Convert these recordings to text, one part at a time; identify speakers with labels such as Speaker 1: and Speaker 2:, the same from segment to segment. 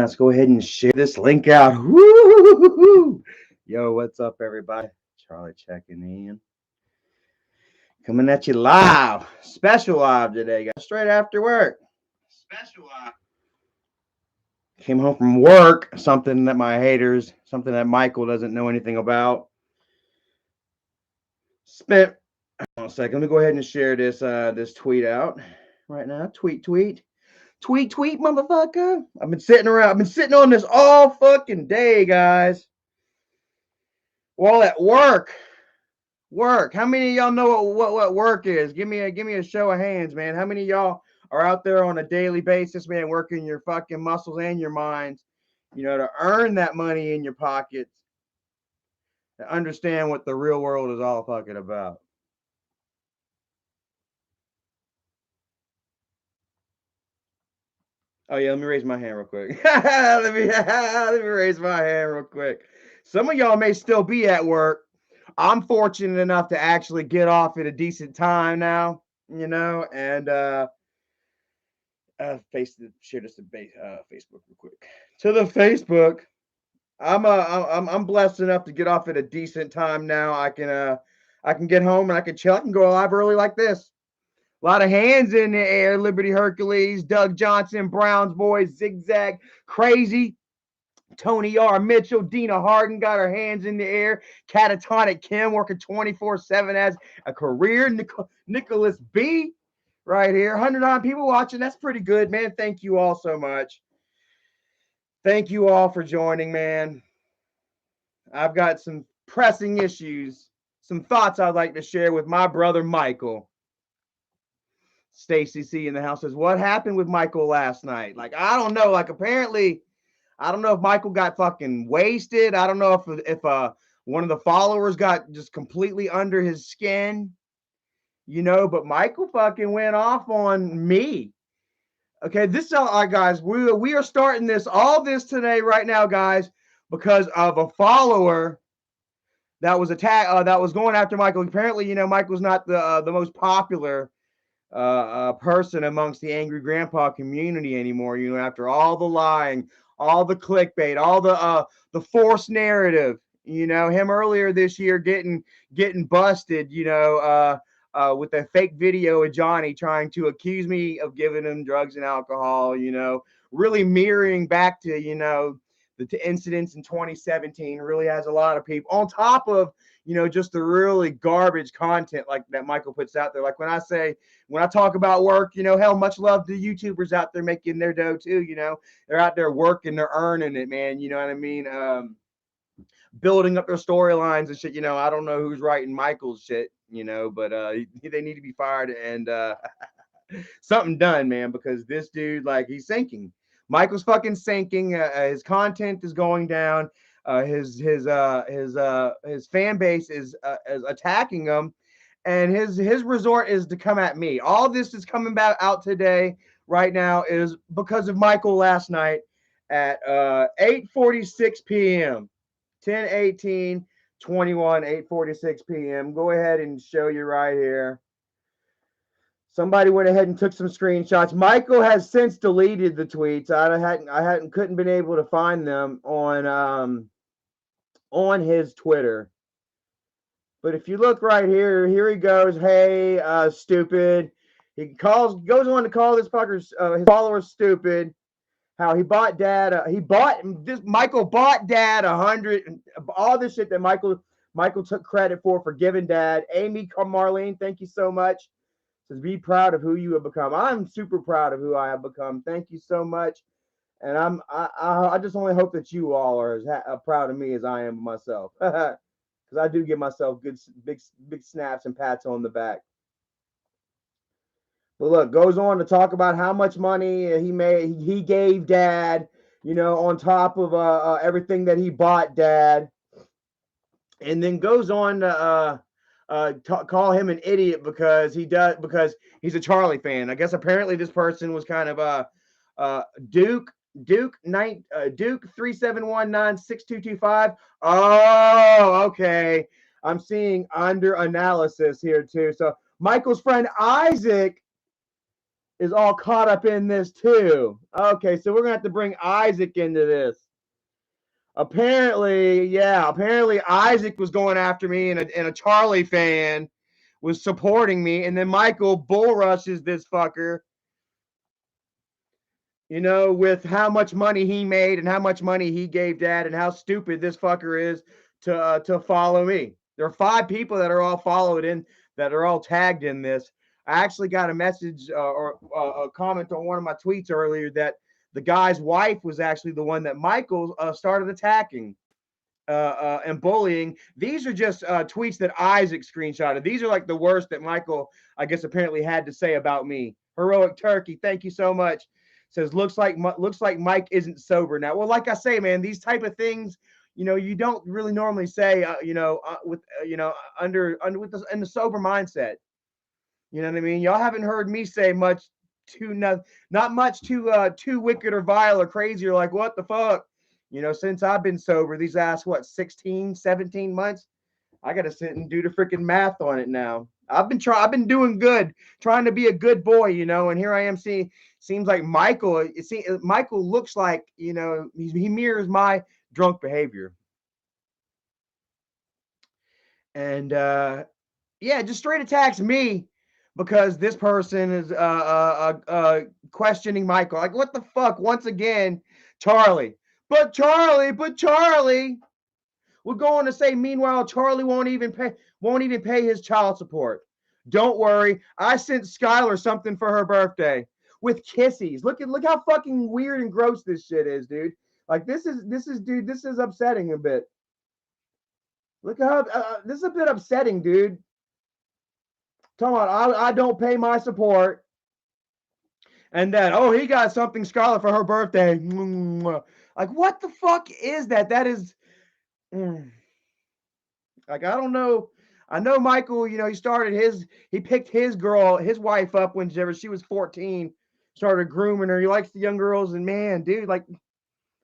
Speaker 1: Let's go ahead and share this link out. Woo! Yo, what's up, everybody? Charlie checking in. Coming at you live. Special live today, guys. Straight after work. Special live. Came home from work. Something that Michael doesn't know anything about. Hold on a second. Let me go ahead and share this tweet out right now. Tweet, motherfucker. I've been sitting on this all fucking day, guys. Well, at work. How many of y'all know what work is? Give me a show of hands, man. How many of y'all are out there on a daily basis, man, working your fucking muscles and your minds, to earn that money in your pockets, to understand what the real world is all fucking about? Oh yeah, let me raise my hand real quick. let me raise my hand real quick. Some of y'all may still be at work. I'm fortunate enough to actually get off at a decent time now, and share this to Facebook real quick. To the Facebook, I'm blessed enough to get off at a decent time now. I can get home and I can chill. I can go live early like this. A lot of hands in the air. Liberty Hercules, Doug Johnson, Browns boys, Zigzag, Crazy, Tony R. Mitchell, Dina Harden got her hands in the air. Catatonic Kim working 24/7 as a career. Nicholas B. right here. 109 people watching. That's pretty good, man. Thank you all so much. Thank you all for joining, man. I've got some pressing issues, some thoughts I'd like to share with my brother Michael. Stacy C in the house says, what happened with Michael last night? Like, I don't know. Like, apparently, I don't know if Michael got fucking wasted. I don't know if one of the followers got just completely under his skin, but Michael fucking went off on me. Okay, this is all right, guys. We are starting all this today right now, guys, because of a follower that was attacked, that was going after Michael. Apparently, Michael's not the most popular person amongst the angry grandpa community anymore. After all the lying, all the clickbait, all the forced narrative. Him earlier this year getting busted. With a fake video of Johnny trying to accuse me of giving him drugs and alcohol. Really mirroring back to the incidents in 2017. Really has a lot of people on top of just the really garbage content like that Michael puts out there. Like when I talk about work, hell, much love to YouTubers out there making their dough too. They're out there working, they're earning it, man. You know what I mean? Building up their storylines and shit. I don't know who's writing Michael's shit, but they need to be fired and something done, man, because this dude, like, he's sinking. Michael's fucking sinking. His content is going down. His fan base is attacking him, and his resort is to come at me. All this is coming out today, right now, is because of Michael last night at 8:46 p.m. 10/18/21, 8:46 p.m. Go ahead and show you right here. Somebody went ahead and took some screenshots. Michael has since deleted the tweets. I couldn't been able to find them on his Twitter. But if you look right here he goes, hey, stupid. He goes on to call this fucker's his followers stupid. How he bought dad. Michael bought dad 100. All this shit that Michael took credit for giving dad. Amy Marlene, thank you so much. Says, be proud of who you have become. I'm super proud of who I have become. Thank you so much. And I just only hope that you all are as proud of me as I am of myself. Because I do give myself good, big snaps and pats on the back. But look, goes on to talk about how much money he gave dad, on top of everything that he bought dad. And then goes on to call him an idiot because he's a Charlie fan. I guess apparently this person was kind of Duke 37196225. Oh, okay. I'm seeing under analysis here too. So Michael's friend Isaac is all caught up in this too. Okay, so we're gonna have to bring Isaac into this. Apparently Isaac was going after me, and a Charlie fan was supporting me, and then Michael bull rushes this fucker, with how much money he made and how much money he gave dad, and how stupid this fucker is to follow me. There are 5 people that are all followed in, that are all tagged in this. I actually got a message or a comment on one of my tweets earlier that the guy's wife was actually the one that Michael started attacking and bullying. These are just tweets that Isaac screenshotted. These are like the worst that Michael, I guess, apparently had to say about me. Heroic Turkey, thank you so much. Says looks like Mike isn't sober now. Well, like I say, man, these type of things, you don't really normally say, with in the sober mindset. You know what I mean? Y'all haven't heard me say much too not much too wicked or vile or crazy or like what the fuck. Since I've been sober, these last 16, 17 months, I gotta sit and do the freaking math on it now. I've been doing good, trying to be a good boy, and here I am seems like Michael, Michael looks like, he mirrors my drunk behavior. And just straight attacks me because this person is questioning Michael. Like, what the fuck? Once again, Charlie. But Charlie. We're going to say, meanwhile, Charlie won't even pay his child support. Don't worry, I sent Skylar something for her birthday with kissies. Look how fucking weird and gross this shit is, dude. Like this is upsetting a bit. Look how this is a bit upsetting, dude. Talking about I don't pay my support, and then he got something Scarlett for her birthday. Like what the fuck is that? That is like I don't know. I know Michael. He picked his wife up whenever she was 14. Started grooming her. He likes the young girls, and man, dude, like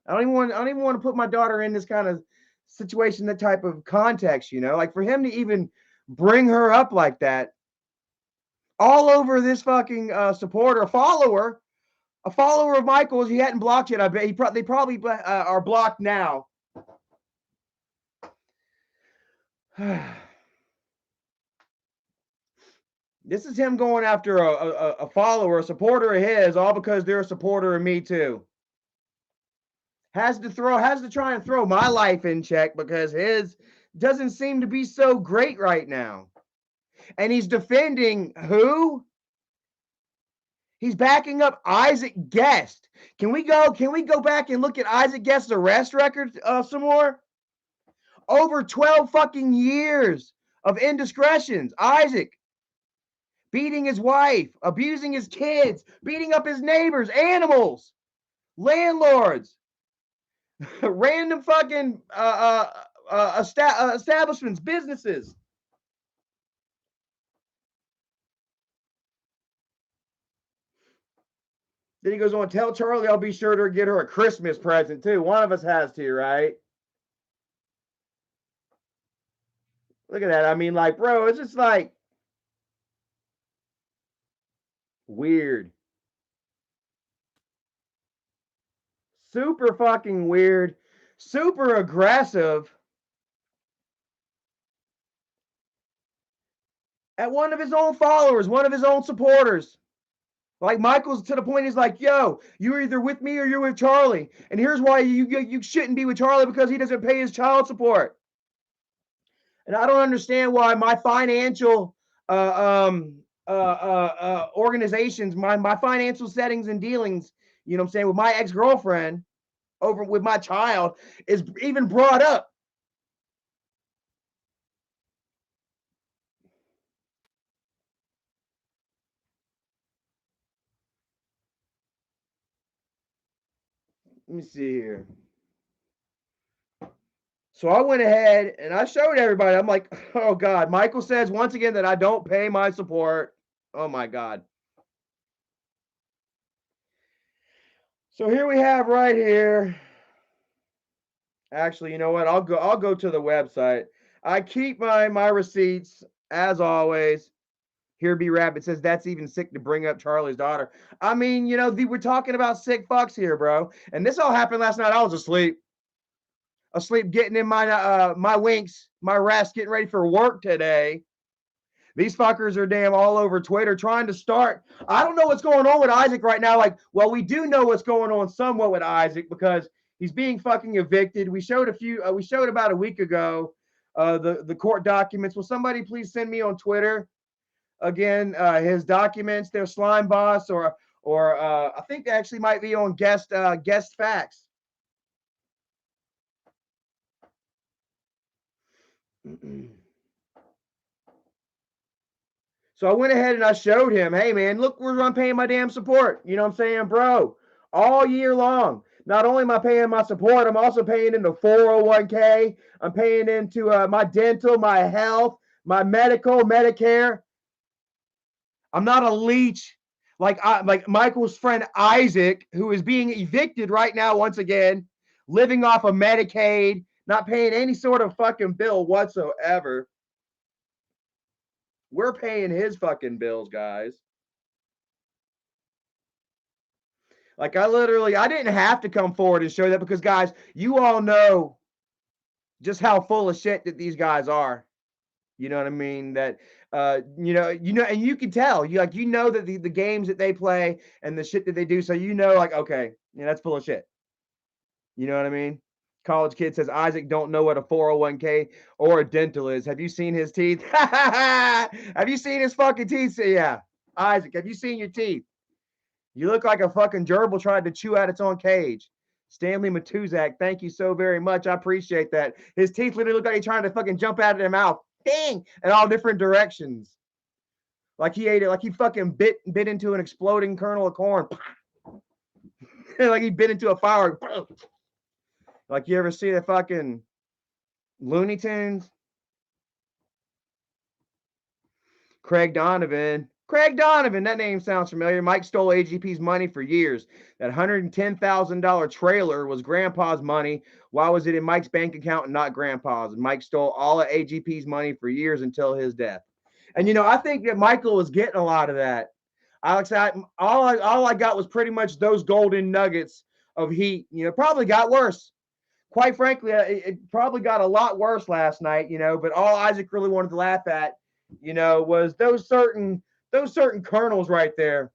Speaker 1: I don't even want to put my daughter in this kind of situation, that type of context. Like for him to even bring her up like that. All over this fucking supporter, a follower of Michael's. He hadn't blocked yet. I bet they probably are blocked now. This is him going after a follower, a supporter of his, all because they're a supporter of me too. Has to try and throw my life in check because his doesn't seem to be so great right now. And he's defending who? He's backing up Isaac Guest. Can we go back and look at Isaac Guest's arrest record some more? Over 12 fucking years of indiscretions. Isaac beating his wife, abusing his kids, beating up his neighbors, animals, landlords, random fucking establishments, businesses. Then he goes on, tell Charlie I'll be sure to get her a Christmas present too. One of us has to, right? Look at that. I mean, like, bro, it's just like weird. Super fucking weird. Super aggressive. At one of his own followers, one of his own supporters. Like Michael's to the point, he's like, yo, you're either with me or you're with Charlie. And here's why you shouldn't be with Charlie, because he doesn't pay his child support. And I don't understand why my financial organizations, my financial settings and dealings, you know what I'm saying, with my ex-girlfriend over with my child is even brought up. Let me see here. So I went ahead and I showed everybody. I'm like, oh God, Michael says once again that I don't pay my support. Oh my God. So here we have right here. Actually, you know what? I'll go to the website. I keep my receipts as always. Here be Rabbit says that's even sick to bring up Charlie's daughter. I mean, you know, we're talking about sick fucks here, bro. And this all happened last night. I was asleep, getting in my my winks, my rest, getting ready for work today. These fuckers are damn all over Twitter trying to start. I don't know what's going on with Isaac right now. Like, well, we do know what's going on somewhat with Isaac because he's being fucking evicted. We showed we showed about a week ago the court documents. Will somebody please send me on Twitter again his documents? Their slime boss or I think they actually might be on guest facts. So I went ahead and I showed him, hey man, look where I'm paying my damn support. You know what I'm saying, bro? All year long. Not only am I paying my support, I'm also paying into 401k. I'm paying into my dental, my health, my medical, Medicare. I'm not a leech like Michael's friend Isaac, who is being evicted right now once again, living off of Medicaid, not paying any sort of fucking bill whatsoever. We're paying his fucking bills, guys. Like I didn't have to come forward and show that because guys, you all know just how full of shit that these guys are. You know what I mean? That and you can tell. You know that the games that they play and the shit that they do. So you know, like, okay, yeah, that's full of shit. You know what I mean? College kid says Isaac don't know what a 401k or a dental is. Have you seen his teeth? Have you seen his fucking teeth? Yeah. Isaac, have you seen your teeth? You look like a fucking gerbil trying to chew out its own cage. Stanley Matuzak, thank you so very much. I appreciate that. His teeth literally look like he's trying to fucking jump out of their mouth. Dang! In all different directions. Like he ate it, like he fucking bit into an exploding kernel of corn. Like he bit into a fire. Like you ever see the fucking Looney Tunes? Craig Donovan, that name sounds familiar. Mike stole AGP's money for years. That $110,000 trailer was Grandpa's money. Why was it in Mike's bank account and not Grandpa's? And Mike stole all of AGP's money for years until his death. And I think that Michael was getting a lot of that. Alex, all I got was pretty much those golden nuggets of heat. Probably got worse. Quite frankly, it probably got a lot worse last night. But all Isaac really wanted to laugh at was those certain kernels right there.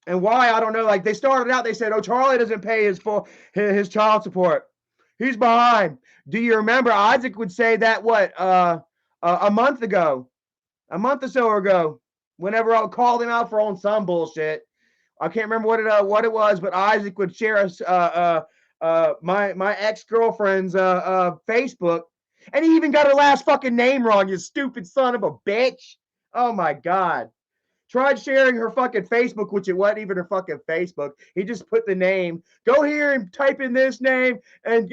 Speaker 1: And why, I don't know. Like they started out, they said, "Oh, Charlie doesn't pay his child support. He's behind." Do you remember Isaac would say that a month or so ago, whenever I called him out for on some bullshit. I can't remember what it was, but Isaac would share my ex-girlfriend's Facebook. And he even got her last fucking name wrong, you stupid son of a bitch. Oh my God. Tried sharing her fucking Facebook, which it wasn't even her fucking Facebook. He just put the name. Go here and type in this name and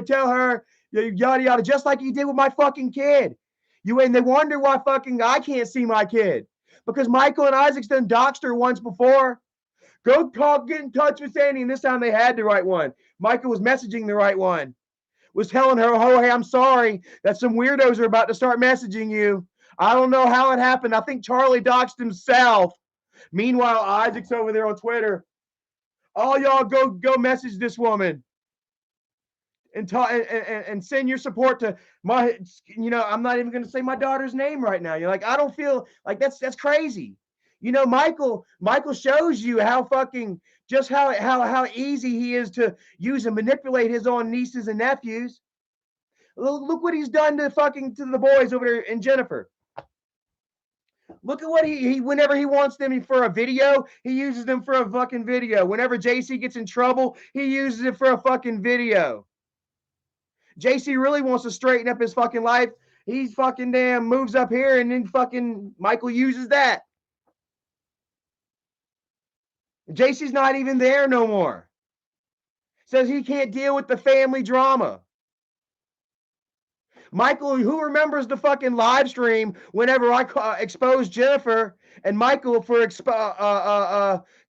Speaker 1: tell her yada yada, just like he did with my fucking kid. And they wonder why fucking I can't see my kid. Because Michael and Isaac's done doxed her once before. Go get in touch with Sandy. And this time they had the right one. Michael was messaging the right one. Was telling her, oh, hey, I'm sorry that some weirdos are about to start messaging you. I don't know how it happened. I think Charlie doxed himself. Meanwhile, Isaac's over there on Twitter. All y'all go message this woman and send your support to my, I'm not even going to say my daughter's name right now. You're like, I don't feel like that's crazy. Michael shows you how fucking just how easy he is to use and manipulate his own nieces and nephews. Look what he's done to the boys over there in Jennifer. Look at what he whenever he wants them for a video, he uses them for a fucking video. Whenever JC gets in trouble, he uses it for a fucking video. JC really wants to straighten up his fucking life. He's fucking damn moves up here and then fucking Michael uses that. JC's not even there no more. Says he can't deal with the family drama. Michael, who remembers the fucking live stream whenever I exposed Jennifer and Michael for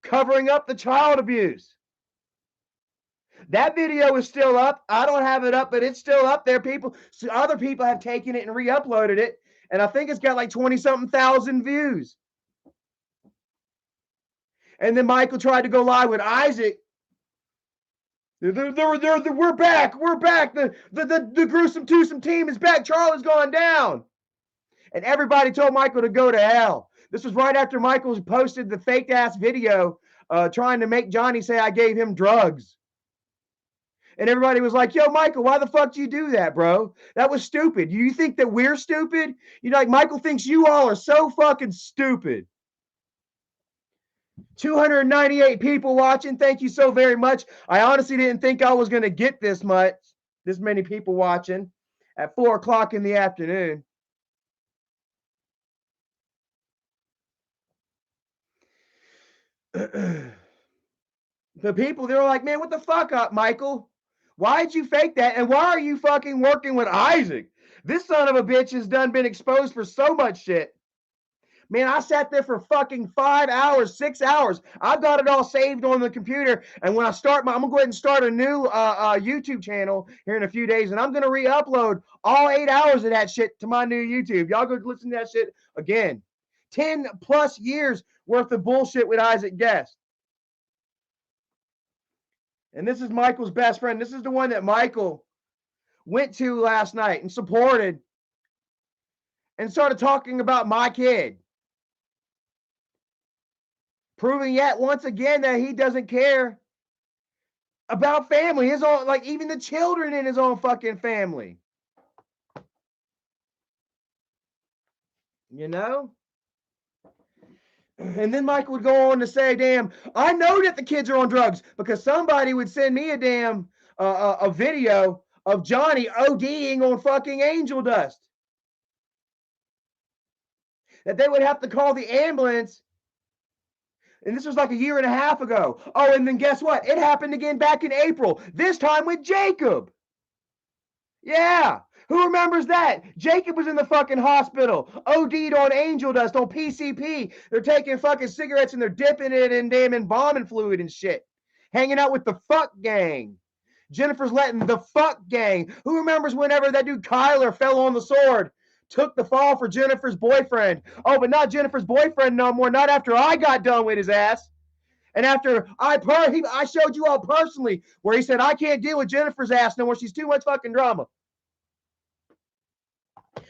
Speaker 1: covering up the child abuse? That video is still up. I don't have it up, but it's still up there. Other people have taken it and re-uploaded it. And I think it's got like 20-something thousand views. And then Michael tried to go live with Isaac. We're back. We're back. The gruesome twosome team is back. Charlie's gone down. And everybody told Michael to go to hell. This was right after Michael posted the fake ass video trying to make Johnny say I gave him drugs. And everybody was like, yo, Michael, why the fuck do you do that, bro? That was stupid. You think that we're stupid? You know, like Michael thinks you all are so fucking stupid. 298 people watching. Thank you so very much. I honestly didn't think I was going to get this many people watching at 4 o'clock in the afternoon. The people, they were like, man, what the fuck up, Michael? Why'd you fake that? And why are you fucking working with Isaac? This son of a bitch has been exposed for so much shit. Man, I sat there for fucking 5 hours, 6 hours. I've got it all saved on the computer. And when I start I'm gonna go ahead and start a new YouTube channel here in a few days, and I'm gonna re-upload all 8 hours of that shit to my new YouTube. Y'all go listen to that shit again. 10 plus years worth of bullshit with Isaac Guest. And this is Michael's best friend. This is the one that Michael went to last night and supported and started talking about my kid. Proving yet once again that he doesn't care about family. His own, like even the children in his own fucking family. You know? And then Michael would go on to say, damn, I know that the kids are on drugs because somebody would send me a damn a video of Johnny ODing on fucking angel dust. That they would have to call the ambulance. And this was like a year and a half ago. Oh, and then guess what? It happened again back in April. This time with Jacob. Yeah. Who remembers that? Jacob was in the fucking hospital. OD'd on angel dust, on PCP. They're taking fucking cigarettes and they're dipping it in damn embalming fluid and shit. Hanging out with the fuck gang. Jennifer's letting the fuck gang. Who remembers whenever that dude Kyler fell on the sword? Took the fall for Jennifer's boyfriend. Oh, but not Jennifer's boyfriend no more. Not after I got done with his ass. And after I showed you all personally where he said, I can't deal with Jennifer's ass no more. She's too much fucking drama.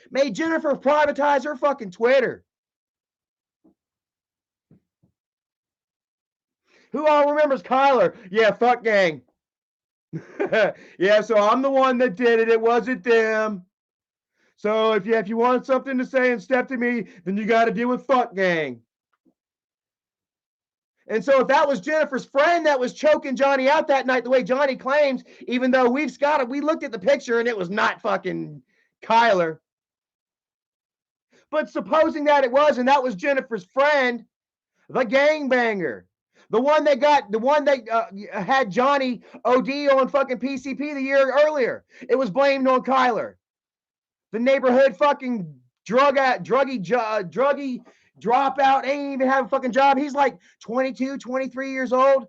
Speaker 1: Made Jennifer privatize her fucking Twitter. Who all remembers Kyler? Yeah, fuck gang. Yeah, so I'm the one that did it. It wasn't them. So if you want something to say and step to me, then you got to deal with fuck gang. And so if that was Jennifer's friend that was choking Johnny out that night, the way Johnny claims, even though we looked at the picture and it was not fucking Kyler. But supposing that it was, and that was Jennifer's friend, the gangbanger, the one that had Johnny OD on fucking PCP the year earlier, it was blamed on Kyler. The neighborhood fucking druggy dropout, ain't even have a fucking job. He's like 22, 23 years old,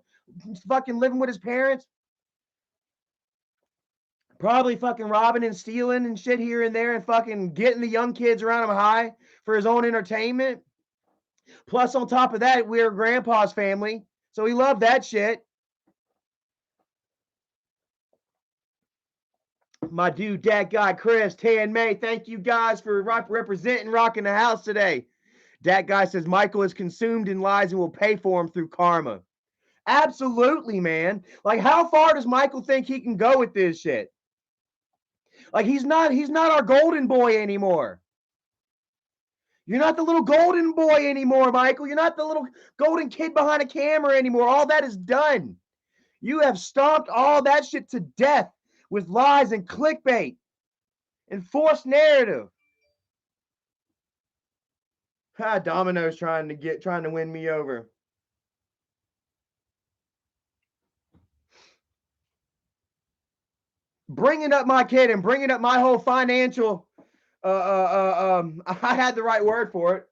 Speaker 1: fucking living with his parents. Probably fucking robbing and stealing and shit here and there and fucking getting the young kids around him high for his own entertainment. Plus, on top of that, we're grandpa's family. So he loved that shit. My dude, that guy, Chris, Tan May, thank you guys for representing Rocking the House today. That guy says Michael is consumed in lies and will pay for him through karma. Absolutely, man. Like, how far does Michael think he can go with this shit? Like, he's not our golden boy anymore. You're not the little golden boy anymore, Michael. You're not the little golden kid behind a camera anymore. All that is done. You have stomped all that shit to death with lies and clickbait and forced narrative. Domino's trying to win me over. Bringing up my kid and bringing up my whole financial, I had the right word for it.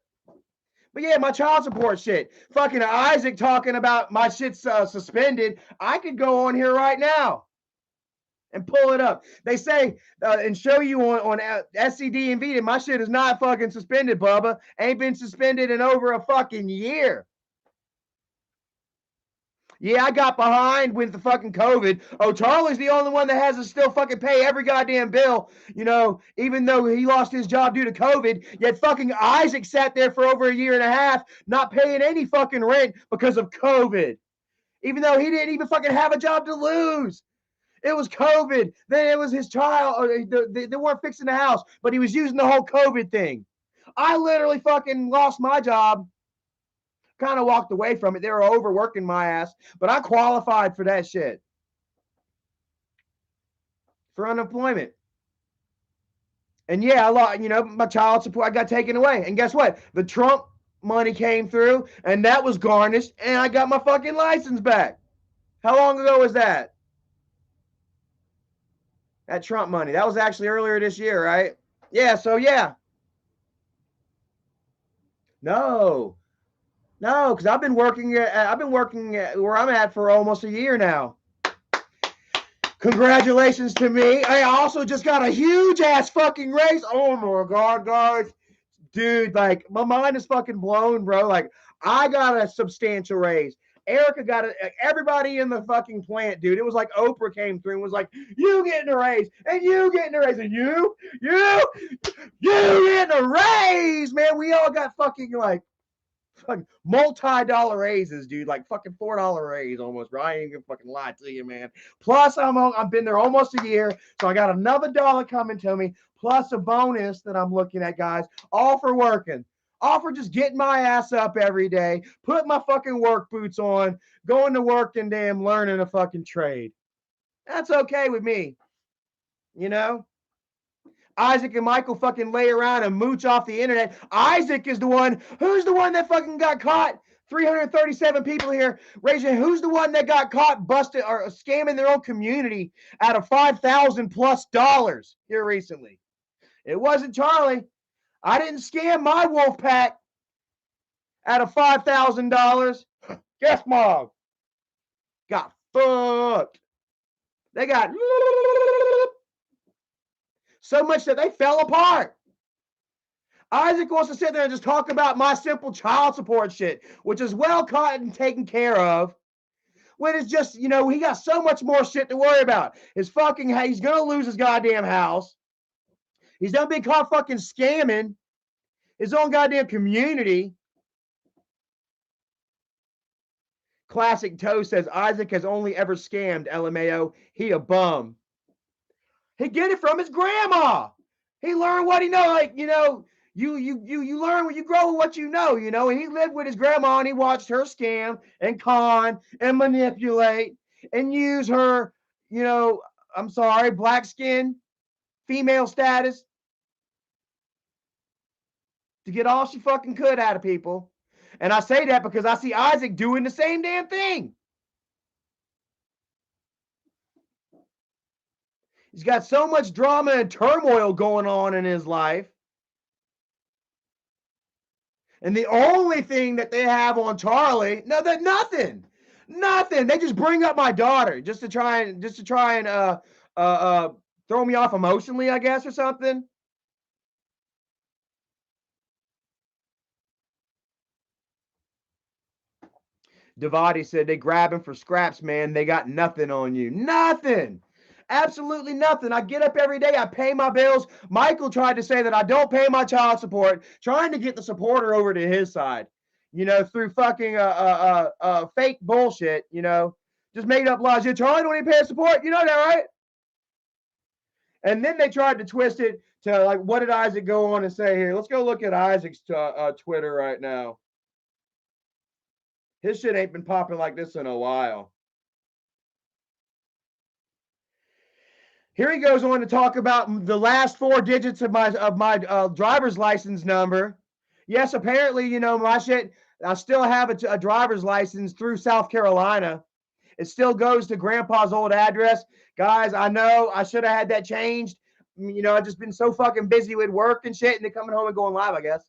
Speaker 1: But yeah, my child support shit. Fucking Isaac talking about my shit's suspended. I could go on here right now. and pull it up. They say and show you on SCD&V that my shit is not fucking suspended, Bubba. Ain't been suspended in over a fucking year. Yeah, I got behind with the fucking COVID. Oh, Charlie's the only one that has to still fucking pay every goddamn bill, you know, even though he lost his job due to COVID. Yet fucking Isaac sat there for over a year and a half not paying any fucking rent because of COVID. Even though he didn't even fucking have a job to lose. It was COVID. Then it was his child. Or they weren't fixing the house, but he was using the whole COVID thing. I literally fucking lost my job. Kind of walked away from it. They were overworking my ass, but I qualified for that shit. For unemployment. And yeah, my child support, I got taken away. And guess what? The Trump money came through and that was garnished and I got my fucking license back. How long ago was that? That Trump money. That was actually earlier this year, right? Yeah, so yeah. No, because I've been working where I'm at for almost a year now. Congratulations to me. I also just got a huge ass fucking raise. Oh my god, guys. Dude, like my mind is fucking blown, bro. Like I got a substantial raise. Erica got it. Everybody in the fucking plant, dude. It was like Oprah came through and was like, "You getting a raise, and you getting a raise, and you getting a raise, man." We all got fucking like multi-dollar raises, dude. Like fucking $4 raise almost, bro. I ain't gonna fucking lie to you, man. Plus, I've been there almost a year, so I got another dollar coming to me, plus a bonus that I'm looking at, guys. All for working. All for just getting my ass up every day, put my fucking work boots on, going to work and damn learning a fucking trade. That's okay with me. You know? Isaac and Michael fucking lay around and mooch off the internet. Isaac is the one. Who's the one that fucking got caught? 337 people here. Raising. Who's the one that got caught busted or scamming their own community out of $5,000+ here recently? It wasn't Charlie. I didn't scam my wolf pack out of $5,000. Guess mom got fucked. They got so much that they fell apart. Isaac wants to sit there and just talk about my simple child support shit, which is well caught and taken care of. When it's just, he got so much more shit to worry about. He's going to lose his goddamn house. He's done been caught fucking scamming his own goddamn community. Classic Toe says Isaac has only ever scammed LMAO. He a bum. He get it from his grandma. He learned what he know. Like, you learn when you grow with what you know, and he lived with his grandma and he watched her scam and con and manipulate and use her, black skin, female status to get all she fucking could out of people. And I say that because I see Isaac doing the same damn thing. He's got so much drama and turmoil going on in his life. And the only thing that they have on Charlie, nothing. They just bring up my daughter just to try and throw me off emotionally, I guess, or something. Devati said they grab him for scraps, man. They got nothing on you. Nothing. Absolutely nothing. I get up every day. I pay my bills. Michael tried to say that I don't pay my child support, trying to get the supporter over to his side, through fucking fake bullshit, just made up lies. Charlie don't even pay support. You know that, right? And then they tried to twist it to like, what did Isaac go on and say here? Let's go look at Isaac's Twitter right now. His shit ain't been popping like this in a while. Here he goes on to talk about the last 4 digits of my driver's license number. Yes, apparently, my shit, I still have a driver's license through South Carolina. It still goes to Grandpa's old address. Guys, I know I should have had that changed. I've just been so fucking busy with work and shit and then coming home and going live, I guess.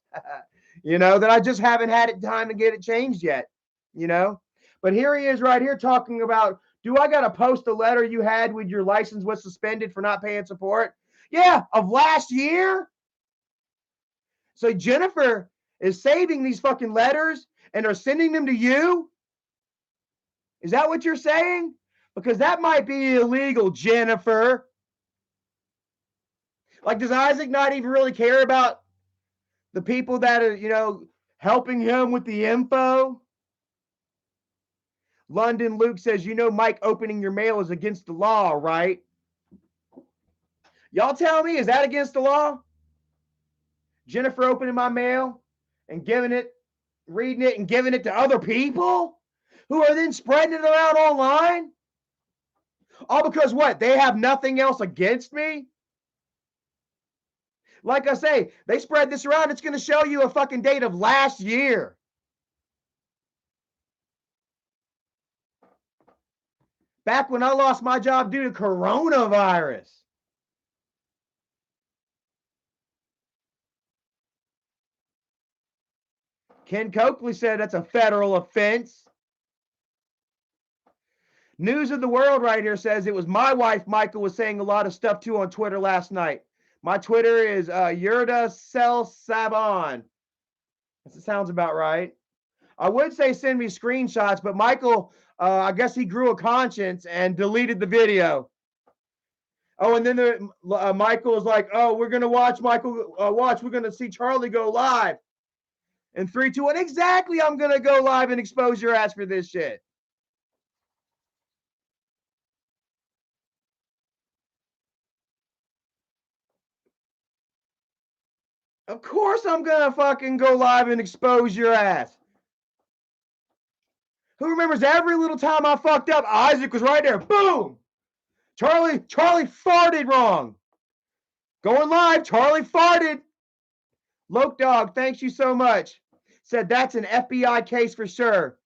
Speaker 1: That I just haven't had time to get it changed yet. But here he is right here talking about Do I got to post the letter you had when your license was suspended for not paying support? Yeah, of last year. So Jennifer is saving these fucking letters and are sending them to you? Is that what you're saying? Because that might be illegal, Jennifer. Like, does Isaac not even really care about the people that are, helping him with the info? London Luke says, Mike opening your mail is against the law, right? Y'all tell me, is that against the law? Jennifer opening my mail and reading it and giving it to other people who are then spreading it around online? All because what? They have nothing else against me? Like I say, they spread this around. It's going to show you a fucking date of last year. Back when I lost my job due to coronavirus. Ken Coakley said that's a federal offense. News of the World right here says it was my wife Michael was saying a lot of stuff to on Twitter last night. My Twitter is Yurda Sel Sabon. That sounds about right. I would say send me screenshots, but Michael, I guess he grew a conscience and deleted the video. Oh, and then Michael was like, "Oh, we're gonna watch Michael watch. We're gonna see Charlie go live." In 3, 2, 1, exactly. I'm gonna go live and expose your ass for this shit. Of course, I'm gonna fucking go live and expose your ass. Who remembers every little time I fucked up? Isaac was right there. Boom. Charlie farted wrong. Going live. Charlie farted. Loke Dog, thanks you so much. Said that's an FBI case for sure.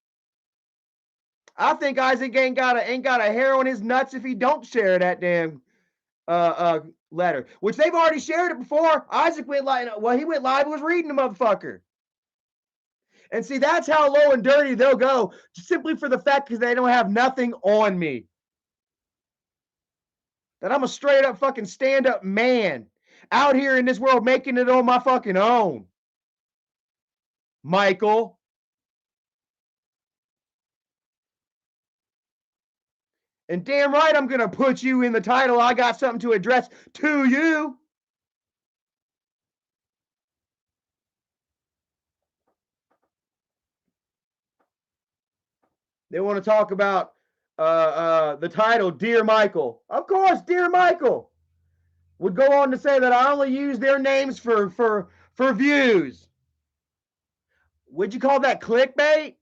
Speaker 1: I think Isaac ain't got a hair on his nuts if he don't share that damn letter, which they've already shared it before. Isaac went live. Well, he went live and was reading the motherfucker. And see, that's how low and dirty they'll go, simply for the fact because they don't have nothing on me. That I'm a straight up fucking stand up man out here in this world making it on my fucking own. Michael. And damn right I'm going to put you in the title. I got something to address to you. They want to talk about the title, Dear Michael. Of course, Dear Michael would go on to say that I only use their names for views. Would you call that clickbait?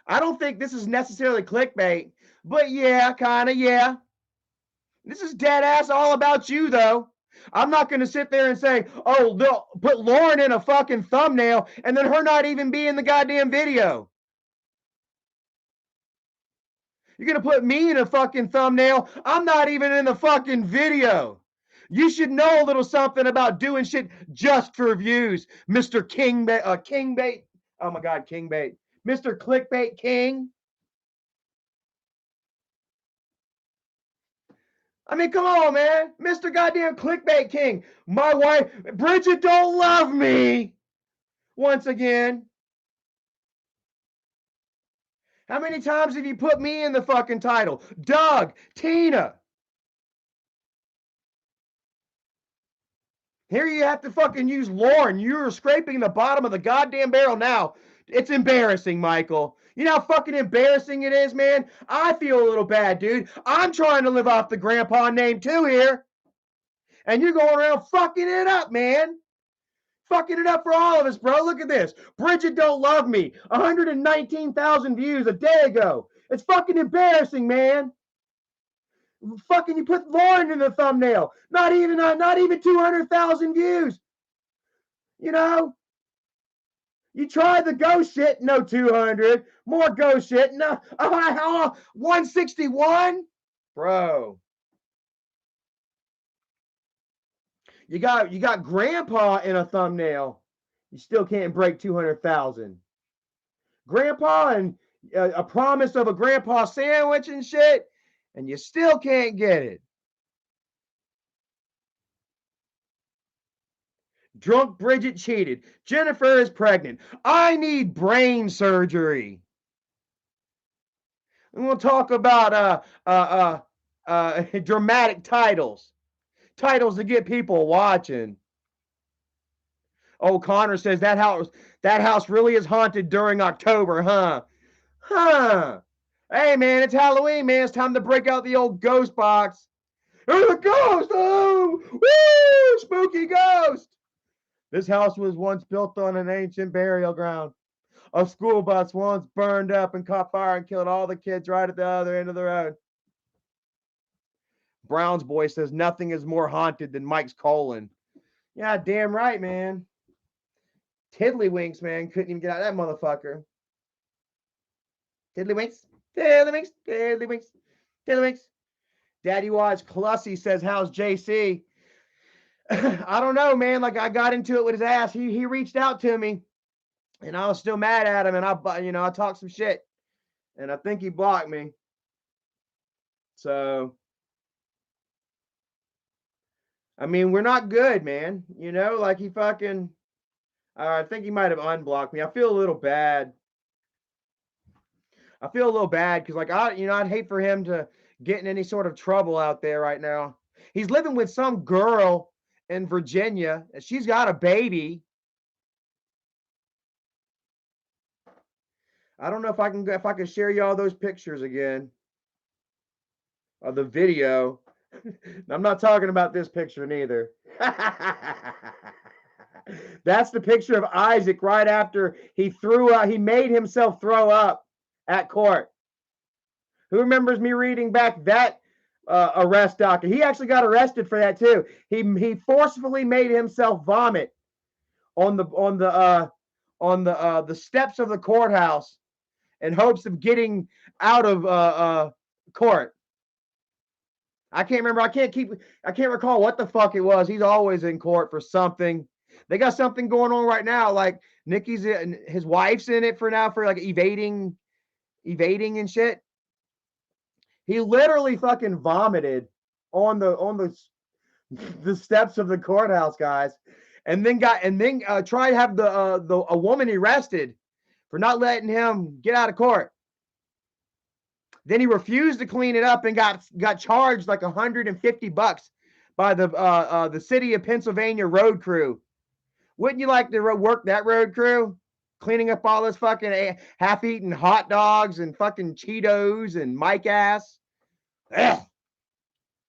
Speaker 1: I don't think this is necessarily clickbait, but yeah, kind of, yeah. This is dead ass all about you, though. I'm not going to sit there and say, oh, they'll put Lauren in a fucking thumbnail and then her not even be in the goddamn video. You're going to put me in a fucking thumbnail. I'm not even in the fucking video. You should know a little something about doing shit just for views, Mr. Kingbait. Oh my God, Kingbait. Mr. Clickbait King. I mean, come on, man. Mr. Goddamn Clickbait King. My wife, Bridget, don't love me. Once again. How many times have you put me in the fucking title? Doug, Tina. Here you have to fucking use Lauren. You're scraping the bottom of the goddamn barrel now. It's embarrassing, Michael. You know how fucking embarrassing it is, man? I feel a little bad, dude. I'm trying to live off the grandpa name too here. And you're going around fucking it up, man. Fucking it up for all of us, bro. Look at this. Bridget don't love me. 119,000 views a day ago. It's fucking embarrassing, man. Fucking you put Lauren in the thumbnail. Not even 200,000 views. You know? You tried the ghost shit, no 200. More ghost shit, no 161? Bro. You got grandpa in a thumbnail. You still can't break 200,000. Grandpa a promise of a grandpa sandwich and shit, and you still can't get it. Drunk Bridget cheated. Jennifer is pregnant. I need brain surgery. And we'll talk about dramatic titles. Titles to get people watching. Oh, Connor says that house really is haunted during October, huh? Huh. Hey man, it's Halloween, man. It's time to break out the old ghost box. There's a ghost! Oh! Woo! Spooky ghost! This house was once built on an ancient burial ground. A school bus once burned up and caught fire and killed all the kids right at the other end of the road. Brown's boy says nothing is more haunted than Mike's colon. Yeah, damn right, man. Tiddlywinks, man, couldn't even get out of that motherfucker. Tiddlywinks, tiddlywinks, tiddlywinks, tiddlywinks. Daddy Watch Clussy says, how's JC? I don't know, man. Like I got into it with his ass. He reached out to me, and I was still mad at him, and I talked some shit, and I think he blocked me. So, I mean, we're not good, man. Like he fucking. I think he might have unblocked me. I feel a little bad. Because like I'd hate for him to get in any sort of trouble out there right now. He's living with some girl in Virginia, and she's got a baby. I don't know if I can share y'all those pictures again of the video. I'm not talking about this picture neither. That's the picture of Isaac right after he made himself throw up at court. Who remembers me reading back that arrest docket? He actually got arrested for that too. He forcefully made himself vomit on the steps of the courthouse in hopes of getting out of court. I can't remember. I can't recall what the fuck it was. He's always in court for something. They got something going on right now. Like Nikki's his wife's in it for like evading and shit. He literally fucking vomited on the steps of the courthouse, guys, and then tried to have a woman arrested for not letting him get out of court. Then he refused to clean it up and got charged like $150 by the city of Pennsylvania road crew. Wouldn't you like to work that road crew? Cleaning up all this fucking half-eaten hot dogs and fucking Cheetos and Mike ass. Ugh.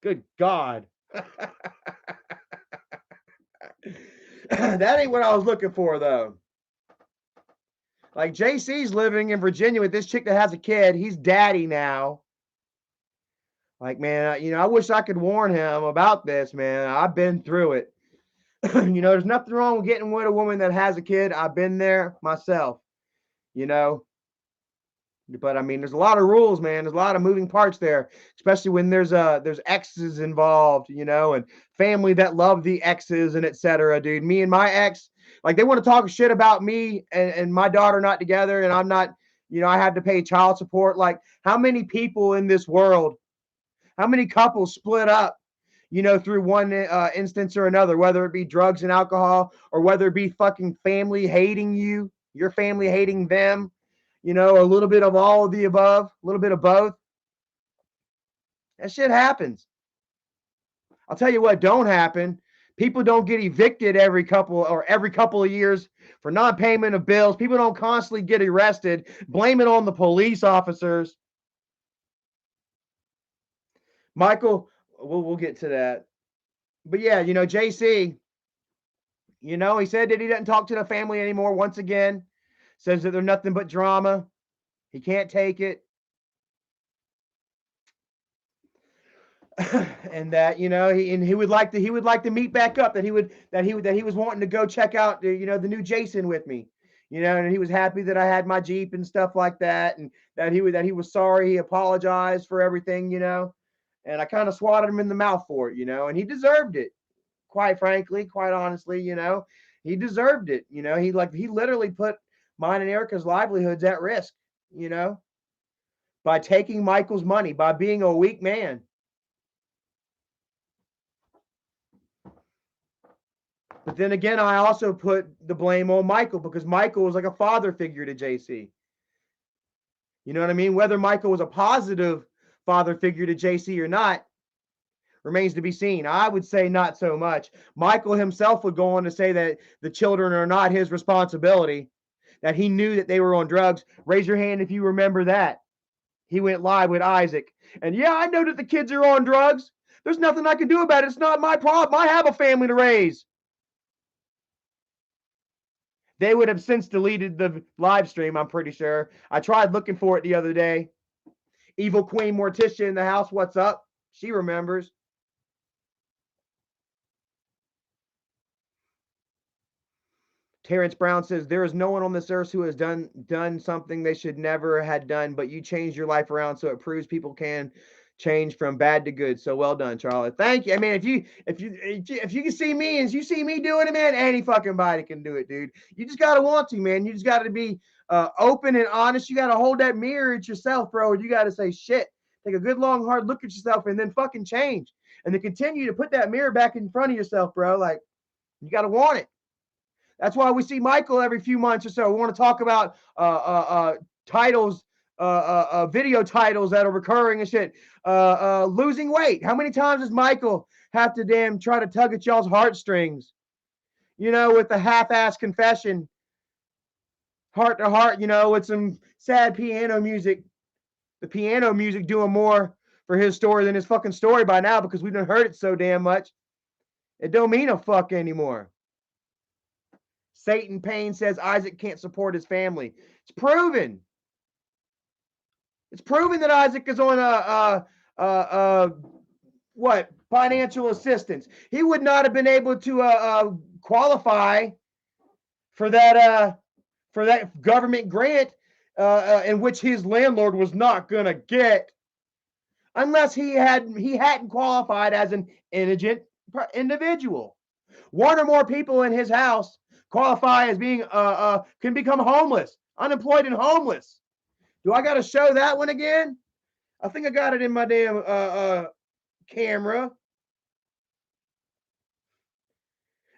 Speaker 1: Good God. That ain't what I was looking for, though. Like, JC's living in Virginia with this chick that has a kid. He's daddy now. Like, man, I wish I could warn him about this, man. I've been through it. There's nothing wrong with getting with a woman that has a kid. I've been there myself, But I mean, there's a lot of rules, man. There's a lot of moving parts there, especially when there's exes involved, and family that love the exes and etc. Dude, me and my ex, like they want to talk shit about me and my daughter not together, and I'm not, I have to pay child support. Like, how many people in this world, how many couples split up, through one instance or another, whether it be drugs and alcohol or whether it be fucking family hating you, your family hating them. A little bit of all of the above, a little bit of both. That shit happens. I'll tell you what don't happen. People don't get evicted every couple of years for non-payment of bills. People don't constantly get arrested. Blame it on the police officers. Michael, we'll get to that. But yeah, JC, he said that he doesn't talk to the family anymore once again. Says that they're nothing but drama. He can't take it. And that, he would like to meet back up, that he was wanting to go check out the new Jason with me. And he was happy that I had my Jeep and stuff like that, and that he was sorry, he apologized for everything, and I kind of swatted him in the mouth for it, and he deserved it. Quite frankly, quite honestly, he deserved it. He literally put mine and Erica's livelihoods at risk, by taking Michael's money, by being a weak man. But then again, I also put the blame on Michael because Michael was like a father figure to JC. You know what I mean? Whether Michael was a positive father figure to JC or not remains to be seen. I would say not so much. Michael himself would go on to say that the children are not his responsibility, that he knew that they were on drugs. Raise your hand if you remember that. He went live with Isaac. And yeah, I know that the kids are on drugs. There's nothing I can do about it. It's not my problem. I have a family to raise. They would have since deleted the live stream, I'm pretty sure. I tried looking for it the other day. Evil Queen Morticia in the house, what's up? She remembers. Terrence Brown says, there is no one on this earth who has done something they should never had done, but you changed your life around, so it proves people can change from bad to good. So well done, Charlie. Thank you. I mean, if you can see me and you see me doing it, man, any fucking body can do it, dude. You just gotta want to, man. You just gotta be open and honest. You gotta hold that mirror at yourself, bro. You gotta say shit. Take a good long hard look at yourself and then fucking change. And then continue to put that mirror back in front of yourself, bro. Like, you gotta want it. That's why we see Michael every few months or so. We want to talk about titles, video titles that are recurring and shit. Losing weight. How many times does Michael have to damn try to tug at y'all's heartstrings? You know, with the half-ass confession, heart to heart, you know, with some sad piano music. The piano music doing more for his story than his fucking story by now because we've done heard it so damn much. It don't mean a fuck anymore. Satan Payne says Isaac can't support his family. It's proven. It's proven that Isaac is on what financial assistance. He would not have been able to qualify for that government grant in which his landlord was not gonna get unless he hadn't qualified as an indigent individual. One or more people in his house qualify as being can become homeless, unemployed and homeless. Do I got to show that one again? I think I got it in my damn camera.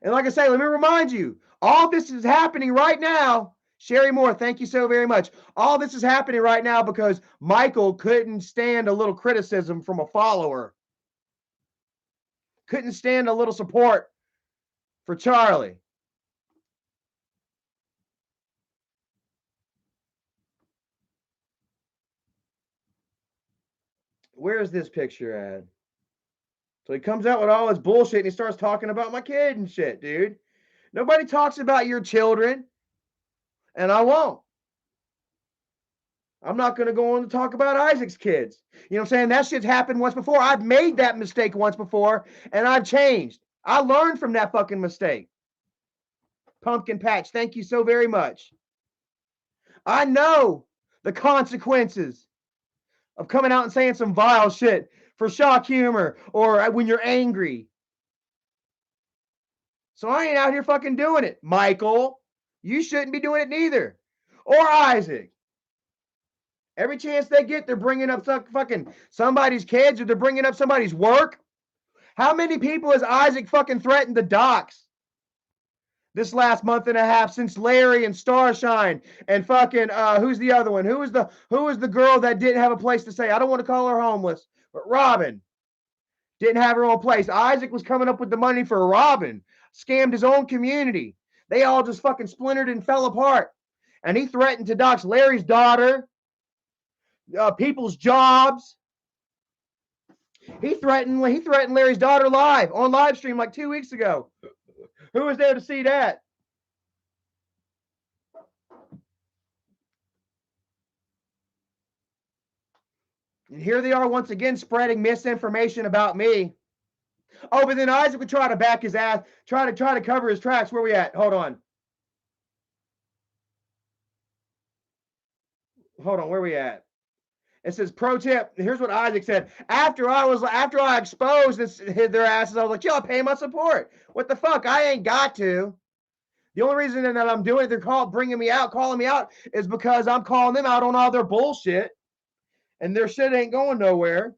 Speaker 1: And like I say, let me remind you, all this is happening right now. Sherry Moore, thank you so very much. All this is happening right now because Michael couldn't stand a little criticism from a follower. Couldn't stand a little support for Charlie. Where's this picture at? So he comes out with all his bullshit and he starts talking about my kid and shit, dude. Nobody talks about your children, and I won't. I'm not going to go on to talk about Isaac's kids. You know what I'm saying? That shit's happened once before. I've made that mistake once before, and I've changed. I learned from that fucking mistake. Pumpkin Patch, thank you so very much. I know the consequences of coming out and saying some vile shit for shock humor or when you're angry. So I ain't out here fucking doing it. Michael, you shouldn't be doing it neither. Or Isaac. Every chance they get, they're bringing up fucking somebody's kids or they're bringing up somebody's work. How many people has Isaac fucking threatened to dox this last month and a half since Larry and Starshine and fucking who's the other one? Who was the girl that didn't have a place to stay? I don't want to call her homeless, but Robin didn't have her own place. Isaac was coming up with the money for Robin, scammed his own community. They all just fucking splintered and fell apart. And he threatened to dox Larry's daughter, people's jobs. He threatened Larry's daughter live on live stream like 2 weeks ago. Who was there to see that? And here they are once again spreading misinformation about me. Oh, but then Isaac would try to back his ass, try to cover his tracks. Where we at? Hold on, where we at? It says, pro tip. Here's what Isaac said. After I exposed their asses, I was like, yo, pay my support. What the fuck? I ain't got to. The only reason that I'm doing it, they're calling me out, is because I'm calling them out on all their bullshit. And their shit ain't going nowhere.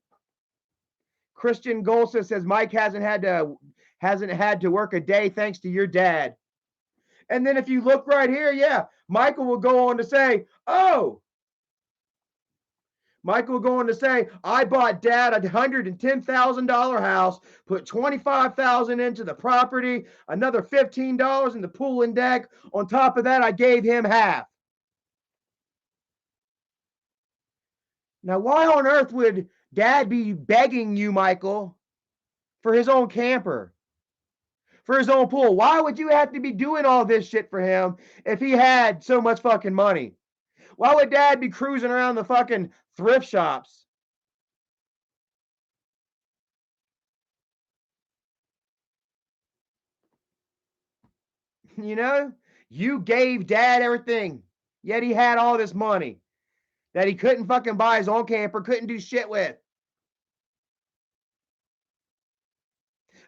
Speaker 1: Christian Golsa says Mike hasn't had to work a day thanks to your dad. And then if you look right here, yeah, Michael will go on to say, oh, Michael will go on to say, I bought dad a $110,000 house, put $25,000 into the property, another $15 in the pool and deck. On top of that, I gave him half. Now, why on earth would dad be begging you, Michael, for his own camper, for his own pool? Why would you have to be doing all this shit for him if he had so much fucking money? Why would dad be cruising around the fucking thrift shops? You know, you gave dad everything, yet he had all this money that he couldn't fucking buy his own camper, couldn't do shit with.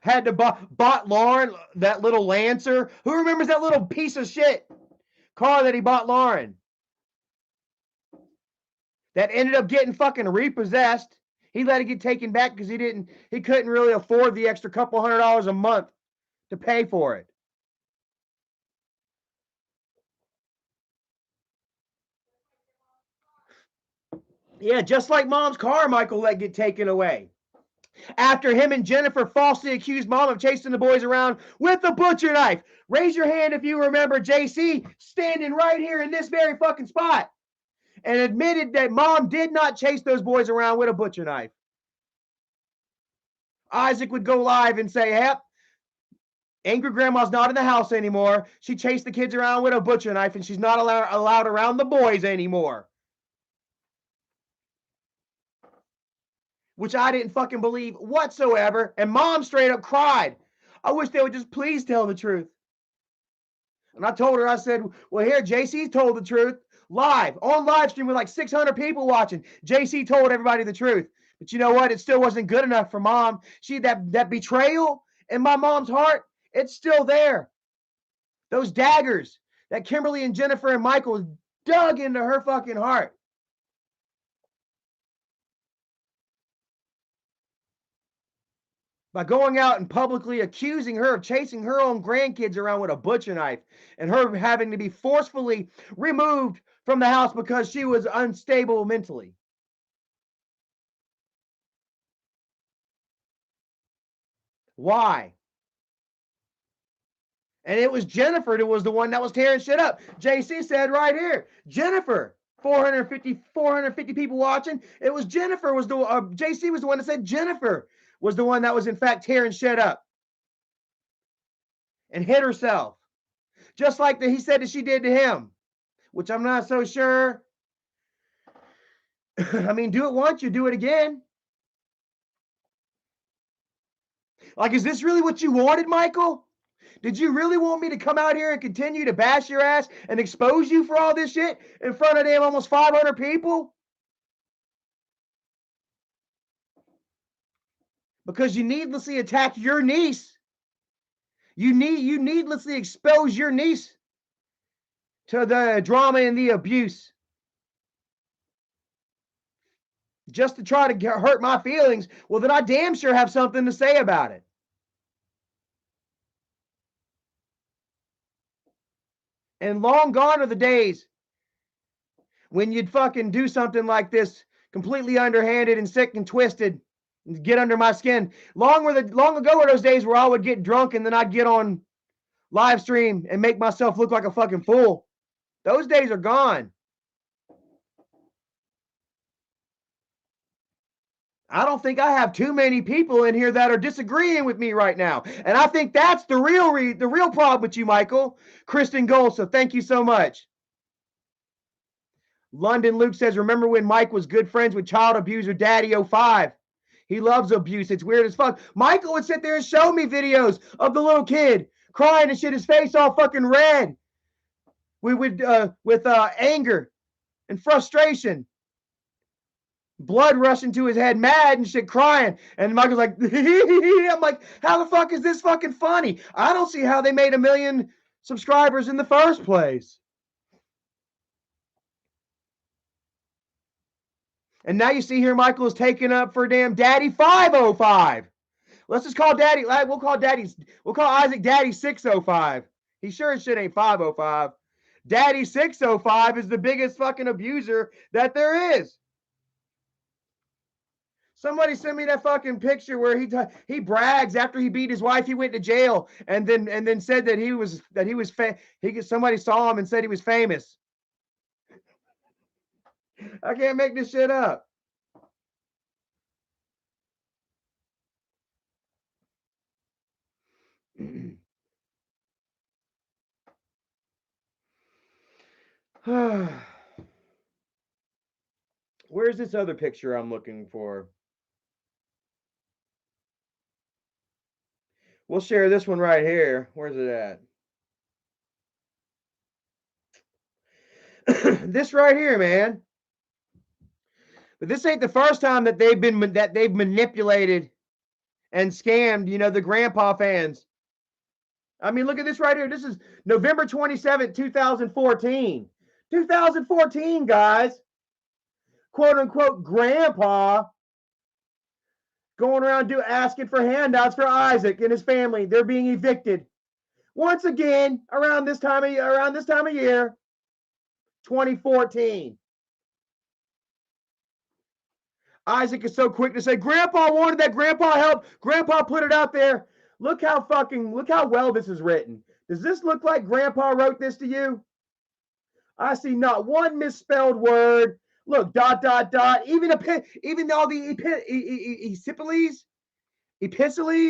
Speaker 1: Had to bought Lauren that little Lancer. Who remembers that little piece of shit car that he bought Lauren? That ended up getting fucking repossessed. He let it get taken back because he couldn't really afford the extra couple $100 a month to pay for it. Yeah, just like mom's car, Michael let get taken away. After him and Jennifer falsely accused mom of chasing the boys around with a butcher knife. Raise your hand if you remember JC standing right here in this very fucking spot and admitted that mom did not chase those boys around with a butcher knife. Isaac would go live and say, yep, angry grandma's not in the house anymore. She chased the kids around with a butcher knife and she's not allowed around the boys anymore. Which I didn't fucking believe whatsoever. And mom straight up cried. I wish they would just please tell the truth. And I told her, I said, well, here, JC told the truth live, on live stream with like 600 people watching. JC told everybody the truth. But you know what? It still wasn't good enough for mom. That betrayal in my mom's heart, it's still there. Those daggers that Kimberly and Jennifer and Michael dug into her fucking heart. By going out and publicly accusing her of chasing her own grandkids around with a butcher knife and her having to be forcefully removed from the house because she was unstable mentally. Why? And it was Jennifer that was the one that was tearing shit up. JC said right here, Jennifer, 450 people watching. It was Jennifer was the JC was the one that said Jennifer was the one that was in fact tearing shit up and hit herself. Just like he said that she did to him, which I'm not so sure. I mean, do it once, you do it again. Like, is this really what you wanted, Michael? Did you really want me to come out here and continue to bash your ass and expose you for all this shit in front of damn almost 500 people? Because you needlessly attack your niece. You needlessly expose your niece to the drama and the abuse. Just to try to hurt my feelings. Well, then I damn sure have something to say about it. And long gone are the days when you'd fucking do something like this, completely underhanded and sick and twisted, and get under my skin. Long ago were those days where I would get drunk and then I'd get on live stream and make myself look like a fucking fool. Those days are gone. I don't think I have too many people in here that are disagreeing with me right now. And I think that's the real problem with you, Michael. Kristen Gold, so thank you so much. London Luke says, remember when Mike was good friends with child abuser Daddy 05? He loves abuse. It's weird as fuck. Michael would sit there and show me videos of the little kid crying and shit, his face all fucking red with anger and frustration. Blood rushing to his head, mad and shit, crying. And Michael's like, I'm like, how the fuck is this fucking funny? I don't see how they made 1 million subscribers in the first place. And now you see here Michael is taking up for damn Daddy 505. Let's just call Daddy, we'll call Isaac Daddy 605. He sure as shit ain't 505. Daddy 605 is the biggest fucking abuser that there is. Somebody sent me that fucking picture where he brags after he beat his wife. He went to jail and then said that somebody saw him and said he was famous. I can't make this shit up. Where's this other picture I'm looking for? We'll share this one right here. Where's it at? This right here, man. But this ain't the first time that they've manipulated and scammed, the grandpa fans. I mean, look at this right here. This is November 27th, 2014. 2014, guys. Quote unquote grandpa going around asking for handouts for Isaac and his family. They're being evicted. Once again, around this time of year, 2014. Isaac is so quick to say, Grandpa wanted that, Grandpa helped, Grandpa put it out there. Look how well this is written. Does this look like Grandpa wrote this to you? I see not one misspelled word. Look, ... Even all the epistles,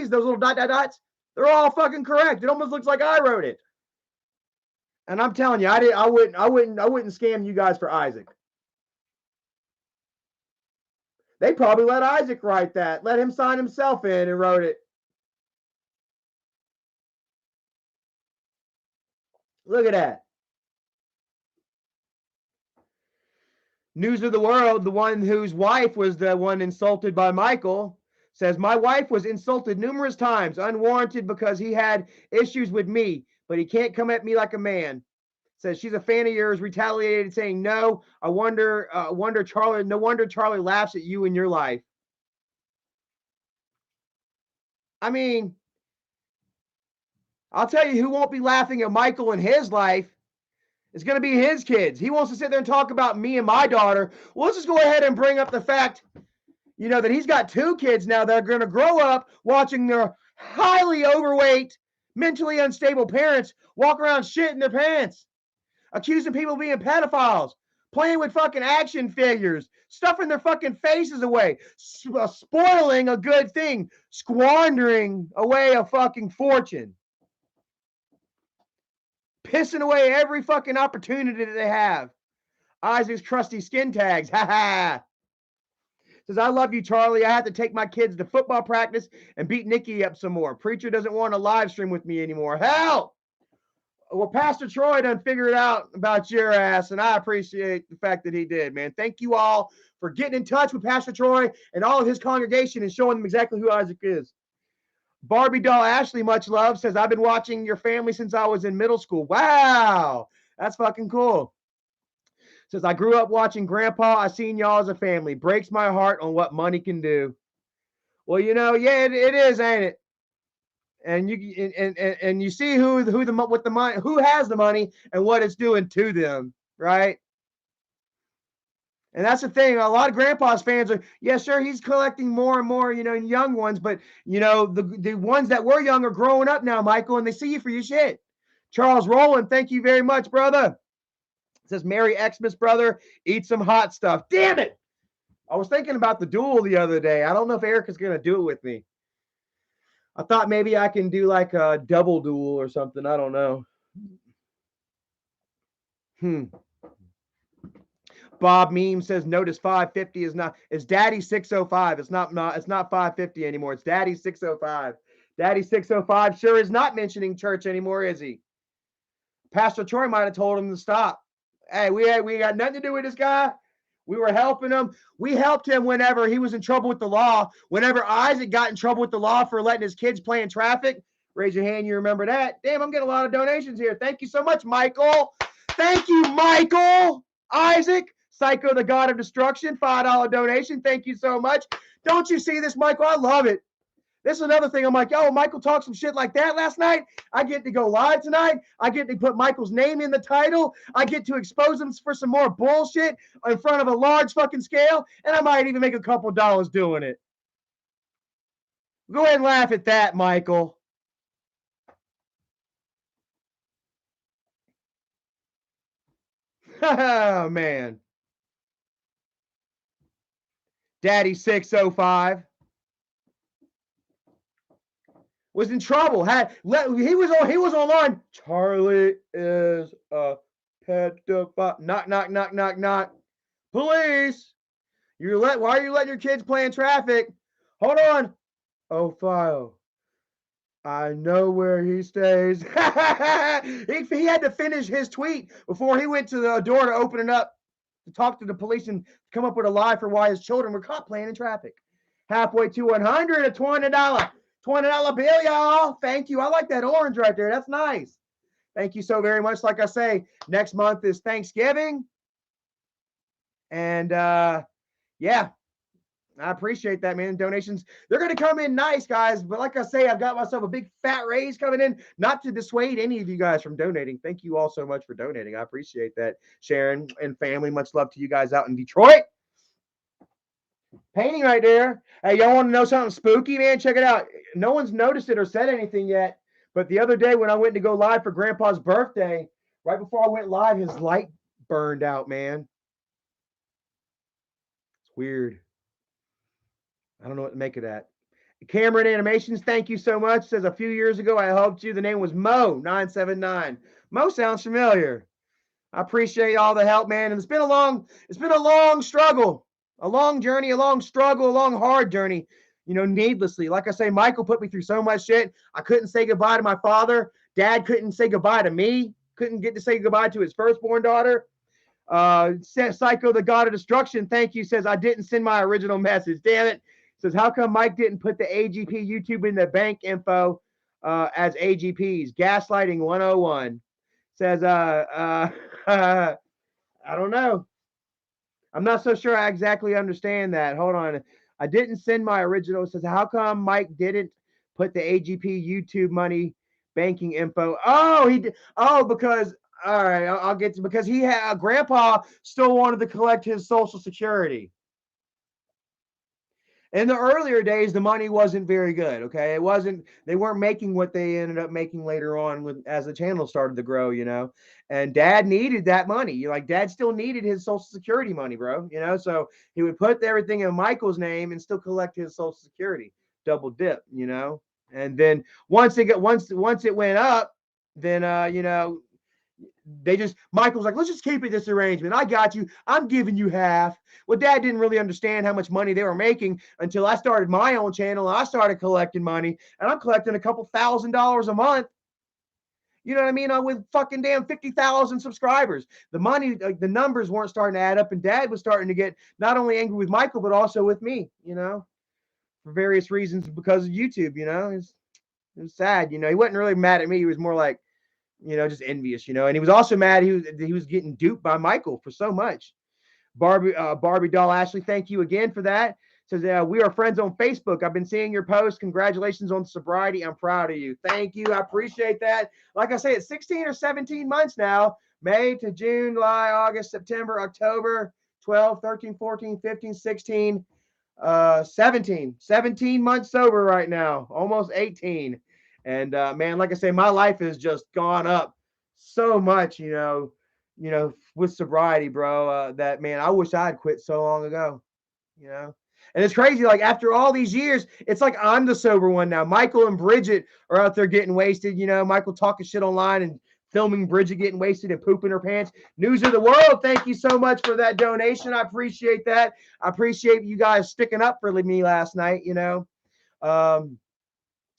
Speaker 1: those little ... dots, they're all fucking correct. It almost looks like I wrote it. And I'm telling you, I wouldn't scam you guys for Isaac. They probably let Isaac write that. Let him sign himself in and wrote it. Look at that. News of the World, the one whose wife was the one insulted by Michael, says, my wife was insulted numerous times, unwarranted, because he had issues with me, but he can't come at me like a man. Says she's a fan of yours, retaliated, saying, no, no wonder Charlie laughs at you in your life. I mean, I'll tell you who won't be laughing at Michael in his life. It's going to be his kids. He wants to sit there and talk about me and my daughter. Well, let's just go ahead and bring up the fact, that he's got 2 kids now that are going to grow up watching their highly overweight, mentally unstable parents walk around shitting their pants, accusing people of being pedophiles, playing with fucking action figures, stuffing their fucking faces away, spoiling a good thing, squandering away a fucking fortune, pissing away every fucking opportunity that they have. Isaac's crusty skin tags. Ha ha. Says, I love you, Charlie. I have to take my kids to football practice and beat Nikki up some more. Preacher doesn't want to live stream with me anymore. Hell! Well, Pastor Troy done figured out about your ass, and I appreciate the fact that he did, man. Thank you all for getting in touch with Pastor Troy and all of his congregation and showing them exactly who Isaac is. Barbie doll Ashley, much love, says, I've been watching your family since I was in middle school. Wow, that's fucking cool. Says, I grew up watching Grandpa. I seen y'all as a family. Breaks my heart on what money can do. Well, yeah, it is, ain't it? And you see who has the money and what it's doing to them, right? And that's the thing. A lot of Grandpa's fans are, yeah, sure, he's collecting more and more, young ones, but the ones that were young are growing up now, Michael, and they see you for your shit. Charles Rowland, thank you very much, brother. It says, Merry Xmas, brother. Eat some hot stuff. Damn it! I was thinking about the duel the other day. I don't know if Erica's gonna do it with me. I thought maybe I can do like a double duel or something. I don't know. Bob Meme says, notice 550 is Daddy 605. It's not 550 anymore. It's Daddy 605. Daddy 605 sure is not mentioning church anymore, is he? Pastor Troy might have told him to stop. Hey, we got nothing to do with this guy. We were helping him. We helped him whenever he was in trouble with the law. Whenever Isaac got in trouble with the law for letting his kids play in traffic, raise your hand. You remember that? Damn, I'm getting a lot of donations here. Thank you so much, Michael. Thank you, Michael. Isaac, Psycho, the God of Destruction, $5 donation. Thank you so much. Don't you see this, Michael? I love it. This is another thing. I'm like, yo, Michael talked some shit like that last night. I get to go live tonight. I get to put Michael's name in the title. I get to expose him for some more bullshit in front of a large fucking scale. And I might even make a couple dollars doing it. Go ahead and laugh at that, Michael. Oh, man. Daddy 605 was in trouble. He was online. Charlie is a pedophile. Knock, knock, knock, knock, knock. Police. Why are you letting your kids play in traffic? Hold on. Oh, file. I know where he stays. He had to finish his tweet before he went to the door to open it up to talk to the police and come up with a lie for why his children were caught playing in traffic. Halfway to 100, a $20 bill, y'all. Thank you. I like that orange right there. That's nice. Thank you so very much. Like I say, next month is Thanksgiving. And yeah, I appreciate that, man. Donations, they're going to come in nice, guys. But like I say, I've got myself a big fat raise coming in, not to dissuade any of you guys from donating. Thank you all so much for donating. I appreciate that, Sharon and family. Much love to you guys out in Detroit. Painting right there. Hey, y'all want to know something spooky, man? Check it out. No one's noticed it or said anything yet. But the other day when I went to go live for Grandpa's birthday, right before I went live, his light burned out, man. It's weird. I don't know what to make of that. Cameron Animations, thank you so much. Says a few years ago, I helped you. The name was Mo979. Mo sounds familiar. I appreciate all the help, man. And it's been a long struggle, a long journey, a long struggle, a long, hard journey, needlessly. Like I say, Michael put me through so much shit. I couldn't say goodbye to my father. Dad couldn't say goodbye to me. Couldn't get to say goodbye to his firstborn daughter. Psycho, the God of Destruction, thank you. Says, I didn't send my original message. Damn it. Says, how come Mike didn't put the AGP YouTube in the bank info as AGPs? Gaslighting 101. Says, I don't know. I'm not so sure I exactly understand that. Hold on. I didn't send my original. Says, how come Mike didn't put the AGP YouTube money banking info? Oh, he did. Oh, because, all right, I'll get to, because Grandpa still wanted to collect his Social Security. In the earlier days, the money wasn't very good. Okay, they weren't making what they ended up making later on as the channel started to grow. And Dad needed that money. Dad still needed his Social Security money, bro. So he would put everything in Michael's name and still collect his Social Security, double dip. And then once it went up, then Michael's like, let's just keep it this arrangement. I got you. I'm giving you half. Well, Dad didn't really understand how much money they were making until I started my own channel and I started collecting money, and I'm collecting a couple $1,000s a month. You know what I mean? With fucking damn 50,000 subscribers. The money, the numbers weren't starting to add up, and Dad was starting to get not only angry with Michael, but also with me, for various reasons because of YouTube, it was sad. He wasn't really mad at me. He was more like, just envious, and he was also mad he was getting duped by Michael for so much. Barbie doll Ashley, thank you again for that. Says, we are friends on Facebook. I've been seeing your posts. Congratulations on sobriety. I'm proud of you. Thank you. I appreciate that. Like I say, it's 16 or 17 months now. May to June, July, August, September, October, 12, 13, 14, 15, 16, 17 months sober right now, almost 18. And man, like I say, my life has just gone up so much, with sobriety, bro. That, man, I wish I had quit so long ago, And it's crazy, after all these years, it's like I'm the sober one now. Michael and Bridget are out there getting wasted, Michael talking shit online and filming Bridget getting wasted and pooping her pants. News of the world, thank you so much for that donation. I appreciate that. I appreciate you guys sticking up for me last night,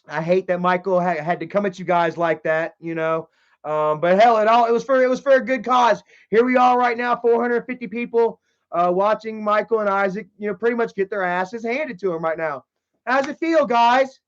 Speaker 1: I hate that Michael had to come at you guys like that, but hell, it was for a good cause. Here we are right now, 450 people watching Michael and Isaac, pretty much get their asses handed to them right now. How's it feel, guys,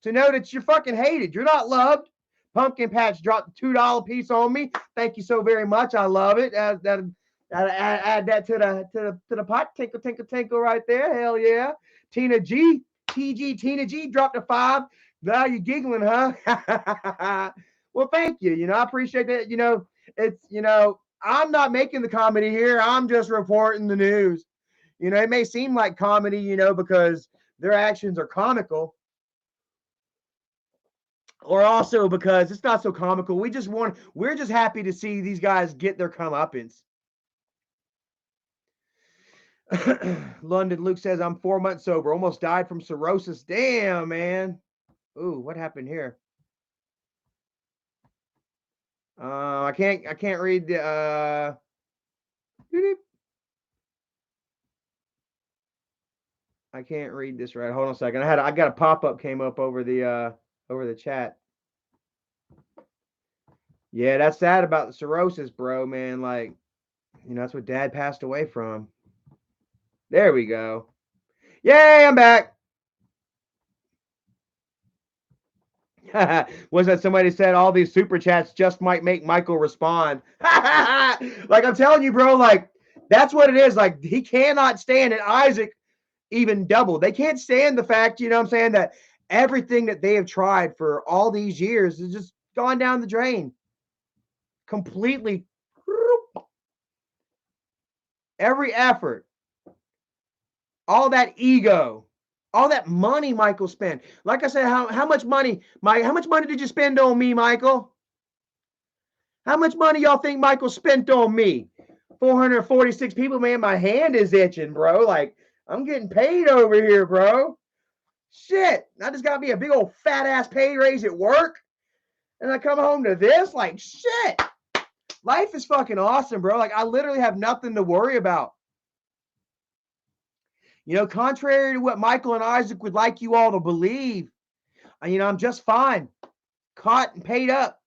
Speaker 1: to know that you're fucking hated? You're not loved. Pumpkin Patch dropped a $2 piece on me. Thank you so very much. I love it. That Add that to the pot. Tinkle, tinkle, tinkle right there. Hell yeah. Tina G, TG, Tina G dropped a 5. Now you giggling, huh? Well, thank you. I appreciate that. It's I'm not making the comedy here. I'm just reporting the news. It may seem like comedy, because their actions are comical, or also because it's not so comical. We're just happy to see these guys get their comeuppance. London Luke says, I'm 4 months sober, almost died from cirrhosis. Damn, man. Ooh, what happened here? I can't read the I can't read this right. Hold on a second. I got a pop-up came up over the chat. Yeah, that's sad about the cirrhosis, bro, man. Like, that's what dad passed away from. There we go. Yay, I'm back. Was that somebody said all these super chats just might make Michael respond? Like I'm telling you, bro, like that's what it is. Like he cannot stand it. Isaac even doubled. They can't stand the fact, what I'm saying, that everything that they have tried for all these years has just gone down the drain. Completely. Every effort. All that ego. All that money Michael spent. Like I said, how much money, Mike? How much money did you spend on me, Michael? How much money y'all think Michael spent on me? 446 people, man. My hand is itching, bro. Like, I'm getting paid over here, bro. Shit. I just got me a big old fat ass pay raise at work. And I come home to this. Like, shit. Life is fucking awesome, bro. Like, I literally have nothing to worry about. Contrary to what Michael and Isaac would like you all to believe, I'm just fine. Caught and paid up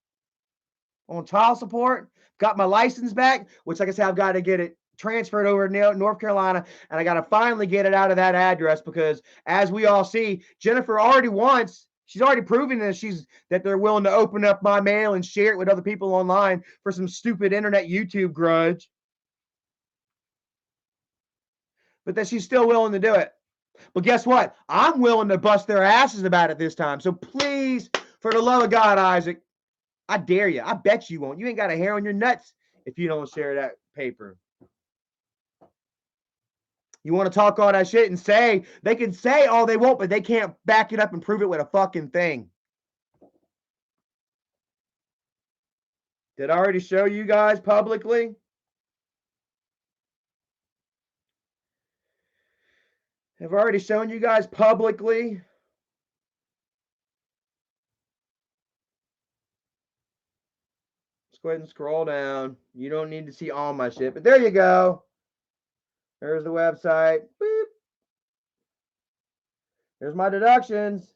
Speaker 1: on child support. Got my license back, which, like I said, I've got to get it transferred over to North Carolina, and I got to finally get it out of that address because, as we all see, Jennifer already wants. She's already proven that they're willing to open up my mail and share it with other people online for some stupid internet YouTube grudge. But that she's still willing to do it. But guess what? I'm willing to bust their asses about it this time. So please, for the love of God, Isaac, I dare you. I bet you won't. You ain't got a hair on your nuts if you don't share that paper. You want to talk all that shit and say, they can say all they want, but they can't back it up and prove it with a fucking thing. Did I already show you guys publicly? Have I already shown you guys publicly? Let's go ahead and scroll down. You don't need to see all my shit, but there you go. There's the website. Boop. There's my deductions.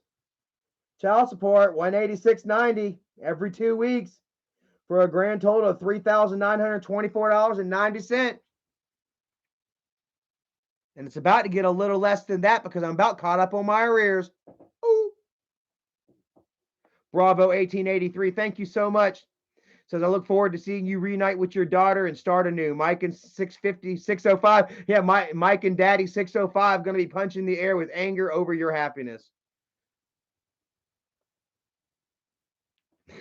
Speaker 1: Child support, $186.90 every 2 weeks for a grand total of $3,924.90. And it's about to get a little less than that because I'm about caught up on my arrears. Ooh. Bravo 1883, thank you so much. Says, I look forward to seeing you reunite with your daughter and start anew. Mike and 650, 605. Yeah, Mike and Daddy 605 going to be punching the air with anger over your happiness.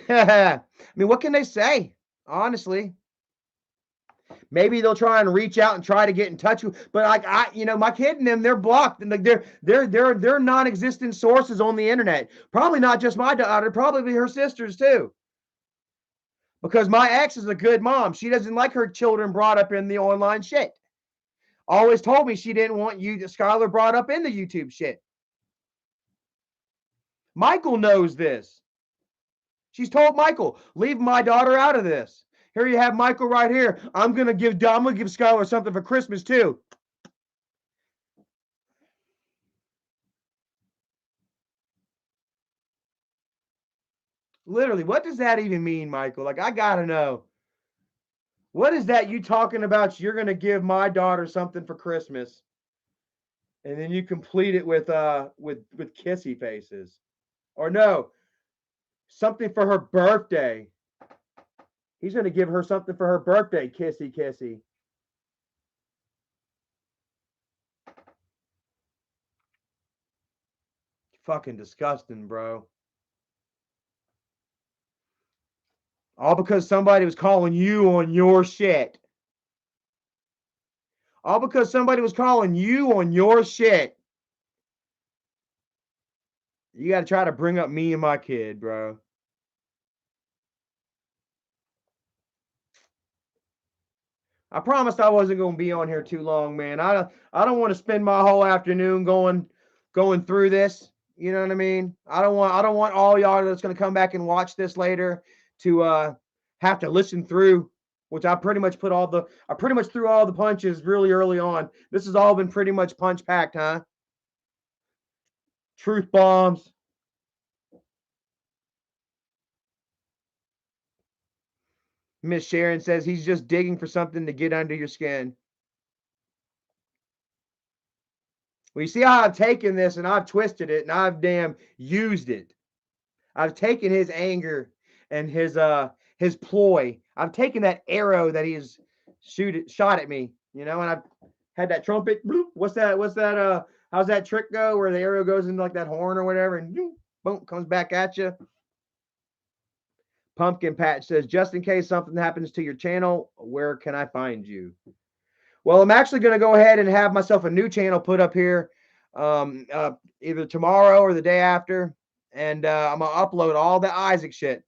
Speaker 1: I mean, what can they say? Honestly. Maybe they'll try and reach out and try to get in touch with, but like my kid and them, they're blocked and like they're non-existent sources on the internet. Probably not just my daughter, probably her sisters too. Because my ex is a good mom. She doesn't like her children brought up in the online shit. Always told me she didn't want Skylar brought up in the YouTube shit. Michael knows this. She's told Michael, leave my daughter out of this. Here you have Michael right here. I'm gonna give Skylar something for Christmas too. Literally, what does that even mean, Michael? Like, I gotta know. What is that you talking about? You're gonna give my daughter something for Christmas, and then you complete it with kissy faces, or no, something for her birthday. He's gonna give her something for her birthday, kissy kissy. Fucking disgusting, bro. All because somebody was calling you on your shit. All because somebody was calling you on your shit. You got to try to bring up me and my kid, bro. I promised I wasn't going to be on here too long, man. I don't want to spend my whole afternoon going through this. You know what I mean? I don't want all y'all that's going to come back and watch this later to have to listen through, which I pretty much threw all the punches really early on. This has all been pretty much punch packed, huh? Truth bombs. Miss Sharon says he's just digging for something to get under your skin. Well, you see how I've taken this and I've twisted it and I've damn used it. I've taken his anger and his ploy. I've taken that arrow that he's shot at me, and I've had that trumpet. Bloop, what's that? How's that trick go? Where the arrow goes into like that horn or whatever, and boom, comes back at you. Pumpkin Patch says, just in case something happens to your channel, where can I find you? Well, I'm actually going to go ahead and have myself a new channel put up here either tomorrow or the day after. And I'm going to upload all the Isaac shit.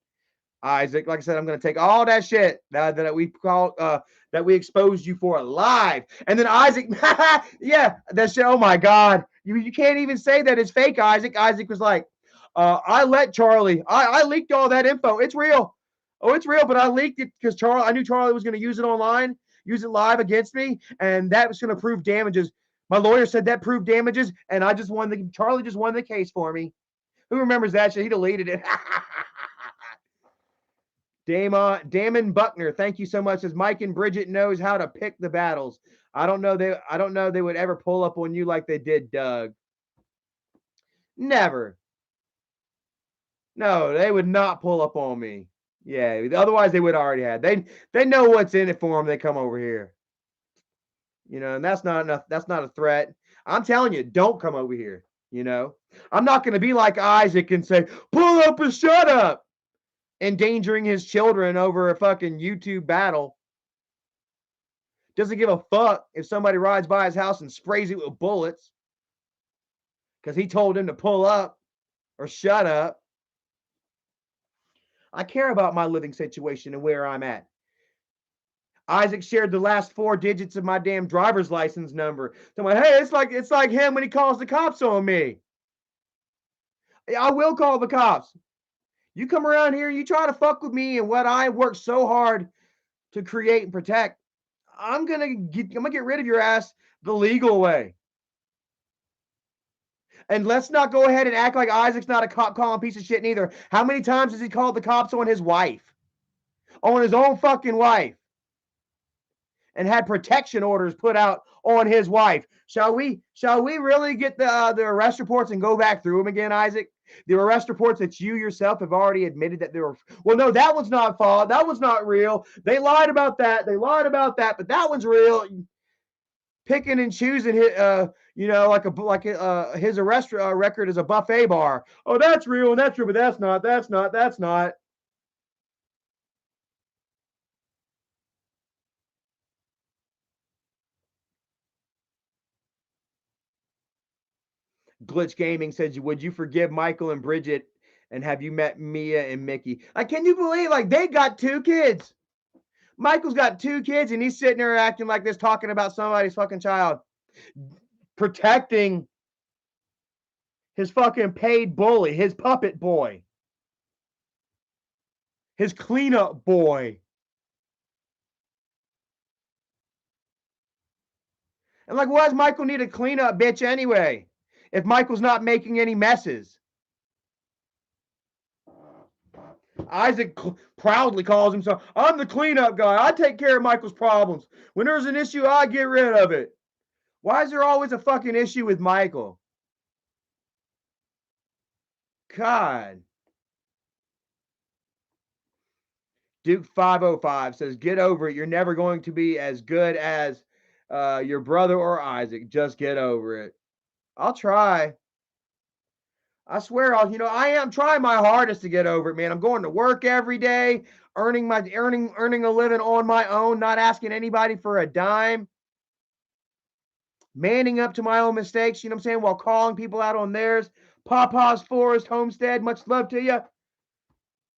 Speaker 1: Isaac, like I said, I'm going to take all that shit that we that we exposed you for live. And then Isaac, yeah, that shit, oh my God. You can't even say that it's fake, Isaac. Isaac was like, I let Charlie, I leaked all that info. It's real. Oh, it's real, but I leaked it because I knew Charlie was going to use it online, use it live against me, and that was going to prove damages. My lawyer said that proved damages, and Charlie just won the case for me. Who remembers that shit? He deleted it. Damon Buckner, thank you so much. Says Mike and Bridget knows how to pick the battles. I don't know they would ever pull up on you like they did Doug. Never. No, they would not pull up on me. Yeah, otherwise they would already have. They know what's in it for them. They come over here. And that's not enough. That's not a threat. I'm telling you, don't come over here. I'm not going to be like Isaac and say, pull up and shut up, endangering his children over a fucking YouTube battle. Doesn't give a fuck if somebody rides by his house and sprays it with bullets because he told him to pull up or shut up. I care about my living situation and where I'm at. Isaac shared the last 4 digits of my damn driver's license number. So I'm like, hey, it's like him when he calls the cops on me. I will call the cops. You come around here, you try to fuck with me and what I worked so hard to create and protect. I'm gonna get rid of your ass the legal way. And let's not go ahead and act like Isaac's not a cop calling piece of shit neither. How many times has he called the cops on his wife? On his own fucking wife? And had protection orders put out on his wife. Shall we really get the arrest reports and go back through them again, Isaac? The arrest reports that you yourself have already admitted that they were. Well, no, that one's not false. That one's not real. They lied about that. But that one's real. Picking and choosing his, his arrest record is a buffet bar. Oh, that's real and that's true, but that's not. Glitch Gaming says, would you forgive Michael and Bridget? And have you met Mia and Mickey? Like, can you believe, like, they got 2 kids? Michael's got 2 kids, and he's sitting there acting like this, talking about somebody's fucking child. Protecting his fucking paid bully, his puppet boy. His cleanup boy. And, like, why does Michael need a cleanup bitch anyway? If Michael's not making any messes. Isaac proudly calls himself, I'm the cleanup guy. I take care of Michael's problems. When there's an issue, I get rid of it. Why is there always a fucking issue with Michael? God. Duke 505 says, get over it. You're never going to be as good as your brother or Isaac. Just get over it. I'll try. I swear, I am trying my hardest to get over it, man. I'm going to work every day, earning a living on my own, not asking anybody for a dime, manning up to my own mistakes, you know what I'm saying, while calling people out on theirs. Papa's Forest Homestead, much love to you.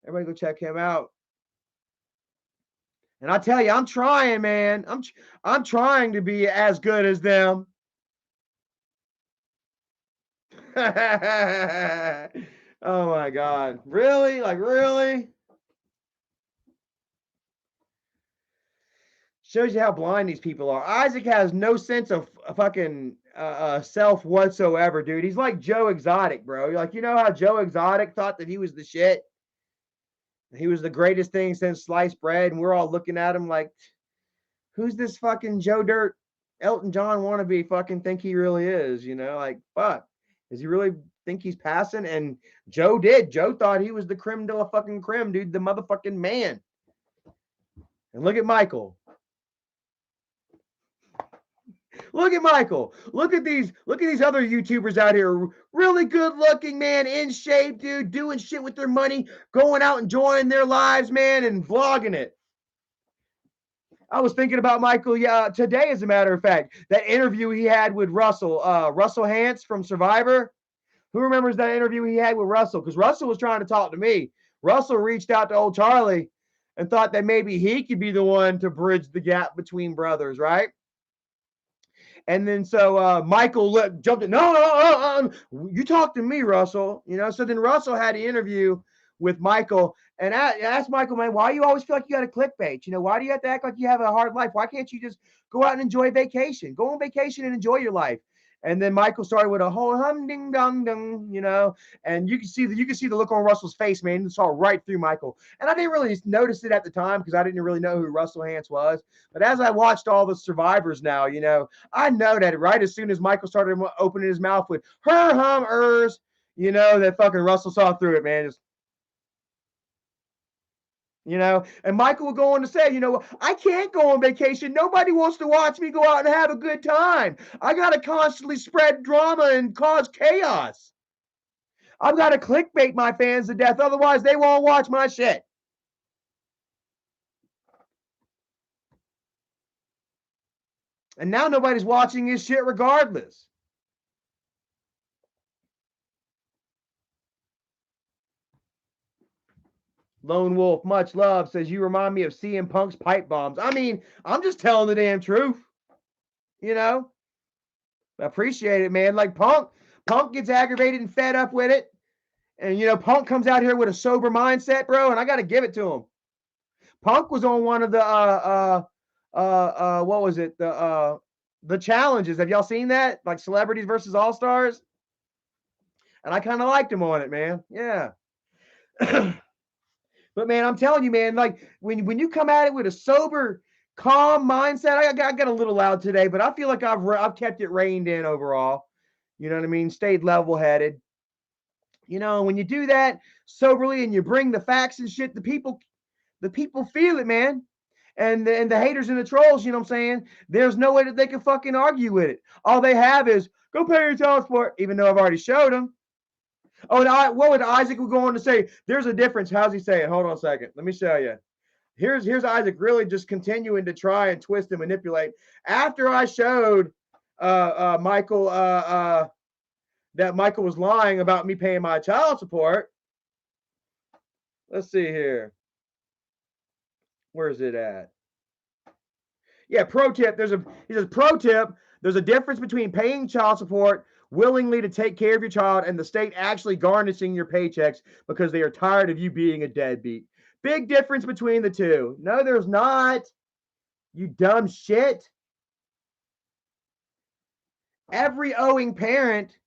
Speaker 1: Everybody go check him out. And I tell you, I'm trying, man. I'm trying to be as good as them. Oh my God. Really? Like, really? Shows you how blind these people are. Isaac has no sense of fucking self whatsoever, dude. He's like Joe Exotic, bro. Like, you know how Joe Exotic thought that he was the shit? He was the greatest thing since sliced bread, and we're all looking at him like, who's this fucking Joe Dirt Elton John wannabe fucking think he really is? Like, fuck. Does he really think he's passing? And Joe did. Joe thought he was the creme de la fucking creme, dude, the motherfucking man. And look at Michael. Look at Michael. Look at these other YouTubers out here. Really good looking, man, in shape, dude, doing shit with their money, going out enjoying their lives, man, and vlogging it. I was thinking about Michael today, as a matter of fact. That interview he had with Russell Hantz from Survivor. Who remembers that interview he had with Russell? Because Russell was trying to talk to me. Russell reached out to old Charlie and thought that maybe he could be the one to bridge the gap between brothers, right? And then so Michael jumped in. No, you talk to me, Russell. So then Russell had an interview with Michael and asked Michael, man, why do you always feel like you got to clickbait? Why do you have to act like you have a hard life? Why can't you just go out and enjoy vacation? Go on vacation and enjoy your life. And then Michael started with a whole hum ding dong dong, and you can see the look on Russell's face, man. It saw right through Michael. And I didn't really notice it at the time because I didn't really know who Russell Hantz was. But as I watched all the survivors now, I know that right as soon as Michael started opening his mouth with her hum ers, that fucking Russell saw through it, man. Just, and Michael would go on to say, I can't go on vacation. Nobody wants to watch me go out and have a good time. I got to constantly spread drama and cause chaos. I've got to clickbait my fans to death. Otherwise, they won't watch my shit. And now nobody's watching his shit regardless. Lone Wolf, much love, says you remind me of CM Punk's pipe bombs. I mean, I'm just telling the damn truth. I appreciate it, man. Like Punk gets aggravated and fed up with it. And Punk comes out here with a sober mindset, bro, and I gotta give it to him. Punk was on one of the what was it? The challenges. Have y'all seen that? Like Celebrities versus All Stars? And I kind of liked him on it, man. Yeah. But man, I'm telling you, man, like when you come at it with a sober, calm mindset, I got a little loud today, but I feel like I've kept it reined in overall. You know what I mean? Stayed level headed. When you do that soberly and you bring the facts and shit, the people feel it, man. And the haters and the trolls, you know what I'm saying? There's no way that they can fucking argue with it. All they have is go pay your child support, even though I've already showed them. Oh, and what would Isaac go on to say? There's a difference. How's he say it? Hold on a second. Let me show you. Here's Isaac really just continuing to try and twist and manipulate. After I showed Michael that Michael was lying about me paying my child support. Let's see here. Where's it at? Yeah, pro tip. He says, pro tip, there's a difference between paying child support willingly to take care of your child and the state actually garnishing your paychecks because they are tired of you being a deadbeat. Big difference between the two. No, there's not. You dumb shit. Every owing parent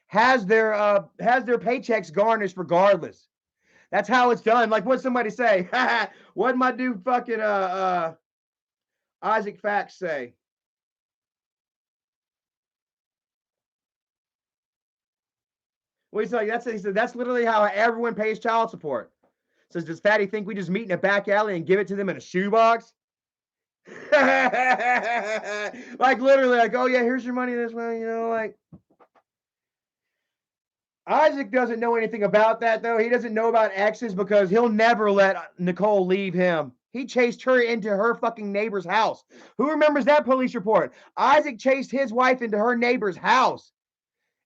Speaker 1: has their paychecks garnished regardless. That's how it's done. Like what somebody say? What my dude fucking Isaac Facts say? Well, he's like, he said that's literally how everyone pays child support. Says, does Fatty think we just meet in a back alley and give it to them in a shoebox? Like literally, like, oh yeah, here's your money this way, like. Isaac doesn't know anything about that, though. He doesn't know about exes because he'll never let Nicole leave him. He chased her into her fucking neighbor's house. Who remembers that police report? Isaac chased his wife into her neighbor's house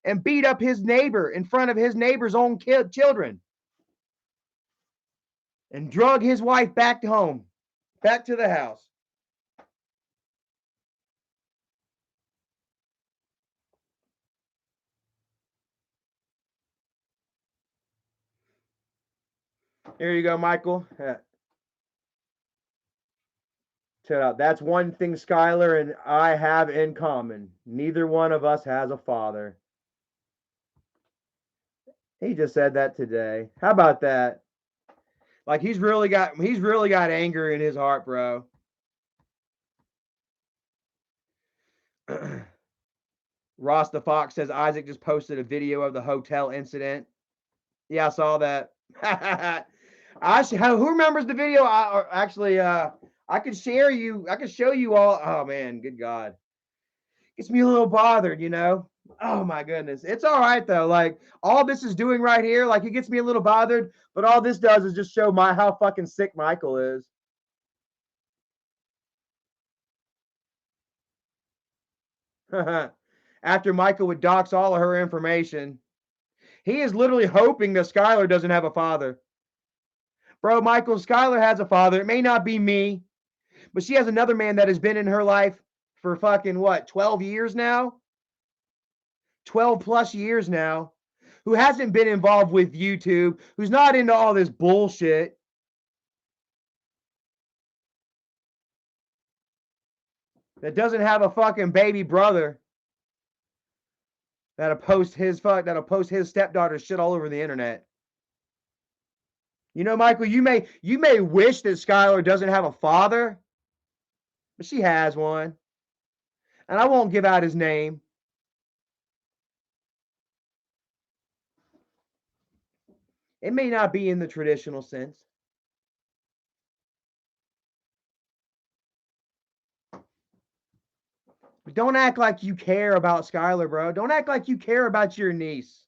Speaker 1: and beat up his neighbor in front of his neighbor's own children and drug his wife back home, back to the house. There you go, Michael. Check out. That's one thing Skylar and I have in common. Neither one of us has a father. He just said that today. How about that? Like he's really got anger in his heart, bro. Ross the Fox says Isaac just posted a video of the hotel incident. Yeah, I saw that. Who remembers the video? I could share you. I could show you all. Oh man, good God, gets me a little bothered, you know. Oh my goodness, it's all right though. Like all this is doing right here, like it gets me a little bothered, but all this does is just show how fucking sick Michael is. After Michael would dox all of her information, he is literally hoping that Skylar doesn't have a father. Bro, Michael, Skylar has a father. It may not be me, but she has another man that has been in her life for fucking what, 12 years now? 12 plus years now, who hasn't been involved with YouTube, who's not into all this bullshit. That doesn't have a fucking baby brother that'll post his stepdaughter's shit all over the internet. You know, Michael, you may wish that Skylar doesn't have a father, but she has one. And I won't give out his name. It may not be in the traditional sense. But don't act like you care about Skylar, bro. Don't act like you care about your niece.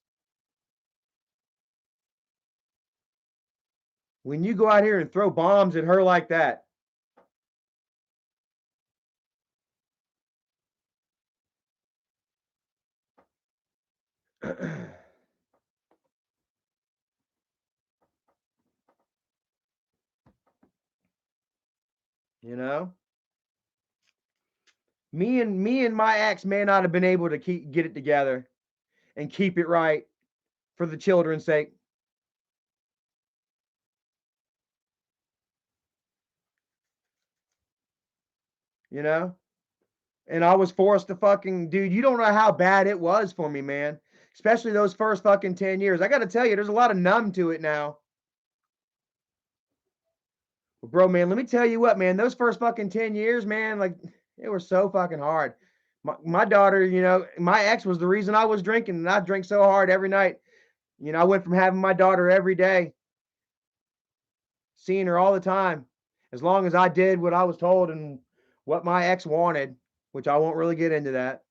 Speaker 1: When you go out here and throw bombs at her like that. You know? Me and my ex may not have been able to get it together and keep it right for the children's sake. You know? And I was forced to fucking, dude, you don't know how bad it was for me, man. Especially those first fucking 10 years. I got to tell you, there's a lot of numb to it now. But bro, man, let me tell you what, man, those first fucking 10 years, man, like, it was so fucking hard. My daughter, you know, my ex was the reason I was drinking, and I drank so hard every night. You know, I went from having my daughter every day, seeing her all the time, as long as I did what I was told and what my ex wanted, which I won't really get into that.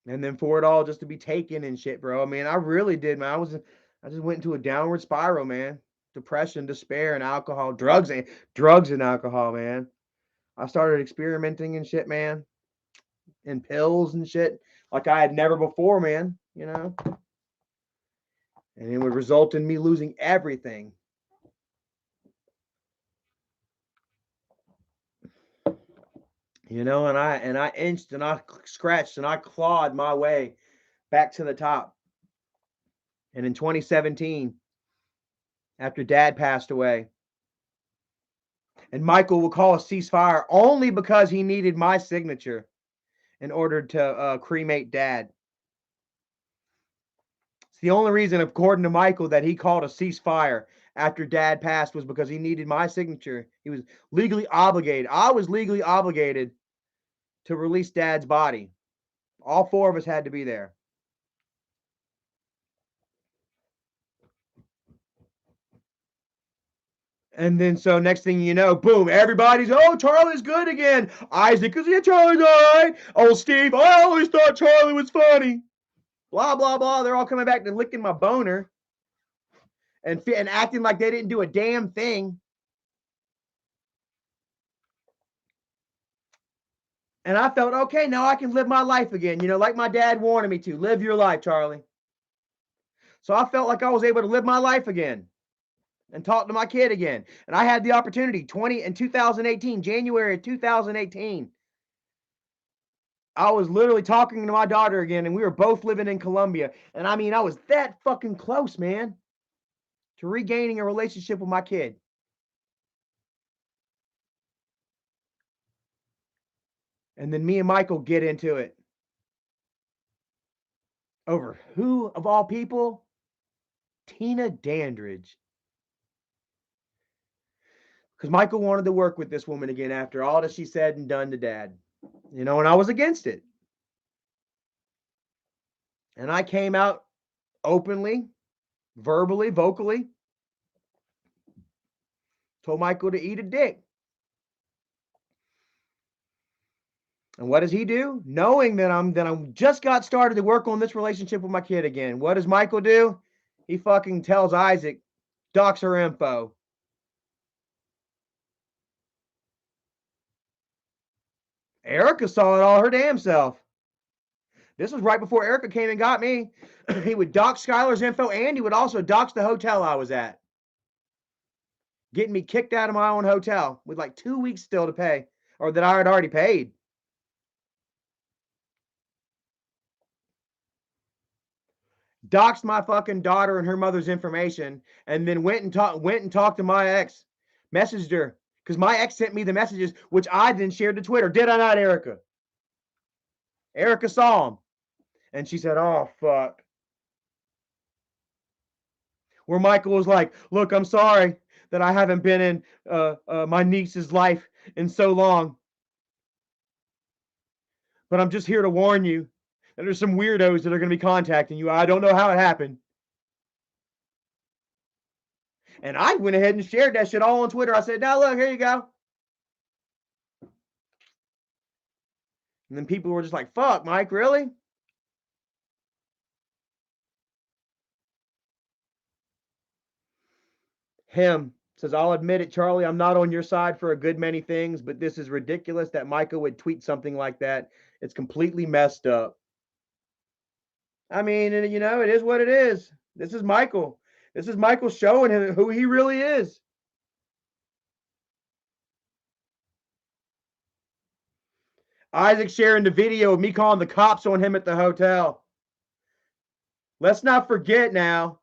Speaker 1: And then for it all just to be taken and shit, bro. I mean, I really did, man. I just went into a downward spiral, man. Depression, despair, and alcohol, drugs and alcohol, man. I started experimenting and shit, man, and pills and shit like I had never before, man. You know, and it would result in me losing everything. You know, and I inched and I scratched and I clawed my way back to the top. And in 2017, after Dad passed away, and Michael will call a ceasefire only because he needed my signature in order to cremate Dad. It's the only reason, according to Michael, that he called a ceasefire after Dad passed was because he needed my signature. He was legally obligated. I was legally obligated to release Dad's body. All four of us had to be there. And then so next thing you know, boom, everybody's, oh, Charlie's good again. Isaac is, yeah, Charlie's all right. Oh, Steve, I always thought Charlie was funny. Blah, blah, blah. They're all coming back to licking my boner and acting like they didn't do a damn thing. And I felt, okay, now I can live my life again. You know, like my dad wanted me to. Live your life, Charlie. So I felt like I was able to live my life again and talk to my kid again. And I had the opportunity 2018, January of 2018. I was literally talking to my daughter again, and we were both living in Colombia. And I mean, I was that fucking close, man, to regaining a relationship with my kid. And then me and Michael get into it over who of all people? Tina Dandridge. Because Michael wanted to work with this woman again after all that she said and done to Dad. You know, and I was against it. And I came out openly, verbally, vocally, told Michael to eat a dick. And what does he do? Knowing that I'm just got started to work on this relationship with my kid again. What does Michael do? He fucking tells Isaac, docs her info. Erica saw it all her damn self. This was right before Erica came and got me. He would dox Skylar's info, and he would also dox the hotel I was at, getting me kicked out of my own hotel with like 2 weeks still to pay, or that I had already paid. Doxed my fucking daughter and her mother's information, and then went and talked to my ex, messaged her, because my ex sent me the messages, which I then shared to Twitter. Did I not, Erica? Erica saw them, and she said, "Oh fuck." Where Michael was like, "Look, I'm sorry that I haven't been in my niece's life in so long, but I'm just here to warn you that there's some weirdos that are going to be contacting you. I don't know how it happened." And I went ahead and shared that shit all on Twitter. I said, "Now look, here you go." And then people were just like, "Fuck, Mike, really?" Him says, "I'll admit it, Charlie. I'm not on your side for a good many things, but this is ridiculous that Micah would tweet something like that. It's completely messed up." I mean, and, you know, it is what it is. This is Michael. This is Michael showing him who he really is. Isaac sharing the video of me calling the cops on him at the hotel. Let's not forget now,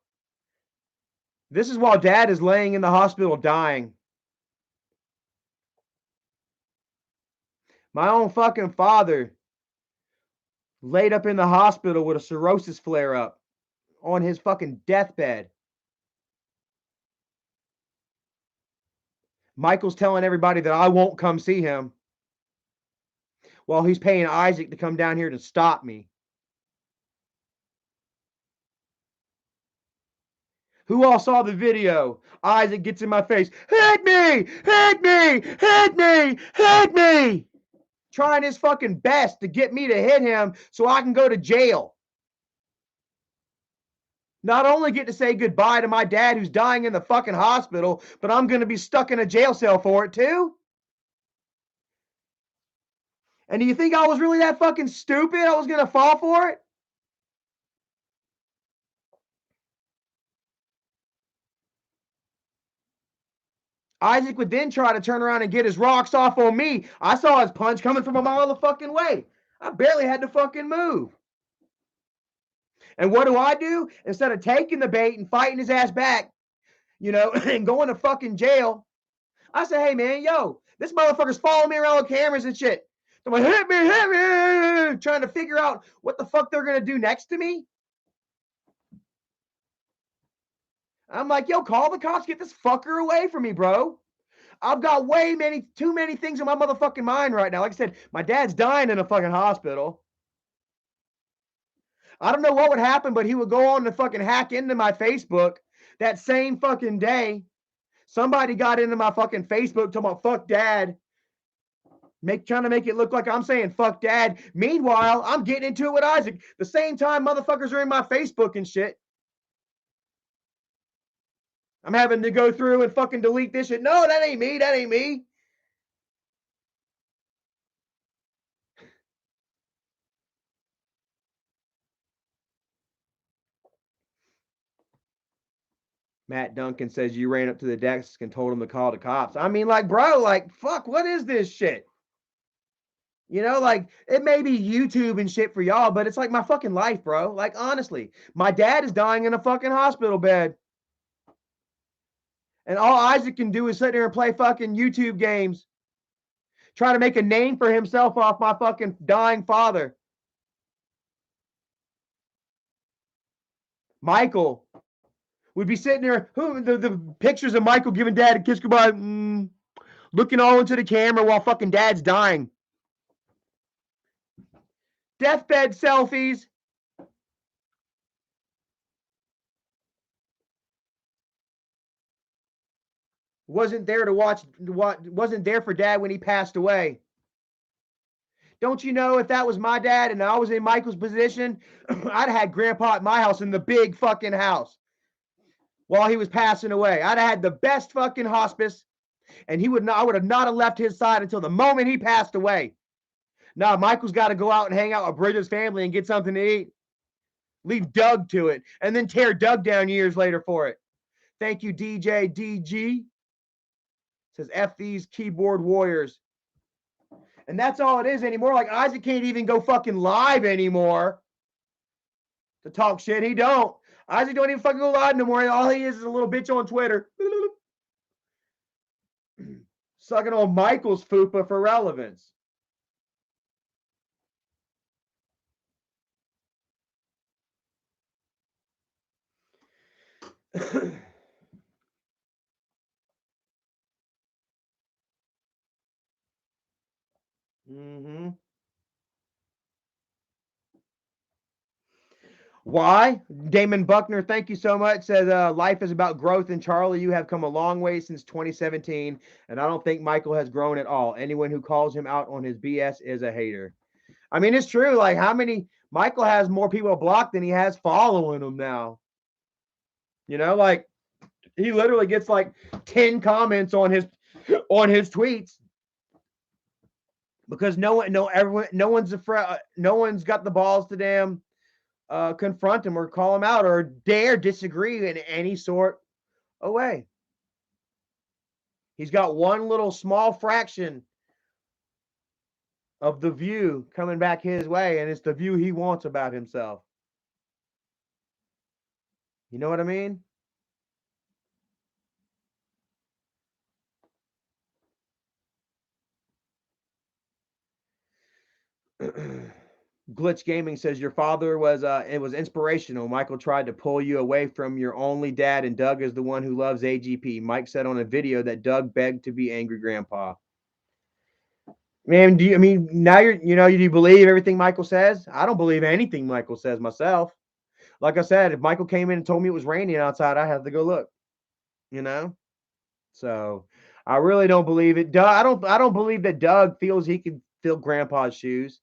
Speaker 1: this is while Dad is laying in the hospital dying. My own fucking father laid up in the hospital with a cirrhosis flare up on his fucking deathbed. Michael's telling everybody that I won't come see him while he's paying Isaac to come down here to stop me. Who all saw the video? Isaac gets in my face. Hit me! Hit me! Hit me! Hit me! Trying his fucking best to get me to hit him so I can go to jail. Not only get to say goodbye to my dad who's dying in the fucking hospital, but I'm going to be stuck in a jail cell for it too? And do you think I was really that fucking stupid? I was going to fall for it? Isaac would then try to turn around and get his rocks off on me. I saw his punch coming from a mile of fucking way. I barely had to fucking move. And what do? Instead of taking the bait and fighting his ass back, you know, and going to fucking jail, I said, "Hey, man, yo, this motherfucker's following me around with cameras and shit. They're like, hit me, trying to figure out what the fuck they're going to do next to me." I'm like, "Yo, call the cops. Get this fucker away from me, bro. I've got too many things in my motherfucking mind right now." Like I said, my dad's dying in a fucking hospital. I don't know what would happen, but he would go on to fucking hack into my Facebook that same fucking day, Somebody got into my fucking Facebook talking about fuck dad. Trying to make it look like I'm saying fuck dad. Meanwhile, I'm getting into it with Isaac. The same time motherfuckers are in my Facebook and shit. I'm having to go through and fucking delete this shit. No, that ain't me. That ain't me. Matt Duncan says you ran up to the desk and told him to call the cops. I mean, like, bro, like, fuck, what is this shit? You know, like, it may be YouTube and shit for y'all, but it's like my fucking life, bro. Like, honestly, my dad is dying in a fucking hospital bed. And all Isaac can do is sit there and play fucking YouTube games. Try to make a name for himself off my fucking dying father. Michael would be sitting there, the pictures of Michael giving dad a kiss goodbye, looking all into the camera while fucking dad's dying. Deathbed selfies. Wasn't there to watch, wasn't there for dad when he passed away. Don't you know if that was my dad and I was in Michael's position, I'd have had grandpa at my house in the big fucking house while he was passing away. I'd have had the best fucking hospice, and I would have not have left his side until the moment he passed away. Now, Michael's got to go out and hang out with Bridget's family and get something to eat. Leave Doug to it, and then tear Doug down years later for it. Thank you, DJ DG. Says F these keyboard warriors. And that's all it is anymore. Like, Isaac can't even go fucking live anymore to talk shit. He don't. Isaac don't even fucking go live no more. All he is a little bitch on Twitter. Sucking on Michael's fupa for relevance. Mm-hmm. Why? Damon Buckner, thank you so much. Says life is about growth. And Charlie, you have come a long way since 2017. And I don't think Michael has grown at all. Anyone who calls him out on his BS is a hater. I mean, it's true. Like, how many? Michael has more people blocked than he has following him now. You know, like, he literally gets like 10 comments on his tweets because no one's afraid, no one's got the balls to damn confront him or call him out or dare disagree in any sort of way. He's got one little small fraction of the view coming back his way, and it's the view he wants about himself. You know what I mean? Glitch Gaming says your father was it was inspirational. Michael tried to pull you away from your only dad, and Doug is the one who loves AGP. Mike said on a video that Doug begged to be angry grandpa. Man, do you believe everything Michael says? I don't believe anything Michael says myself. Like I said, if Michael came in and told me it was raining outside, I have to go look. You know? So I really don't believe it. I don't believe that Doug feels he can fill grandpa's shoes.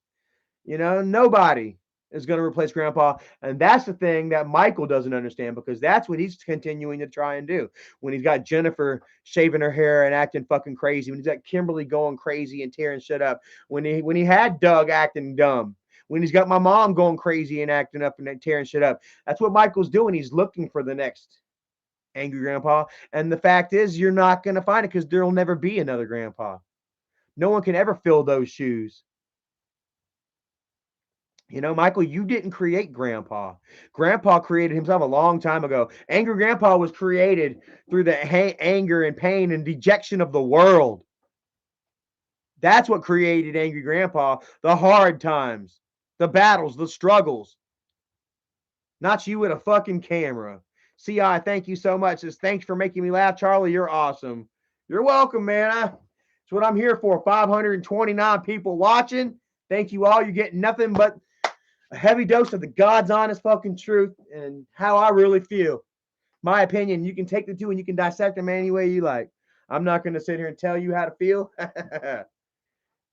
Speaker 1: You know, nobody is going to replace grandpa. And that's the thing that Michael doesn't understand, because that's what he's continuing to try and do. When he's got Jennifer shaving her hair and acting fucking crazy, when he's got Kimberly going crazy and tearing shit up, when he had Doug acting dumb, when he's got my mom going crazy and acting up and tearing shit up. That's what Michael's doing. He's looking for the next angry grandpa. And the fact is, you're not going to find it, because there'll never be another grandpa. No one can ever fill those shoes. You know, Michael, you didn't create grandpa. Grandpa created himself a long time ago. Angry grandpa was created through the anger and pain and dejection of the world. That's what created angry grandpa. The hard times, the battles, the struggles. Not you with a fucking camera. CI, thank you so much. Says, thanks for making me laugh. Charlie, you're awesome. You're welcome, man. That's what I'm here for. 529 people watching. Thank you all. You're getting nothing but a heavy dose of the God's honest fucking truth and how I really feel. my opinion. You can take the two and you can dissect them any way you like. I'm not going to sit here and tell you how to feel.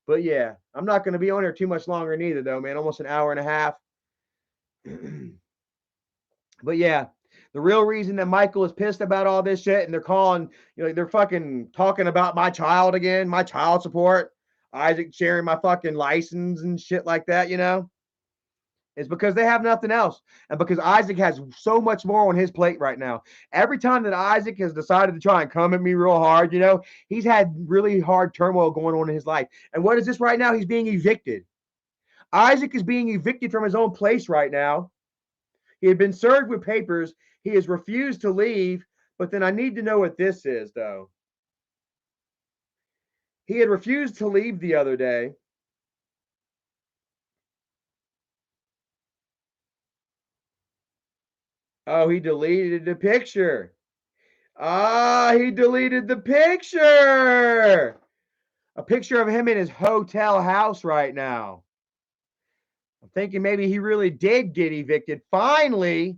Speaker 1: But yeah, I'm not going to be on here too much longer neither, though, man. Almost an hour and a half. But yeah, the real reason that Michael is pissed about all this shit, and they're calling, they're fucking talking about my child again, my child support, Isaac sharing my fucking license and shit like that, is because they have nothing else. And because Isaac has so much more on his plate right now. Every time that Isaac has decided to try and come at me real hard, he's had really hard turmoil going on in his life. And what is this right now? He's being evicted. Isaac is being evicted from his own place right now. He had been served with papers. He has refused to leave. But then I need to know what this is, though. He had refused to leave the other day. Oh, he deleted the picture. He deleted the picture. A picture of him in his hotel house right now. I'm thinking maybe he really did get evicted finally.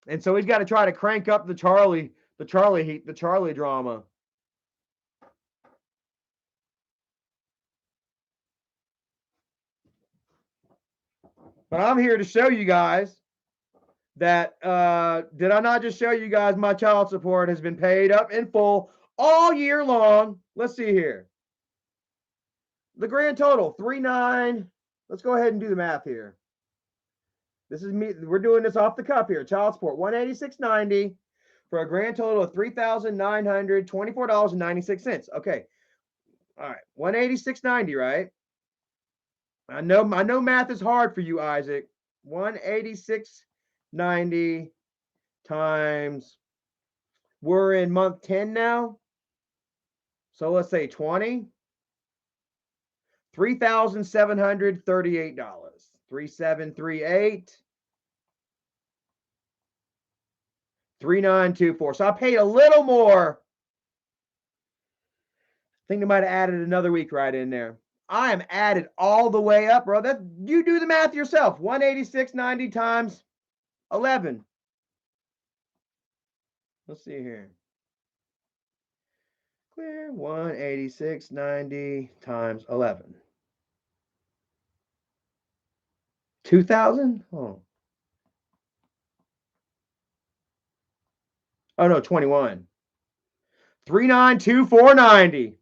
Speaker 1: And so he's got to try to crank up the Charlie heat, the Charlie drama. But I'm here to show you guys that did I not just show you guys my child support has been paid up in full all year long? Let's see here. The grand total, 39. Let's go ahead and do the math here. This is me. We're doing this off the cuff here. Child support, $186.90 for a grand total of $3,924.96. Okay. All right. $186.90, right? I know math is hard for you, Isaac. $186.90 times, we're in month 10 now. So let's say 20. $3,738. 3738. 3924. So I paid a little more. I think they might have added another week right in there. I am added all the way up, bro. That you do the math yourself. 186.90 times 11. Let's see here. Clear. 186.90 times 11. 2,000? Oh no, 21. 3,924.90.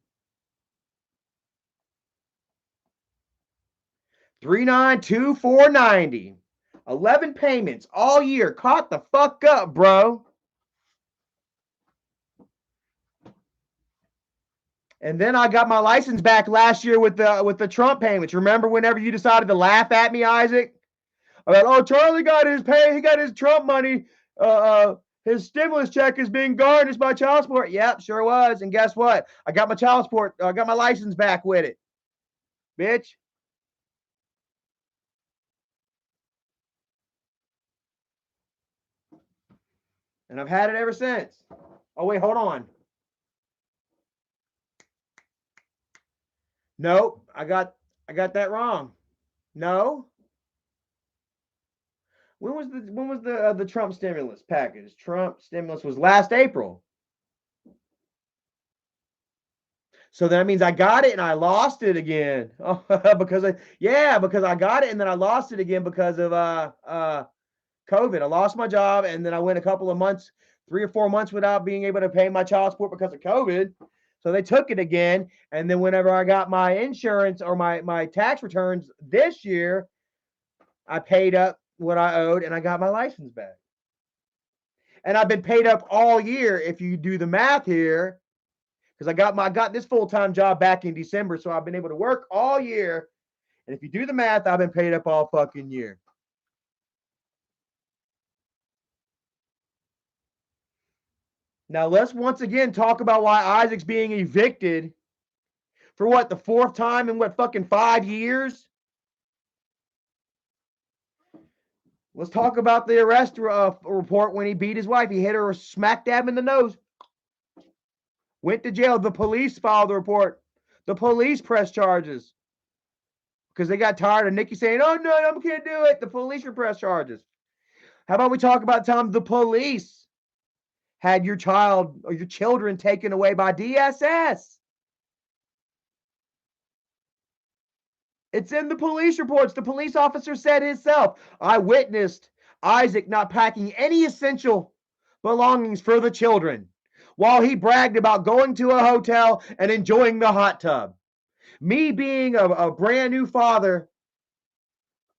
Speaker 1: 3,924.90. 11 payments all year. Caught the fuck up, bro. And then I got my license back last year with the Trump payments. Remember whenever you decided to laugh at me, Isaac? About, oh, Charlie got his pay. He got his Trump money. His stimulus check is being garnished by child support. Yep, sure was. And guess what? I got my child support. I got my license back with it, bitch. And I've had it ever since. Oh, wait, hold on. Nope, I got that wrong. No. When was the Trump stimulus package? Trump stimulus was last April. So that means I got it and I lost it again. Oh, because I got it and then I lost it again because of COVID. I lost my job and then I went a couple of months, 3 or 4 months without being able to pay my child support because of COVID. So they took it again. And then whenever I got my insurance or my tax returns this year, I paid up what I owed and I got my license back. And I've been paid up all year if you do the math here, because I got this full-time job back in December, so I've been able to work all year. And if you do the math, I've been paid up all fucking year. Now let's once again talk about why Isaac's being evicted for what, the 4th time in what, fucking 5 years? Let's talk about the arrest report when he beat his wife. He hit her smack dab in the nose. Went to jail. The police filed the report. The police pressed charges because they got tired of Nikki saying, oh, no, I can't do it. The police pressed charges. How about we talk about the time the police had your child or your children taken away by DSS? It's in the police reports. The police officer said himself, I witnessed Isaac not packing any essential belongings for the children while he bragged about going to a hotel and enjoying the hot tub. Me being a brand new father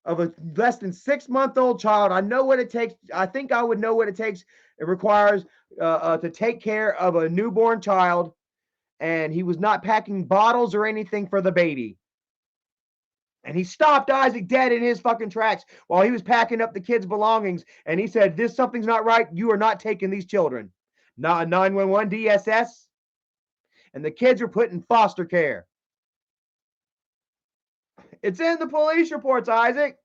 Speaker 1: of a less than 6-month-old child, I know what it takes. I think I would know what it takes. It requires to take care of a newborn child, and he was not packing bottles or anything for the baby. And he stopped Isaac dead in his fucking tracks while he was packing up the kids' belongings. And he said, "This something's not right. You are not taking these children." Not a 911 DSS. And the kids are put in foster care. It's in the police reports, Isaac.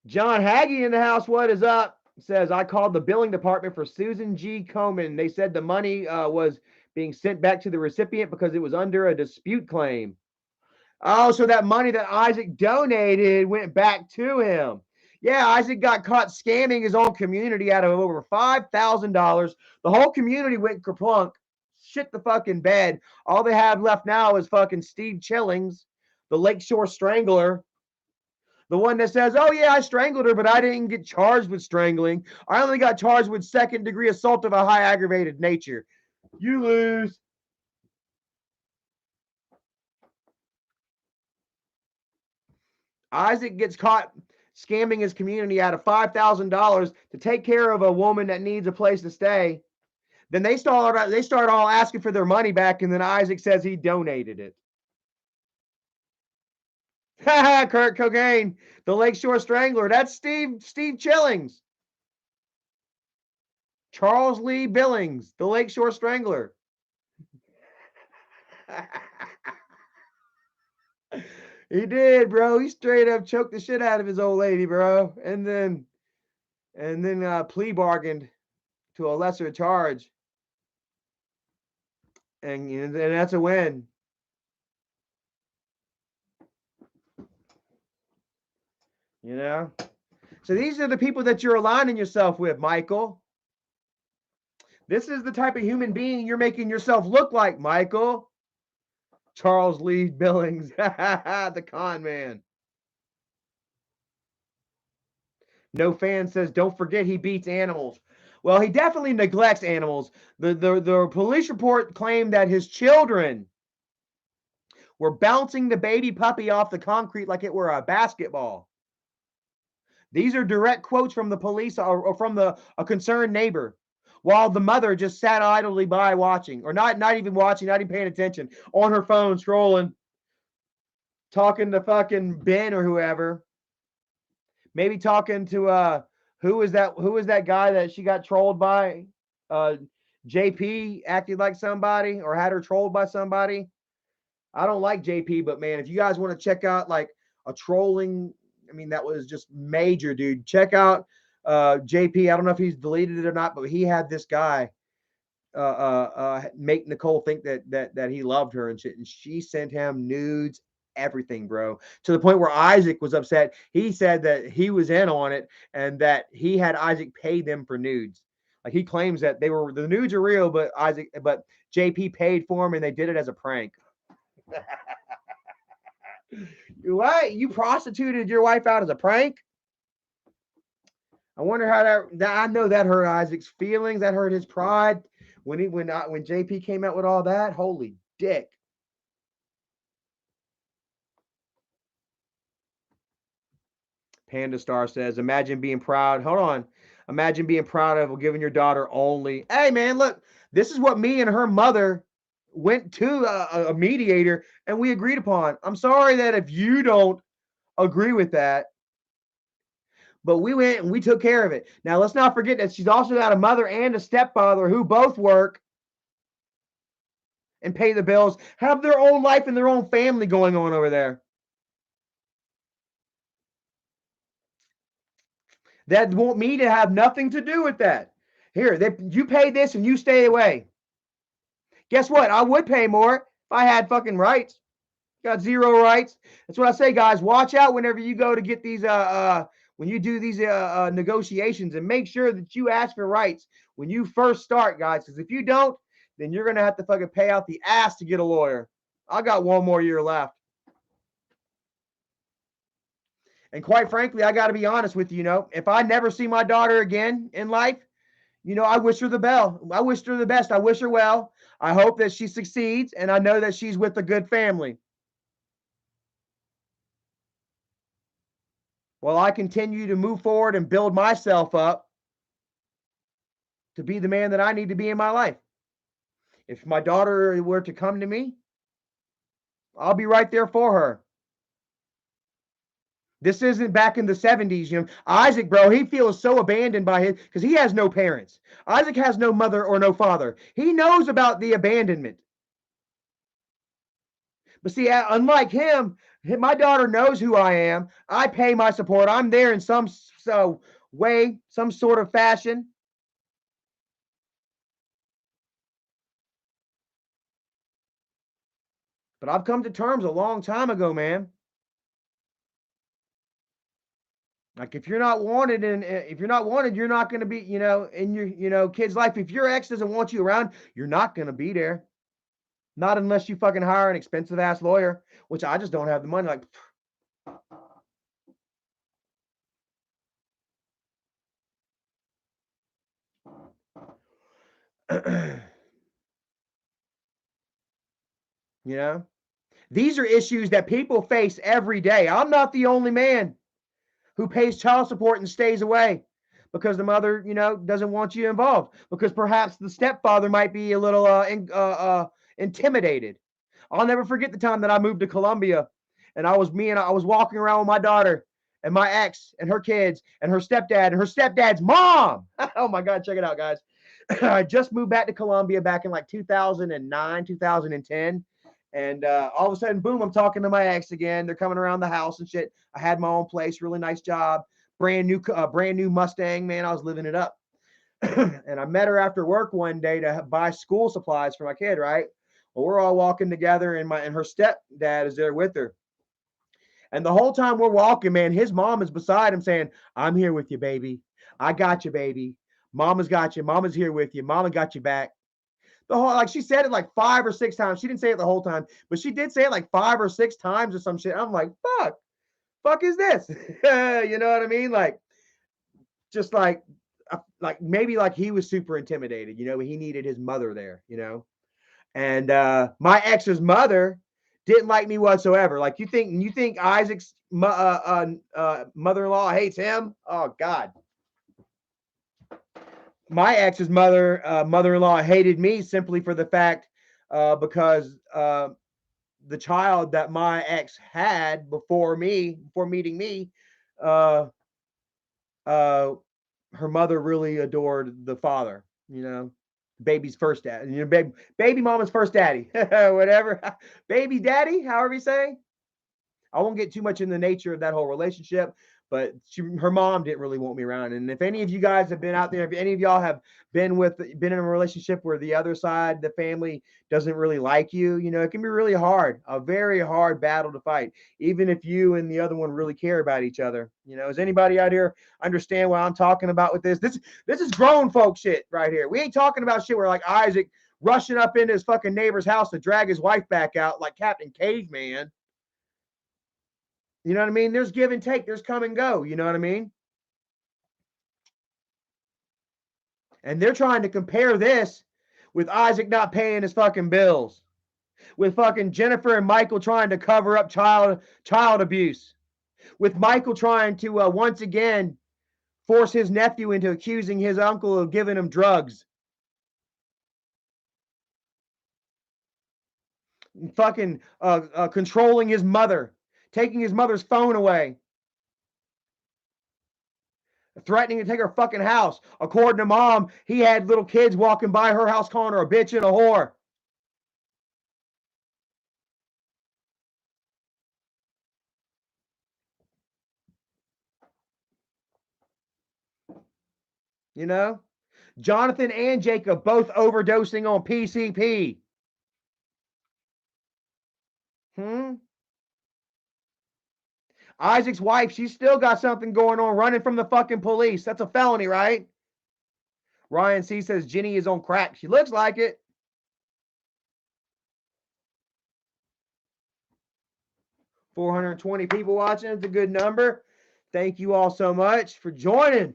Speaker 1: John Hagee in the house. What is up? Says, I called the billing department for Susan G. Komen. They said the money was being sent back to the recipient because it was under a dispute claim. Oh, so that money that Isaac donated went back to him. Yeah, Isaac got caught scamming his own community out of over $5,000. The whole community went kerplunk, shit the fucking bed. All they have left now is fucking Steve Chillings, the Lakeshore Strangler. The one that says, oh yeah, I strangled her, but I didn't get charged with strangling. I only got charged with second-degree assault of a high aggravated nature. You lose. Isaac gets caught scamming his community out of $5,000 to take care of a woman that needs a place to stay. Then they start all asking for their money back, and then Isaac says he donated it. Kurt Cocaine, the Lakeshore Strangler. That's Steve Chillings. Charles Lee Billings, the Lakeshore Strangler. He did, bro. He straight up choked the shit out of his old lady, bro, and then plea bargained to a lesser charge, and that's a win. You know, so these are the people that you're aligning yourself with, Michael. This is the type of human being you're making yourself look like, Michael. Charles Lee Billings, the con man. No Fan says, don't forget he beats animals. Well, he definitely neglects animals. The police report claimed that his children were bouncing the baby puppy off the concrete like it were a basketball. These are direct quotes from the police or from a concerned neighbor, while the mother just sat idly by watching, or not even watching, not even paying attention, on her phone scrolling, talking to fucking Ben or whoever. Maybe talking to who is that guy that she got trolled by? JP acted like somebody or had her trolled by somebody. I don't like JP, but man, if you guys want to check out like a trolling, I mean, that was just major, dude. Check out JP. I don't know if he's deleted it or not, but he had this guy make Nicole think that he loved her and shit, and she sent him nudes, everything, bro, to the point where Isaac was upset. He said that he was in on it and that he had Isaac pay them for nudes. Like, he claims that the nudes are real, but JP paid for them and they did it as a prank. What? You prostituted your wife out as a prank? I wonder how that I know that hurt Isaac's feelings. That hurt his pride when JP came out with all that. Holy dick. Panda Star says, imagine being proud. Hold on. Imagine being proud of giving your daughter only. Hey, man, look, this is what me and her mother went to a mediator and we agreed upon. I'm sorry that if you don't agree with that, but we went and we took care of it. Now, let's not forget that she's also got a mother and a stepfather who both work and pay the bills, have their own life and their own family going on over there. That want me to have nothing to do with that. Here, you pay this and you stay away. Guess what? I would pay more if I had fucking rights. Got zero rights. That's what I say, guys. Watch out whenever you go to get these when you do these negotiations, and make sure that you ask for rights when you first start, guys. Because if you don't, then you're gonna have to fucking pay out the ass to get a lawyer. I got one more year left. And quite frankly, I got to be honest with you, if I never see my daughter again in life, I wish her the bell. I wish her the best. I wish her well. I hope that she succeeds, and I know that she's with a good family. While I continue to move forward and build myself up to be the man that I need to be in my life. If my daughter were to come to me, I'll be right there for her. This isn't back in the 70s. Isaac, bro, he feels so abandoned by his, because he has no parents. Isaac has no mother or no father. He knows about the abandonment. But see, unlike him, my daughter knows who I am. I pay my support. I'm there in some way, some sort of fashion. But I've come to terms a long time ago, man. Like if you're not wanted, and if you're not wanted, you're not going to be, in your, kid's life. If your ex doesn't want you around, you're not going to be there. Not unless you fucking hire an expensive ass lawyer, which I just don't have the money. Like, you know, these are issues that people face every day. I'm not the only man who pays child support and stays away because the mother, doesn't want you involved, because perhaps the stepfather might be a little intimidated. I'll never forget the time that I moved to Columbia, and I was walking around with my daughter and my ex and her kids and her stepdad and her stepdad's mom. Oh my God, check it out, guys. I just moved back to Columbia back in like 2009, 2010. And all of a sudden, boom, I'm talking to my ex again. They're coming around the house and shit. I had my own place, really nice job, brand new Mustang, man. I was living it up. And I met her after work one day to buy school supplies for my kid, right? Well, we're all walking together, and her stepdad is there with her. And the whole time we're walking, man, his mom is beside him saying, "I'm here with you, baby. I got you, baby. Mama's got you. Mama's here with you. Mama got you back." The whole, like, she said it like 5 or 6 times. She didn't say it the whole time, but she did say it like 5 or 6 times or some shit. I'm like, fuck is this? You know what I mean? Like, just like maybe like he was super intimidated. He needed his mother there. And my ex's mother didn't like me whatsoever. Like, you think Isaac's mother-in-law hates him? Oh God. My ex's mother-in-law hated me simply for the fact because the child that my ex had before meeting me, uh, uh, her mother really adored the father. Baby's first dad. Baby mama's first daddy. Whatever, baby daddy, however you say. I won't get too much in the nature of that whole relationship, but her mom didn't really want me around. And if any of you guys have been out there, if any of y'all have been in a relationship where the other side, the family, doesn't really like you, it can be really hard, a very hard battle to fight, even if you and the other one really care about each other. Does anybody out here understand what I'm talking about with this? This is grown folk shit right here. We ain't talking about shit where like Isaac rushing up into his fucking neighbor's house to drag his wife back out like Captain Caveman. You know what I mean? There's give and take. There's come and go. You know what I mean? And they're trying to compare this with Isaac not paying his fucking bills, with fucking Jennifer and Michael trying to cover up child abuse, with Michael trying to once again force his nephew into accusing his uncle of giving him drugs, fucking controlling his mother, taking his mother's phone away, threatening to take her fucking house. According to mom, he had little kids walking by her house calling her a bitch and a whore. You know, Jonathan and Jacob both overdosing on PCP. Isaac's wife, she's still got something going on, running from the fucking police. That's a felony, right? Ryan C says Jenny is on crack. She looks like it. 420 people watching. It's a good number. Thank you all so much for joining.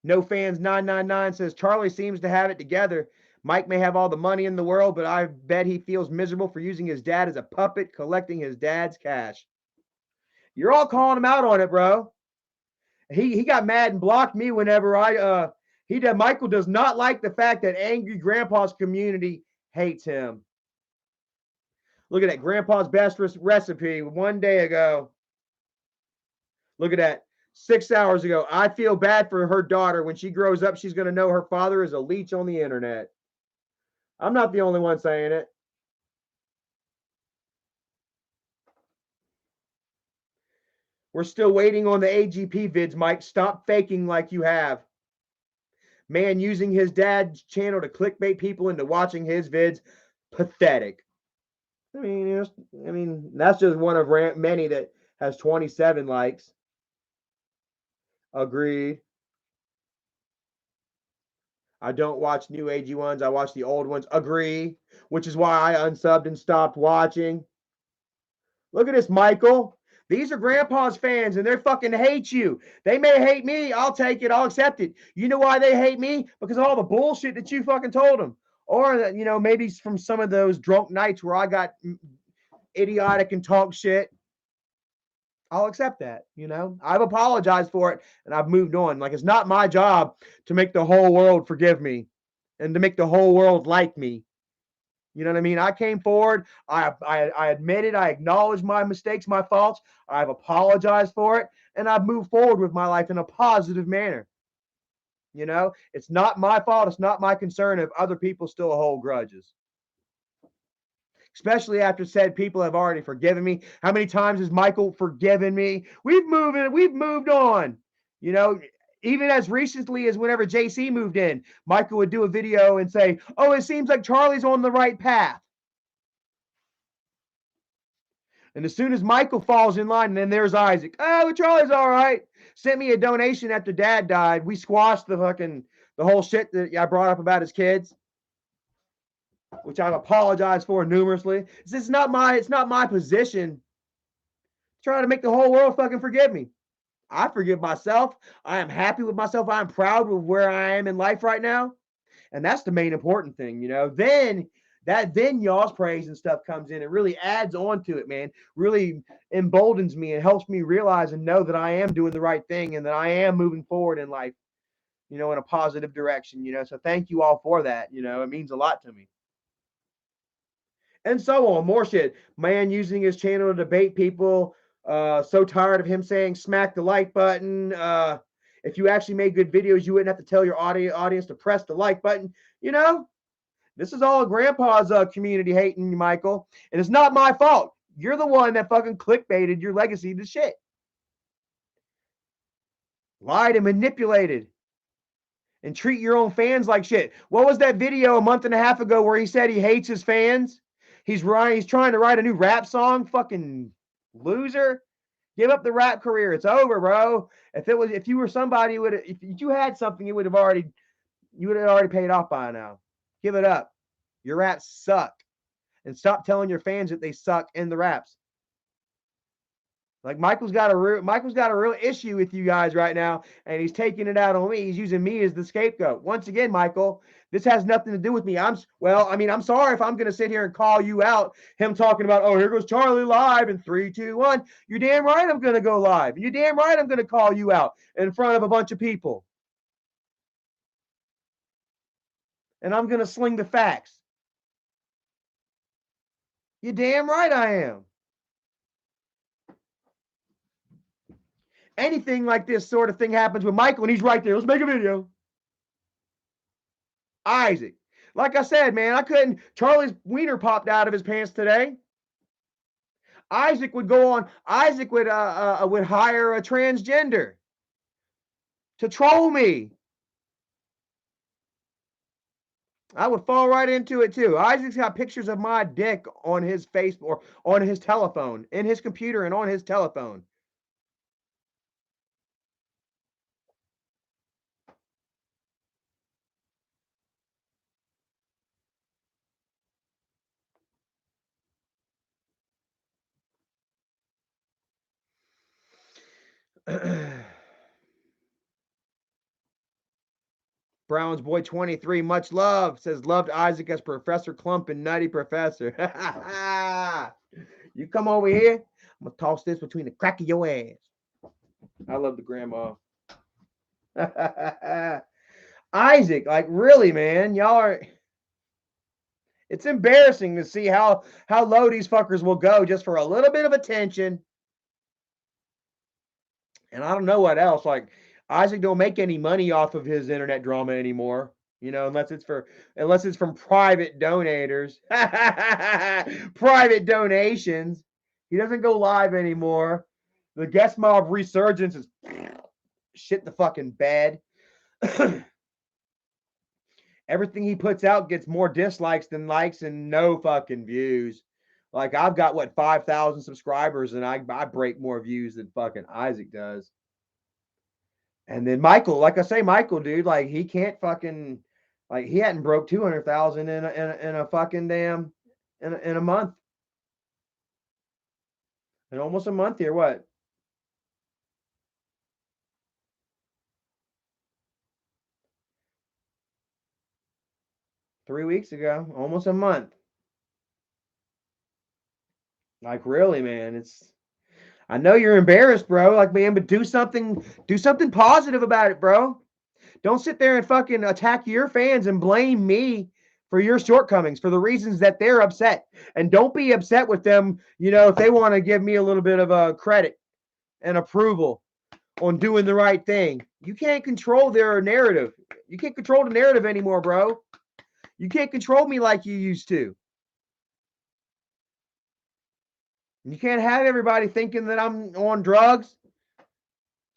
Speaker 1: No Fans 999 says Charlie seems to have it together. Mike may have all the money in the world, but I bet he feels miserable for using his dad as a puppet, collecting his dad's cash. You're all calling him out on it, bro. He got mad and blocked me whenever Michael does not like the fact that Angry Grandpa's community hates him. Look at that. Grandpa's best recipe 1 day ago. Look at that. 6 hours ago. I feel bad for her daughter. When she grows up, she's going to know her father is a leech on the internet. I'm not the only one saying it. We're still waiting on the AGP vids, Mike. Stop faking like you have. Man using his dad's channel to clickbait people into watching his vids. Pathetic. I mean, that's just one of many that has 27 likes. Agreed. I don't watch new agey ones. I watch the old ones. Agree. Which is why I unsubbed and stopped watching. Look at this, Michael. These are Grandpa's fans, and they fucking hate you. They may hate me. I'll take it. I'll accept it. You know why they hate me? Because of all the bullshit that you fucking told them. Or, maybe from some of those drunk nights where I got idiotic and talk shit. I'll accept that. I've apologized for it, and I've moved on. Like, it's not my job to make the whole world forgive me and to make the whole world like me. You know what I mean? I came forward. I admitted. I acknowledged my mistakes, my faults. I've apologized for it, and I've moved forward with my life in a positive manner. It's not my fault. It's not my concern if other people still hold grudges. Especially after said people have already forgiven me. How many times has Michael forgiven me? We've moved on. Even as recently as whenever JC moved in, Michael would do a video and say, oh, it seems like Charlie's on the right path. And as soon as Michael falls in line, and then there's Isaac. Oh, Charlie's all right. Sent me a donation after Dad died. We squashed the whole shit that I brought up about his kids, which I've apologized for numerously. It's not my position trying to make the whole world fucking forgive me. I forgive myself. I am happy with myself. I'm proud with where I am in life right now. And that's the main important thing, Then y'all's praise and stuff comes in. It really adds on to it, man. Really emboldens me and helps me realize and know that I am doing the right thing and that I am moving forward in life, in a positive direction, So thank you all for that. It means a lot to me. And so on. More shit. Man using his channel to debate people. So tired of him saying smack the like button. If you actually made good videos, you wouldn't have to tell your audience to press the like button. This is all Grandpa's community hating you, Michael. And it's not my fault. You're the one that fucking clickbaited your legacy to shit. Lied and manipulated. And treat your own fans like shit. What was that video a month and a half ago where he said he hates his fans? He's trying to write a new rap song. Fucking loser. Give up the rap career. It's over, bro. If you were somebody, if you had something, you would have already paid off by now. Give it up. Your raps suck. And stop telling your fans that they suck in the raps. Like Michael's got a real issue with you guys right now, and he's taking it out on me. He's using me as the scapegoat. Once again, Michael, this has nothing to do with me. I'm sorry if I'm going to sit here and call you out. Him talking about, oh, here goes Charlie live in 3, 2, 1. You're damn right I'm going to go live. You're damn right I'm going to call you out in front of a bunch of people. And I'm going to sling the facts. You're damn right I am. Anything like this sort of thing happens with Michael, and he's right there. Let's make a video. Isaac. Like I said, man, Charlie's wiener popped out of his pants today. Isaac would hire a transgender to troll me. I would fall right into it too. Isaac's got pictures of my dick on his face or on his telephone, in his computer and on his telephone. Brown's boy 23, much love. Says loved Isaac as Professor Clump and Nutty Professor. You come over here, I'm gonna toss this between the crack of your ass. I love the grandma. Isaac, like really, man, y'all are. It's embarrassing to see how low these fuckers will go just for a little bit of attention. And I don't know what else. Like Isaac don't make any money off of his internet drama anymore. You know, unless it's from private donators, private donations. He doesn't go live anymore. The guest mob resurgence is shit the fucking bed. Everything he puts out gets more dislikes than likes and no fucking views. Like I've got what 5,000 subscribers and I break more views than fucking Isaac does. And then Michael, like I say, Michael, dude, like he can't fucking like he hadn't broke 200,000 in a fucking damn in a month. In almost a month here, what? 3 weeks ago, almost a month. Like really, man, it's I know you're embarrassed, bro. Like, man, but do something positive about it, bro. Don't sit there and fucking attack your fans and blame me for your shortcomings, for the reasons that they're upset. And don't be upset with them, you know, if they want to give me a little bit of a credit and approval on doing the right thing. You can't control their narrative. You can't control the narrative anymore, bro. You can't control me like you used to. You can't have everybody thinking that I'm on drugs,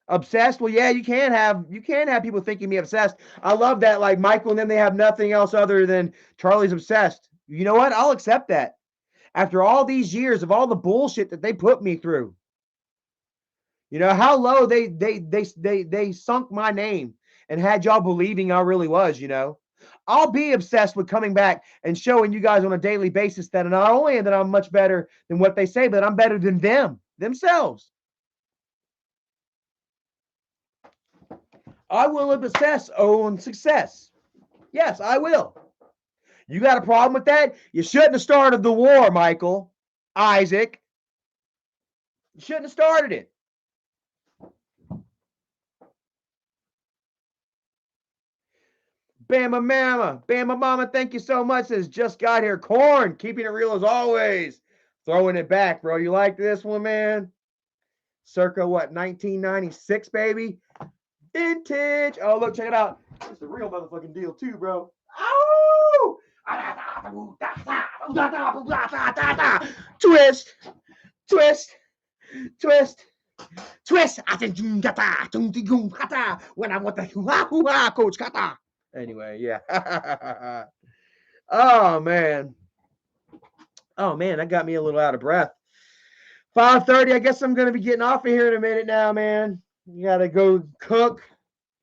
Speaker 1: obsessed. Well, yeah, you can have people thinking me obsessed. I love that. Like Michael and them, they have nothing else other than Charlie's obsessed. You know what? I'll accept that. After all these years of all the bullshit that they put me through, you know how low they sunk my name and had y'all believing I really was. You know, I'll be obsessed with coming back and showing you guys on a daily basis that not only that I'm much better than what they say, but I'm better than them themselves. I will obsess on success. Yes, I will. You got a problem with that? You shouldn't have started the war, Michael. Isaac. You shouldn't have started it. Bama Mama. Bama Mama, thank you so much. Says just got here. Corn, keeping it real as always. Throwing it back, bro. You like this one, man? Circa what, 1996, baby? Vintage. Oh, look, check it out. It's the real motherfucking deal, too, bro. Ow! Twist, twist, twist, twist. When I want the coach kata. Anyway, yeah. Oh man. Oh man, that got me a little out of breath. 5:30. I guess I'm gonna be getting off of here in a minute now, man. You gotta go cook,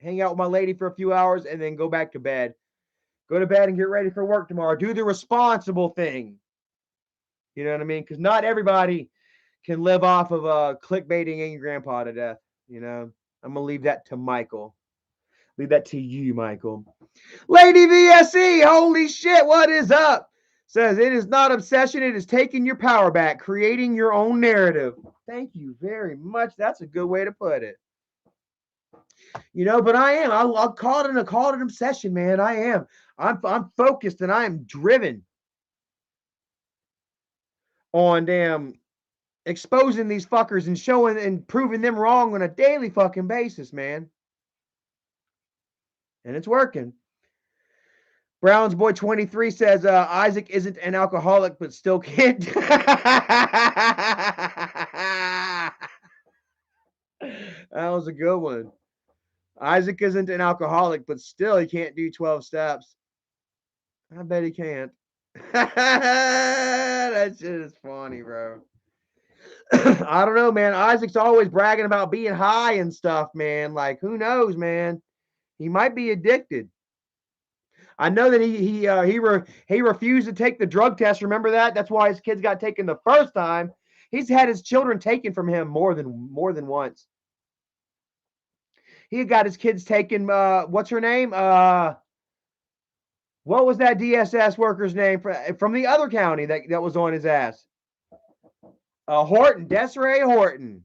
Speaker 1: hang out with my lady for a few hours, and then go back to bed. Go to bed and get ready for work tomorrow. Do the responsible thing. You know what I mean? Because not everybody can live off of clickbaiting Angry Grandpa to death. You know, I'm gonna leave that to Michael. Leave that to you, Michael. Lady VSE, holy shit, what is up? Says it is not obsession, it is taking your power back, creating your own narrative. Thank you very much. That's a good way to put it. You know, but I am. I'll call it an obsession, man. I am. I'm focused and I am driven on damn exposing these fuckers and showing and proving them wrong on a daily fucking basis, man. And it's working. Brown's boy 23 says Isaac isn't an alcoholic, but still can't. That was a good one. Isaac isn't an alcoholic, but still he can't do 12 steps. I bet he can't. That shit is funny, bro. I don't know, man. Isaac's always bragging about being high and stuff, man. Like, who knows, man? He might be addicted. I know that he refused to take the drug test. Remember that? That's why his kids got taken the first time. He's had his children taken from him more than once. He got his kids taken. What's her name? What was that DSS worker's name from the other county that was on his ass? Horton, Desiree Horton.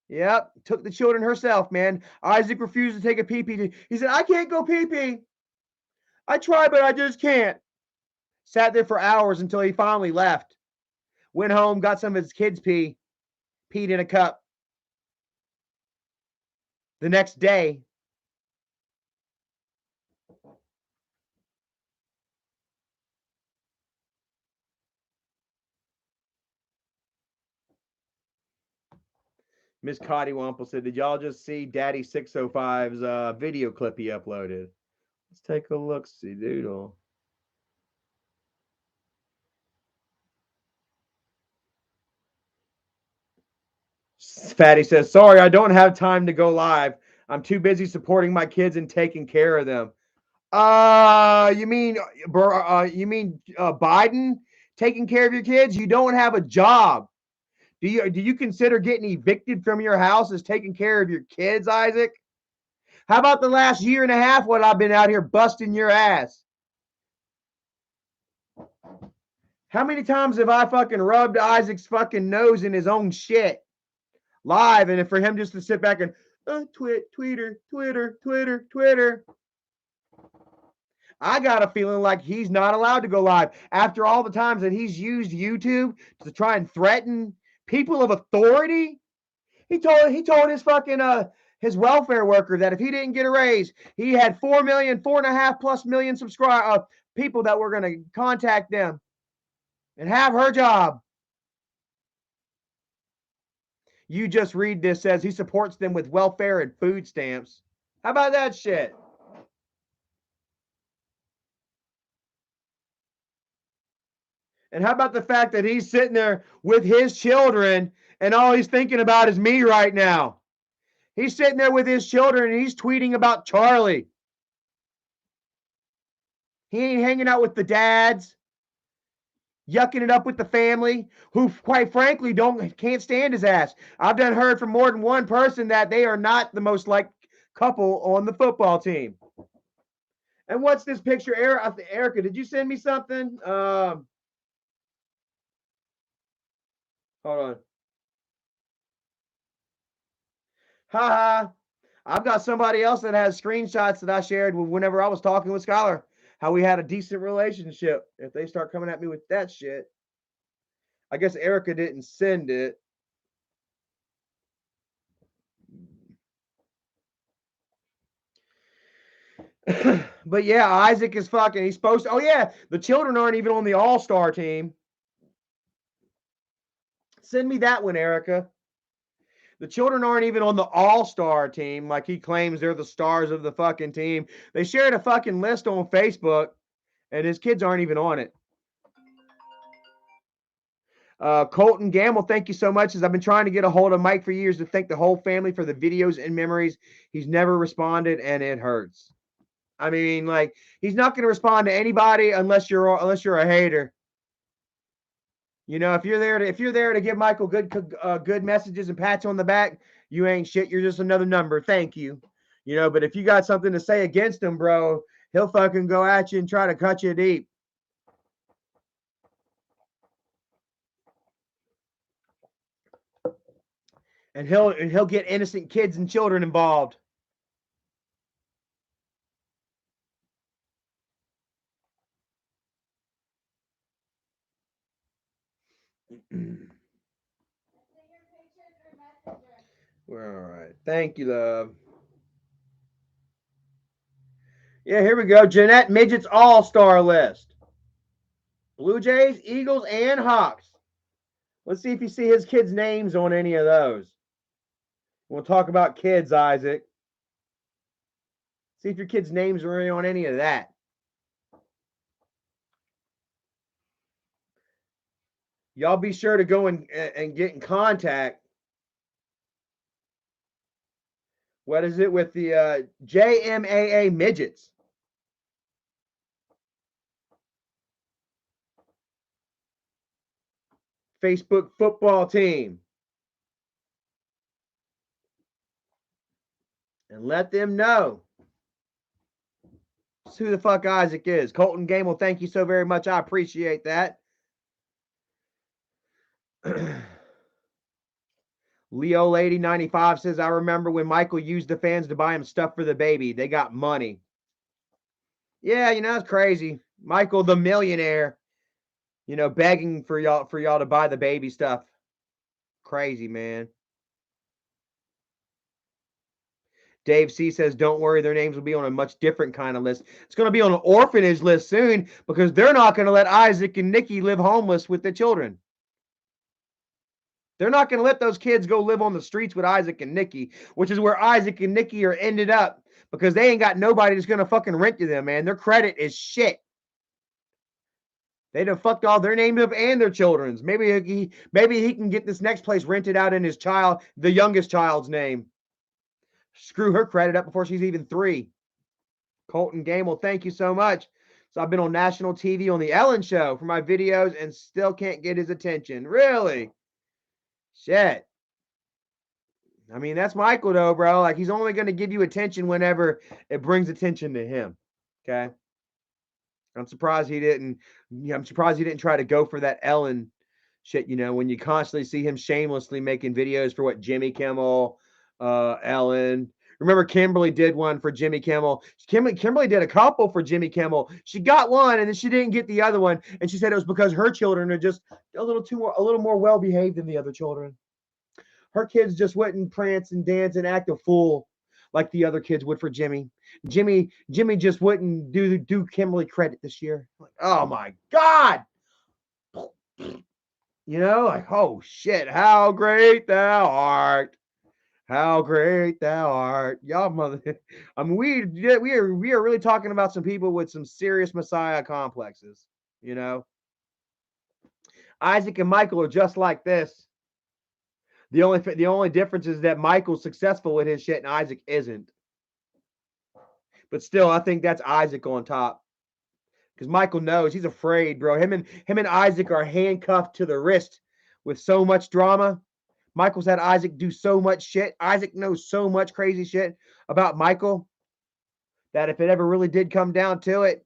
Speaker 1: Yep, took the children herself, man. Isaac refused to take a pee-pee. He said, I can't go pee-pee. I try, but I just can't. Sat there for hours until he finally left. Went home, got some of his kids' pee, peed in a cup. The next day, Miss Cottywomple said, did y'all just see Daddy 605's video clip he uploaded? Let's take a look, see, doodle. Fatty says, sorry, I don't have time to go live. I'm too busy supporting my kids and taking care of them. You mean Biden taking care of your kids? You don't have a job. Do you consider getting evicted from your house as taking care of your kids, Isaac? How about the last year and a half what I've been out here busting your ass? How many times have I fucking rubbed Isaac's fucking nose in his own shit live, and for him just to sit back and Twitter. I got a feeling like he's not allowed to go live after all the times that he's used YouTube to try and threaten people of authority. He told his fucking his welfare worker that if he didn't get a raise, he had 4 million, 4.5+ million people that were going to contact them and have her job. You just read this, says he supports them with welfare and food stamps. How about that shit? And how about the fact that he's sitting there with his children and all he's thinking about is me right now? He's sitting there with his children and he's tweeting about Charlie. He ain't hanging out with the dads, yucking it up with the family, who quite frankly can't stand his ass. I've heard from more than one person that they are not the most liked couple on the football team. And what's this picture, Erica? Did you send me something? Hold on. Haha. I've got somebody else that has screenshots that I shared whenever I was talking with Skylar, how we had a decent relationship. If they start coming at me with that shit, I guess Erica didn't send it. But yeah, Isaac is fucking. He's supposed to. Oh yeah, the children aren't even on the all-star team. Send me that one, Erica. The children aren't even on the all-star team like he claims they're the stars of the fucking team. They shared a fucking list on Facebook, and his kids aren't even on it. Colton Gamble, thank you so much. As I've been trying to get a hold of Mike for years to thank the whole family for the videos and memories. He's never responded, and it hurts. I mean, like, he's not going to respond to anybody unless you're a hater. You know, if you're there to give Michael good messages and pats on the back, you ain't shit. You're just another number. Thank you. You know, but if you got something to say against him, bro, he'll fucking go at you and try to cut you deep. And he'll get innocent kids and children involved. We're all right. Thank you, love. Yeah, here we go. Jeanette Midget's all-star list. Blue Jays, Eagles, and Hawks. Let's see if you see his kids' names on any of those. We'll talk about kids, Isaac. See if your kids' names are on any of that. Y'all be sure to go and get in contact. What is it with the JMAA midgets? Facebook football team. And let them know who the fuck Isaac is. Colton Gamble, thank you so very much. I appreciate that. Leo Lady 95 says, I remember when Michael used the fans to buy him stuff for the baby. They got money. Yeah, it's crazy. Michael the millionaire, begging for y'all to buy the baby stuff. Crazy, man. Dave C says, don't worry, their names will be on a much different kind of list. It's going to be on an orphanage list soon because they're not going to let Isaac and Nikki live homeless with the children. They're not going to let those kids go live on the streets with Isaac and Nikki, which is where Isaac and Nikki are ended up because they ain't got nobody that's going to fucking rent to them, man. Their credit is shit. They done fucked all their names up and their children's. Maybe he can get this next place rented out in the youngest child's name. Screw her credit up before she's even 3. Colton Gamble, thank you so much. So I've been on national TV on the Ellen Show for my videos and still can't get his attention. Really? Shit. I mean, that's Michael though, bro. Like he's only going to give you attention whenever it brings attention to him. Okay. I'm surprised he didn't. I'm surprised he didn't try to go for that Ellen shit. When you constantly see him shamelessly making videos for what Jimmy Kimmel, Ellen. Remember, Kimberly did one for Jimmy Kimmel. Kimberly did a couple for Jimmy Kimmel. She got one, and then she didn't get the other one, and she said it was because her children are just a little more well behaved than the other children. Her kids just wouldn't prance and dance and act a fool like the other kids would for Jimmy. Jimmy just wouldn't do Kimberly credit this year. Like, oh my God. Like, oh shit, how great thou art. How great thou art. Y'all mother. I mean, we are really talking about some people with some serious Messiah complexes, Isaac and Michael are just like this. The only difference is that Michael's successful with his shit and Isaac isn't. But still, I think that's Isaac on top. Because Michael knows he's afraid, bro. Him and Isaac are handcuffed to the wrist with so much drama. Michael's had Isaac do so much shit. Isaac knows so much crazy shit about Michael that if it ever really did come down to it,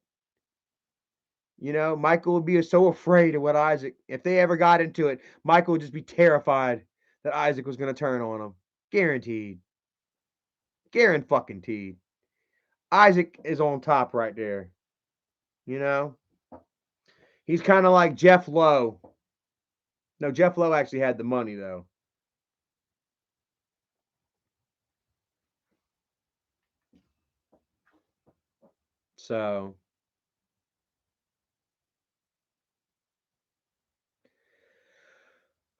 Speaker 1: Michael would be so afraid of what Isaac, if they ever got into it, Michael would just be terrified that Isaac was going to turn on him. Guaranteed. Guaranteed. Isaac is on top right there. He's kind of like Jeff Lowe. No, Jeff Lowe actually had the money, though. So,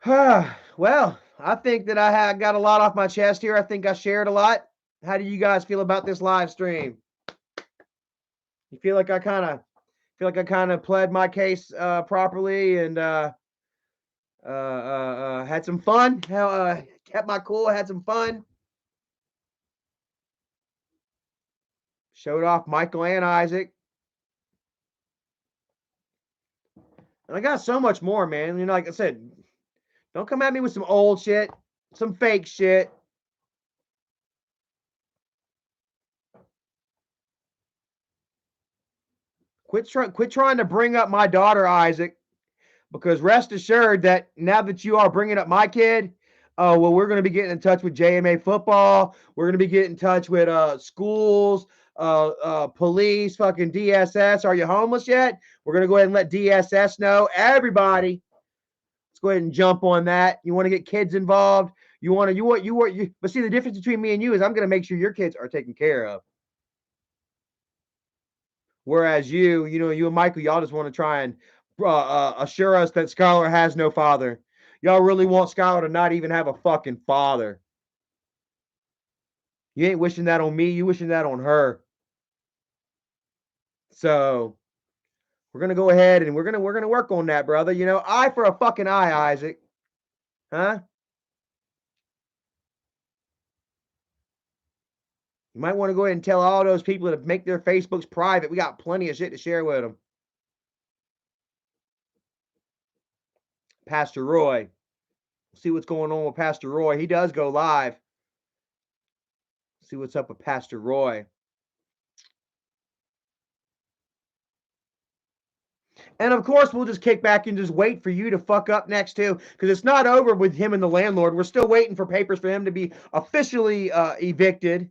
Speaker 1: well, I think that I got a lot off my chest here. I think I shared a lot. How do you guys feel about this live stream? You feel like I kind of pled my case properly and had some fun? Kept my cool, had some fun. Showed off Michael and Isaac. And I got so much more, man. Like I said, don't come at me with some old shit, some fake shit. Quit trying to bring up my daughter, Isaac, because rest assured that now that you are bringing up my kid, well, we're going to be getting in touch with JMA football. We're going to be getting in touch with schools, police, fucking DSS. Are you homeless yet? We're going to go ahead and let DSS know. Everybody, let's go ahead and jump on that. You want to get kids involved? But see, the difference between me and you is I'm going to make sure your kids are taken care of. Whereas you and Michael, y'all just want to try and assure us that Skylar has no father. Y'all really want Skylar to not even have a fucking father. You ain't wishing that on me. You wishing that on her. So We're gonna go ahead and we're gonna work on that, brother. You know, eye for a fucking eye, Isaac. Huh? You might want to go ahead and tell all those people to make their Facebooks private. We got plenty of shit to share with them. Pastor Roy. See what's going on with Pastor Roy. He does go live. See what's up with Pastor Roy. And of course, we'll just kick back and just wait for you to fuck up next too, because it's not over with him and the landlord. We're still waiting for papers for him to be officially evicted.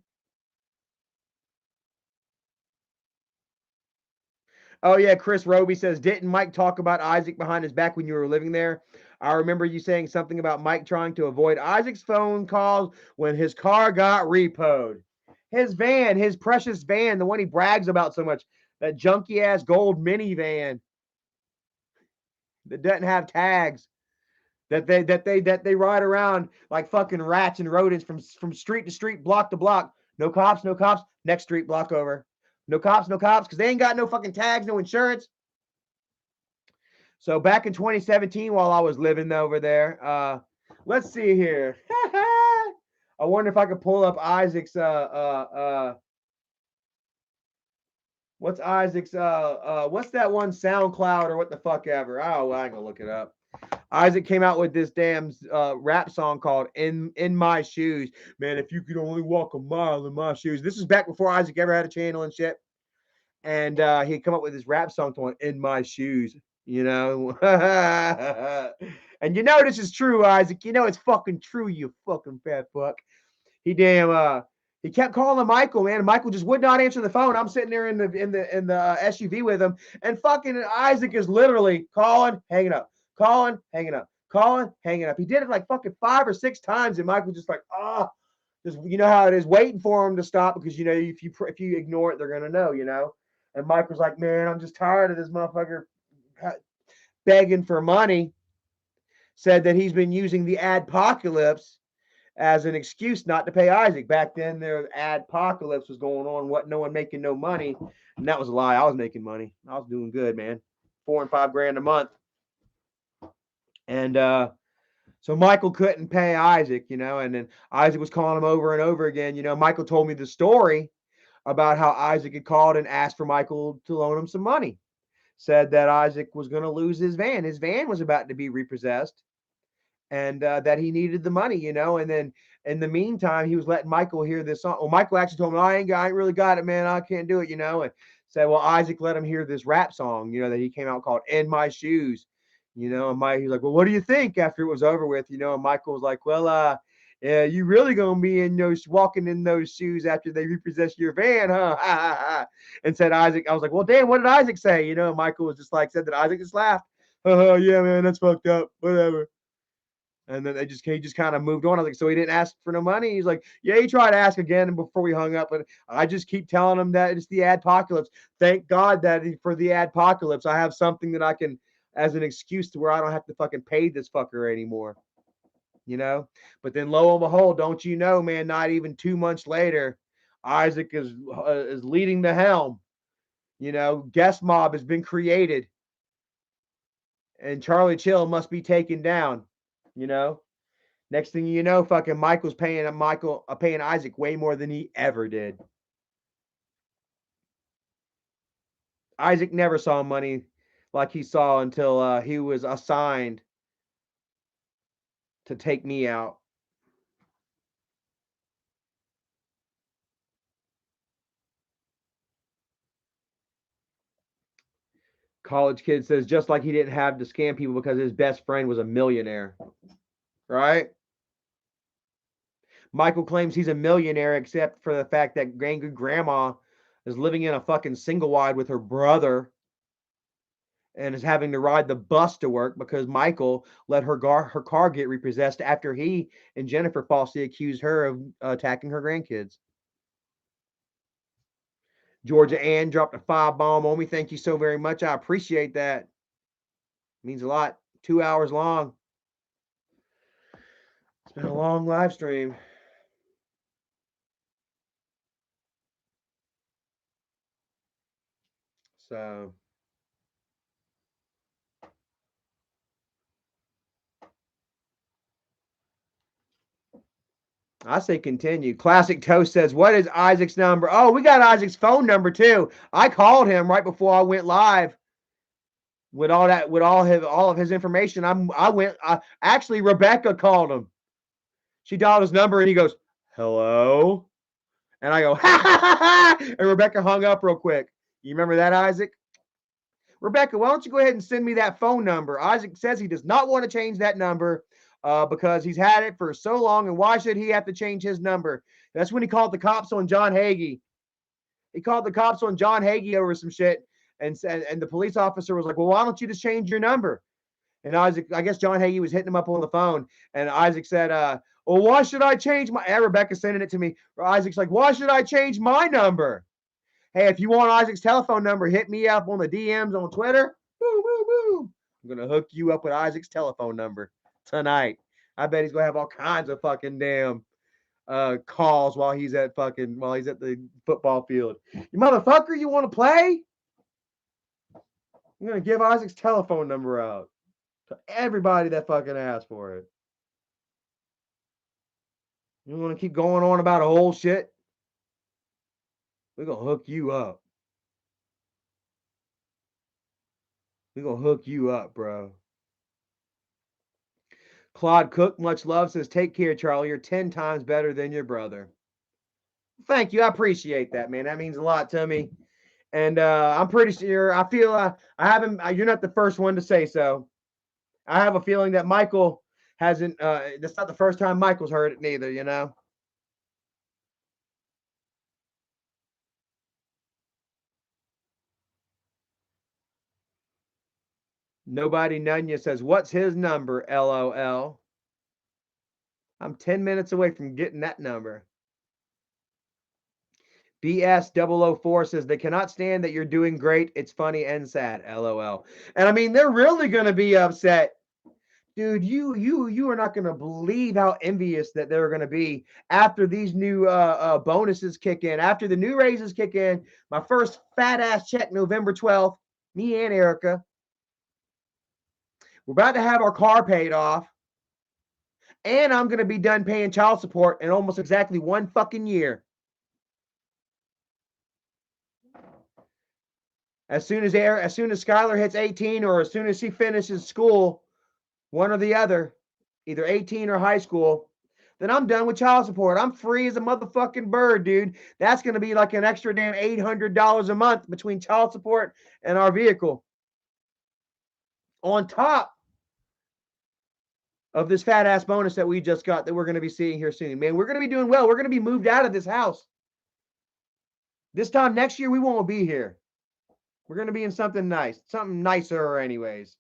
Speaker 1: Oh yeah, Chris Roby says, didn't Mike talk about Isaac behind his back when you were living there? I remember you saying something about Mike trying to avoid Isaac's phone calls when his car got repoed. His van, his precious van, the one he brags about so much, that junky ass gold minivan that doesn't have tags, that they ride around like fucking rats and rodents from street to street, block to block. No cops, no cops. Next street block over. No cops, no cops, because they ain't got no fucking tags, no insurance. So back in 2017, while I was living over there, let's see here. I wonder if I could pull up Isaac's what's Isaac's what's that one SoundCloud or what the fuck ever. Oh, well, I ain't gonna look it up. Isaac came out with this damn rap song called "In My Shoes." Man, if you could only walk a mile in my shoes. This is back before Isaac ever had a channel and shit. And he'd come up with this rap song called "In My Shoes." You know, and you know this is true, Isaac. You know it's fucking true. You fucking fat fuck. He damn he kept calling Michael, man. Michael just would not answer the phone. I'm sitting there in the SUV with him, and fucking Isaac is literally calling, hanging up, calling, hanging up, calling, hanging up. He did it like fucking 5 or 6 times, and Michael just like, just you know how it is, waiting for him to stop because you know if you ignore it, they're gonna know, you know. And Michael's like, man, I'm just tired of this motherfucker begging for money. Said that he's been using the adpocalypse as an excuse not to pay Isaac. Back then, their adpocalypse was going on, what no one making no money, and that was a lie. I was making money. I was doing good, man. 4 and 5 grand a month, and so Michael couldn't pay Isaac, you know, and then Isaac was calling him over and over again. You know, Michael told me the story about how Isaac had called and asked for Michael to loan him some money. Said that Isaac was going to lose his van. His van was about to be repossessed, and that he needed the money, you know. And then in the meantime, he was letting Michael hear this song. Well, Michael actually told him, I ain't really got it, man. I can't do it, you know. And said, well, Isaac let him hear this rap song, you know, that he came out called "In My Shoes," you know. And Mike, he's like, well, what do you think after it was over with, you know? And Michael was like, well, yeah, you really gonna be in those walking in those shoes after they repossess your van, huh? And said Isaac, I was like, well, damn, what did Isaac say? You know, Michael was just like said that Isaac just laughed. Oh yeah, man, that's fucked up. Whatever. And then he just kind of moved on. I was like, so he didn't ask for no money? He's like, yeah, he tried to ask again before we hung up, but I just keep telling him that it's the adpocalypse. Thank God that for the adpocalypse, I have something that I can as an excuse to where I don't have to fucking pay this fucker anymore. You know? But then lo and behold, don't you know, man, not even 2 months later, Isaac is leading the helm. You know, guest mob has been created. And Charlie Chill must be taken down. You know? Next thing you know, fucking Michael's paying Isaac way more than he ever did. Isaac never saw money like he saw until he was assigned to take me out. College kid says just like he didn't have to scam people because his best friend was a millionaire, right? Michael claims he's a millionaire except for the fact that grandma is living in a fucking single wide with her brother and is having to ride the bus to work because Michael let her car get repossessed after he and Jennifer falsely accused her of attacking her grandkids. Georgia Ann dropped a 5 bomb on me. Thank you so very much. I appreciate that. It means a lot. 2 hours long. It's been a long live stream. So I say continue. Classic Toast says, what is Isaac's number? Oh, we got Isaac's phone number too. I called him right before I went live with all that, with all of his information. Actually, Rebecca called him. She dialed his number and he goes, hello? And I go, ha ha ha ha. And Rebecca hung up real quick. You remember that, Isaac? Rebecca, why don't you go ahead and send me that phone number? Isaac says he does not want to change that number because he's had it for so long, and why should he have to change his number? That's when he called the cops on John Hagee. He called the cops on John Hagee over some shit, and the police officer was like, well, why don't you just change your number? And Isaac, I guess John Hagee was hitting him up on the phone, and Isaac said, well, why should I change my, and Rebecca's sending it to me. Isaac's like, why should I change my number? Hey, if you want Isaac's telephone number, hit me up on the DMs on Twitter. Woo, woo, woo. I'm going to hook you up with Isaac's telephone number tonight. I bet he's going to have all kinds of fucking damn calls while he's at the football field. You motherfucker, you want to play? I'm going to give Isaac's telephone number out to everybody that fucking asked for it. You want to keep going on about a whole shit? We're going to hook you up. We're going to hook you up, bro. Claude Cook, much love, says, take care, Charlie. You're 10 times better than your brother. Thank you. I appreciate that, man. That means a lot to me. And I'm pretty sure, I feel I haven't, you're not the first one to say so. I have a feeling that Michael hasn't, that's not the first time Michael's heard it neither, you know? Nobody Nunya says, what's his number? LOL. I'm 10 minutes away from getting that number. BS004 says, they cannot stand that you're doing great. It's funny and sad. LOL. And I mean, they're really going to be upset. Dude, you are not going to believe how envious that they're going to be after these new bonuses kick in. After the new raises kick in, my first fat ass check November 12th, me and Erica. We're about to have our car paid off. And I'm going to be done paying child support in almost exactly 1 fucking year. As soon as Skylar hits 18 or as soon as she finishes school, one or the other, either 18 or high school, then I'm done with child support. I'm free as a motherfucking bird, dude. That's going to be like an extra damn $800 a month between child support and our vehicle. On top of this fat ass bonus that we just got that we're going to be seeing here soon. Man, we're going to be doing well. We're going to be moved out of this house. This time next year, we won't be here. We're going to be in something nice, something nicer anyways.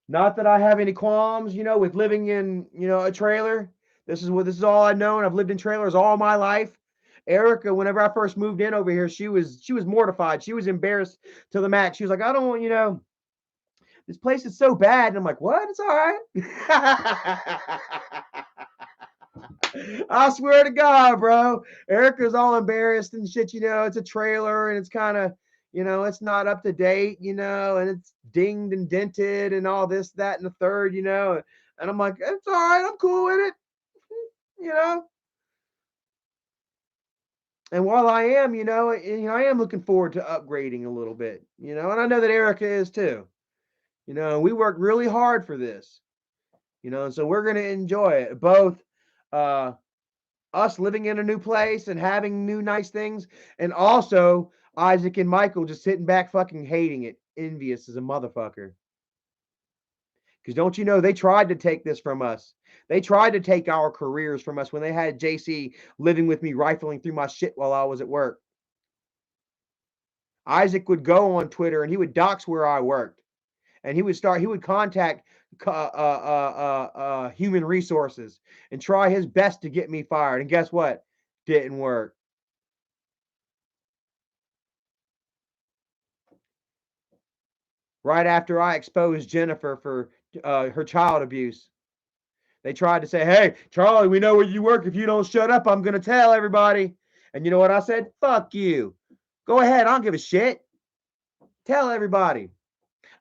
Speaker 1: Not that I have any qualms, you know, with living in, you know, a trailer. This is all I've known. I've lived in trailers all my life. Erica, whenever I first moved in over here, she was mortified. She was embarrassed to the max. She was like, I don't want, you know, this place is so bad. And I'm like, what? It's all right. I swear to God, bro. Erica's all embarrassed and shit, you know, it's a trailer and it's kind of, you know, it's not up to date, you know, and it's dinged and dented and all this, that, and the third, you know. And I'm like, it's all right. I'm cool with it, you know. And while I am, you know, I am looking forward to upgrading a little bit, you know, and I know that Erica is too. You know, we worked really hard for this, you know, and so we're going to enjoy it. Both us living in a new place and having new nice things, and also Isaac and Michael just sitting back fucking hating it, envious as a motherfucker. Because don't you know, they tried to take this from us. They tried to take our careers from us when they had JC living with me, rifling through my shit while I was at work. Isaac would go on Twitter and he would dox where I worked. And he would contact human resources and try his best to get me fired. And guess what? Didn't work. Right after I exposed Jennifer for her child abuse, they tried to say, hey, Charlie, we know where you work. If you don't shut up, I'm going to tell everybody. And you know what I said? Fuck you. Go ahead. I don't give a shit. Tell everybody.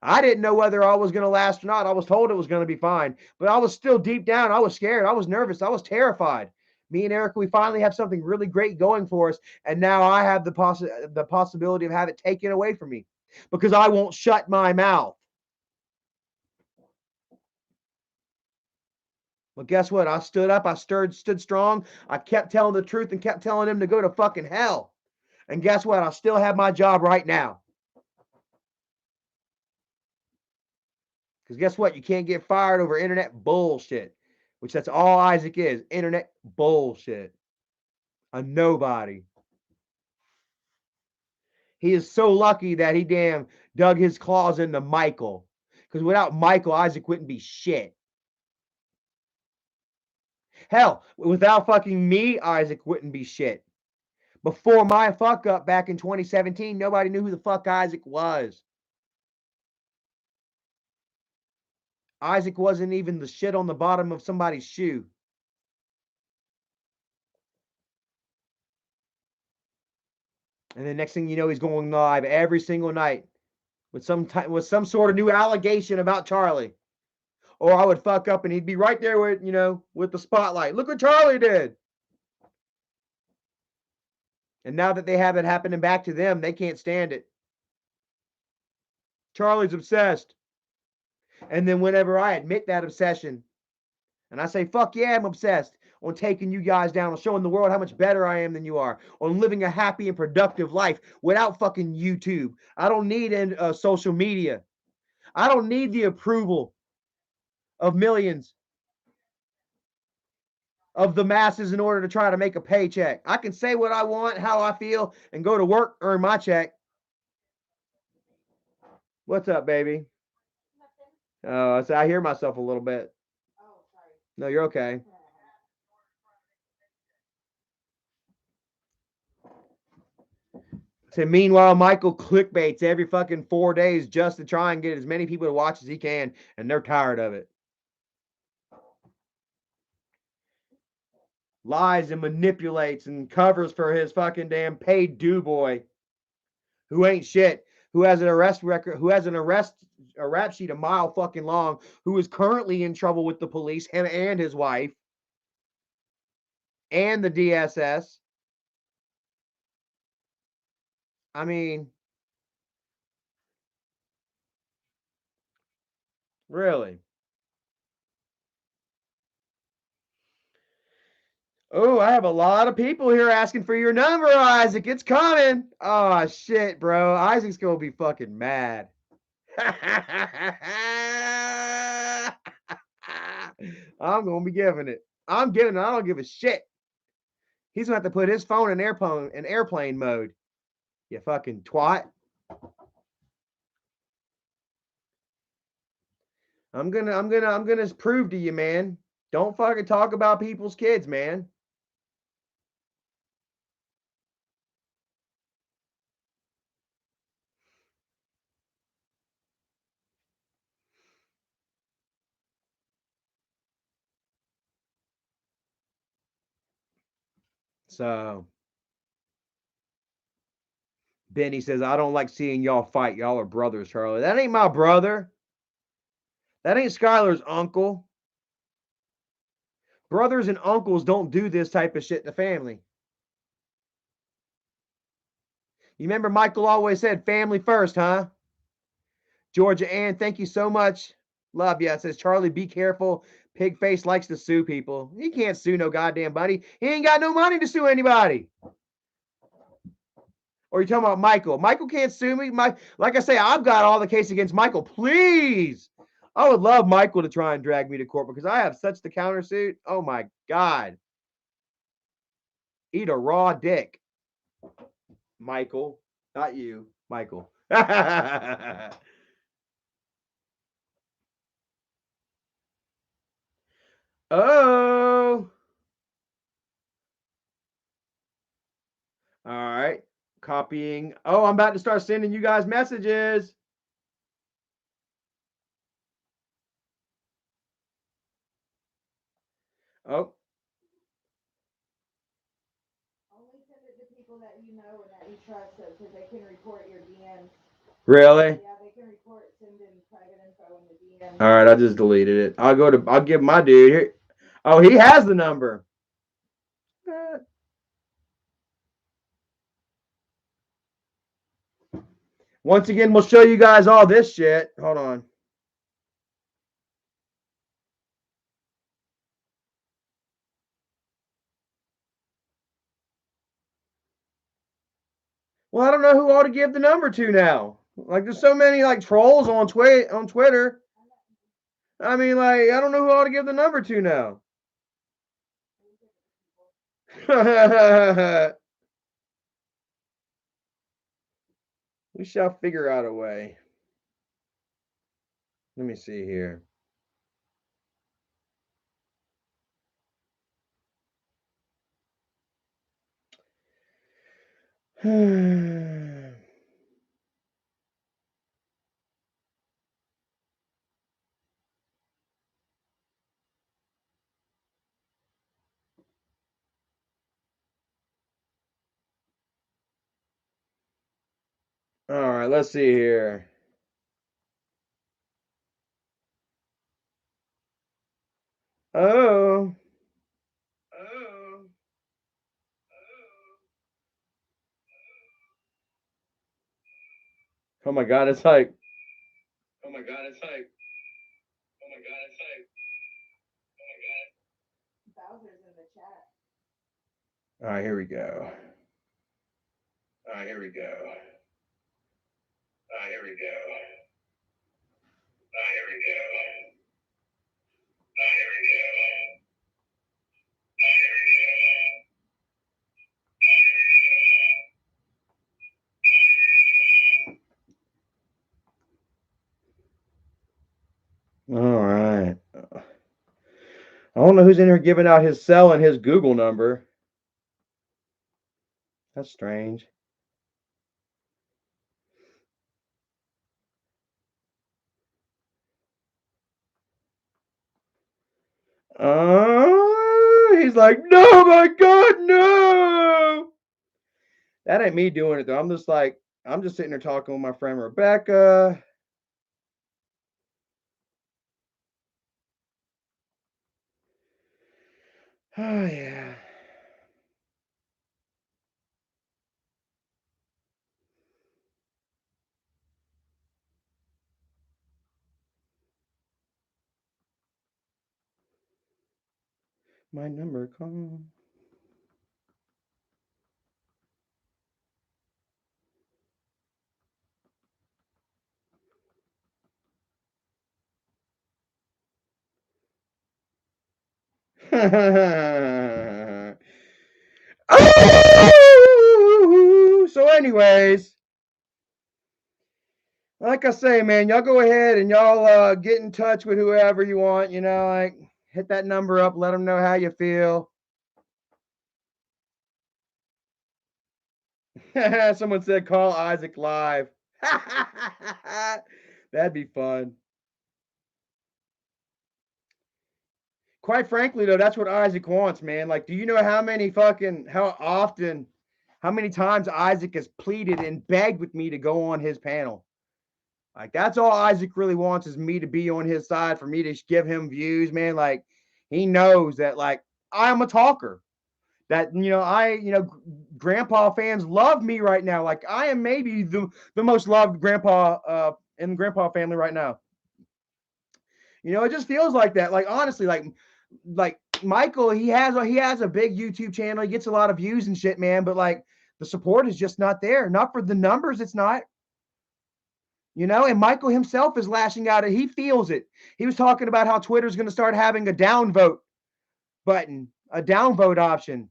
Speaker 1: I didn't know whether I was going to last or not. I was told it was going to be fine, but I was still deep down. I was scared. I was nervous. I was terrified. Me and Erica, we finally have something really great going for us, and now I have the possibility of having it taken away from me because I won't shut my mouth. But guess what? I stood up. I stood strong. I kept telling the truth and kept telling him to go to fucking hell. And guess what? I still have my job right now. Because guess what? You can't get fired over internet bullshit, which that's all Isaac is. Internet bullshit. A nobody. He is so lucky that he damn dug his claws into Michael. Because without Michael, Isaac wouldn't be shit. Hell, without fucking me, Isaac wouldn't be shit. Before my fuck up back in 2017, nobody knew who the fuck Isaac was. Isaac wasn't even the shit on the bottom of somebody's shoe. And the next thing you know, he's going live every single night with some sort of new allegation about Charlie. Or I would fuck up and he'd be right there with, with the spotlight. Look what Charlie did. And now that they have it happening back to them, they can't stand it. Charlie's obsessed. And then whenever I admit that obsession, and I say, fuck yeah, I'm obsessed on taking you guys down, on showing the world how much better I am than you are, on living a happy and productive life without fucking YouTube. I don't need social media. I don't need the approval of millions of the masses in order to try to make a paycheck. I can say what I want, how I feel, and go to work, earn my check. What's up, baby? So I hear myself a little bit. No, you're okay. So meanwhile, Michael clickbaits every fucking 4 days just to try and get as many people to watch as he can, and they're tired of it. Lies and manipulates and covers for his fucking damn paid do boy, who ain't shit, who has an arrest record, who has a rap sheet a mile fucking long, who is currently in trouble with the police, him and his wife, and the DSS. I mean, really. Oh, I have a lot of people here asking for your number, Isaac. It's coming. Oh, shit, bro. Isaac's going to be fucking mad. I'm going to be giving it. I'm giving it. I don't give a shit. He's going to have to put his phone in airplane mode. You fucking twat. I'm gonna prove to you, man. Don't fucking talk about people's kids, man. So Benny says, I don't like seeing y'all fight. Y'all are brothers, Charlie. That ain't my brother. That ain't Skylar's uncle. Brothers and uncles don't do this type of shit in the family. You remember Michael always said family first, huh? Georgia Ann, thank you so much. Love ya. It says, Charlie, be careful. Pigface likes to sue people. He can't sue no goddamn buddy. He ain't got no money to sue anybody. Or you talking about Michael? Michael can't sue me. Like I say, I've got all the case against Michael. Please. I would love Michael to try and drag me to court because I have such the countersuit. Oh my God. Eat a raw dick. Michael. Not you, Michael. Oh. All right. Copying. Oh, I'm about to start sending you guys messages. Oh. Only send it to people that you know and that you trust, so because they can report your DMs. Really? Yeah, they can report All right, I just deleted it. I'll give my dude here. Oh, he has the number. Once again, we'll show you guys all this shit. Hold on. Well, I don't know who ought to give the number to now. Like, there's so many like trolls on Twitter. I mean, like, I don't know who ought to give the number to now. We shall figure out a way. Let me see here. All right, let's see here. Oh. Oh my God, it's like. Oh my God, it's like. Oh my God, it's like. Oh my God. Bowser's in the chat. All right, here we go. All right, here we go. All right, here we go. All right, here we go. All right, here we go. All right. I don't know who's in here giving out his cell and his Google number. That's strange. He's like, no, my God, no. That ain't me doing it though. I'm just sitting there talking with my friend Rebecca. Oh yeah. My number call. Oh! So anyways, like I say, man, y'all go ahead and y'all get in touch with whoever you want, like hit that number up, let them know how you feel. Someone said call Isaac live. That'd be fun. Quite frankly, though, that's what Isaac wants, man. Like, do you know how many how many times Isaac has pleaded and begged with me to go on his panel? Like, that's all Isaac really wants is me to be on his side, for me to give him views, man. Like, he knows that, like, I'm a talker. That, Grandpa fans love me right now. Like, I am maybe the most loved grandpa in the Grandpa family right now. It just feels like that. Like, honestly, like Michael, he has a big YouTube channel. He gets a lot of views and shit, man. But like, the support is just not there. Not for the numbers. It's not. And Michael himself is lashing out. He feels it. He was talking about how Twitter's going to start having a downvote button, a downvote option,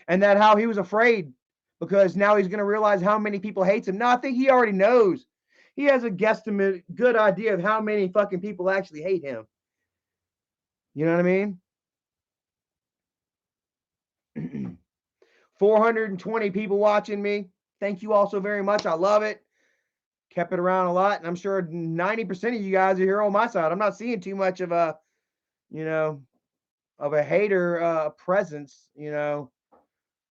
Speaker 1: and that how he was afraid because now he's going to realize how many people hates him. No, I think he already knows. He has a guesstimate, good idea of how many fucking people actually hate him. You know what I mean? 420 people watching me. Thank you all so very much. I love it. Kept it around a lot, and I'm sure 90% of you guys are here on my side. I'm not seeing too much of a, of a hater presence,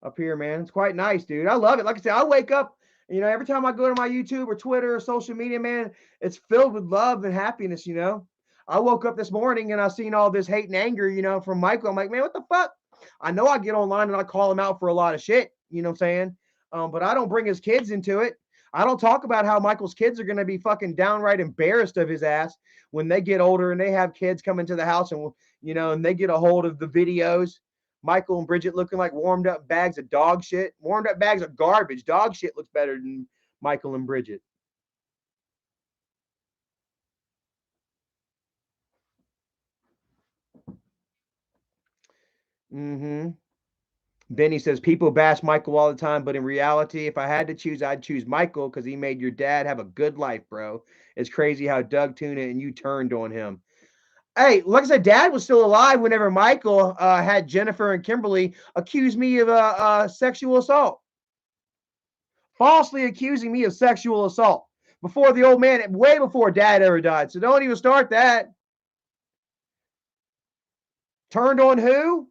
Speaker 1: up here, man. It's quite nice, dude. I love it. Like I said, I wake up, You know, every time I go to my YouTube or Twitter or social media, man, it's filled with love and happiness, you know. I woke up this morning and I seen all this hate and anger, you know, from Michael. I'm like, man, what the fuck? I know I get online and I call him out for a lot of shit, you know what I'm saying? But I don't bring his kids into it. I don't talk about how Michael's kids are going to be fucking downright embarrassed of his ass when they get older and they have kids come into the house and, you know, and they get a hold of the videos. Michael and Bridget looking like warmed up bags of dog shit. Warmed up bags of garbage. Dog shit looks better than Michael and Bridget. Mm-hmm. Benny says people bash Michael all the time, but in reality, if I had to choose, I'd choose Michael because he made your dad have a good life, bro. It's crazy how Doug tuned it and you turned on him. Hey, like I said, Dad was still alive whenever Michael had Jennifer and Kimberly accuse me of sexual assault, falsely accusing me of sexual assault before the old man, way before Dad ever died. So don't even start that. Turned on who?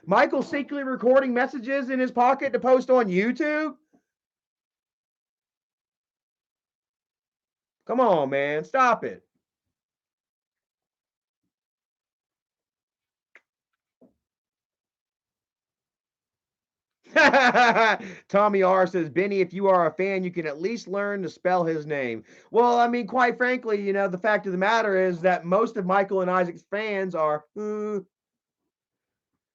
Speaker 1: Michael secretly recording messages in his pocket to post on YouTube? Come on, man. Stop it. Tommy R says, Benny, if you are a fan, you can at least learn to spell his name. Well, I mean, quite frankly, you know, the fact of the matter is that most of Michael and Isaac's fans are, they're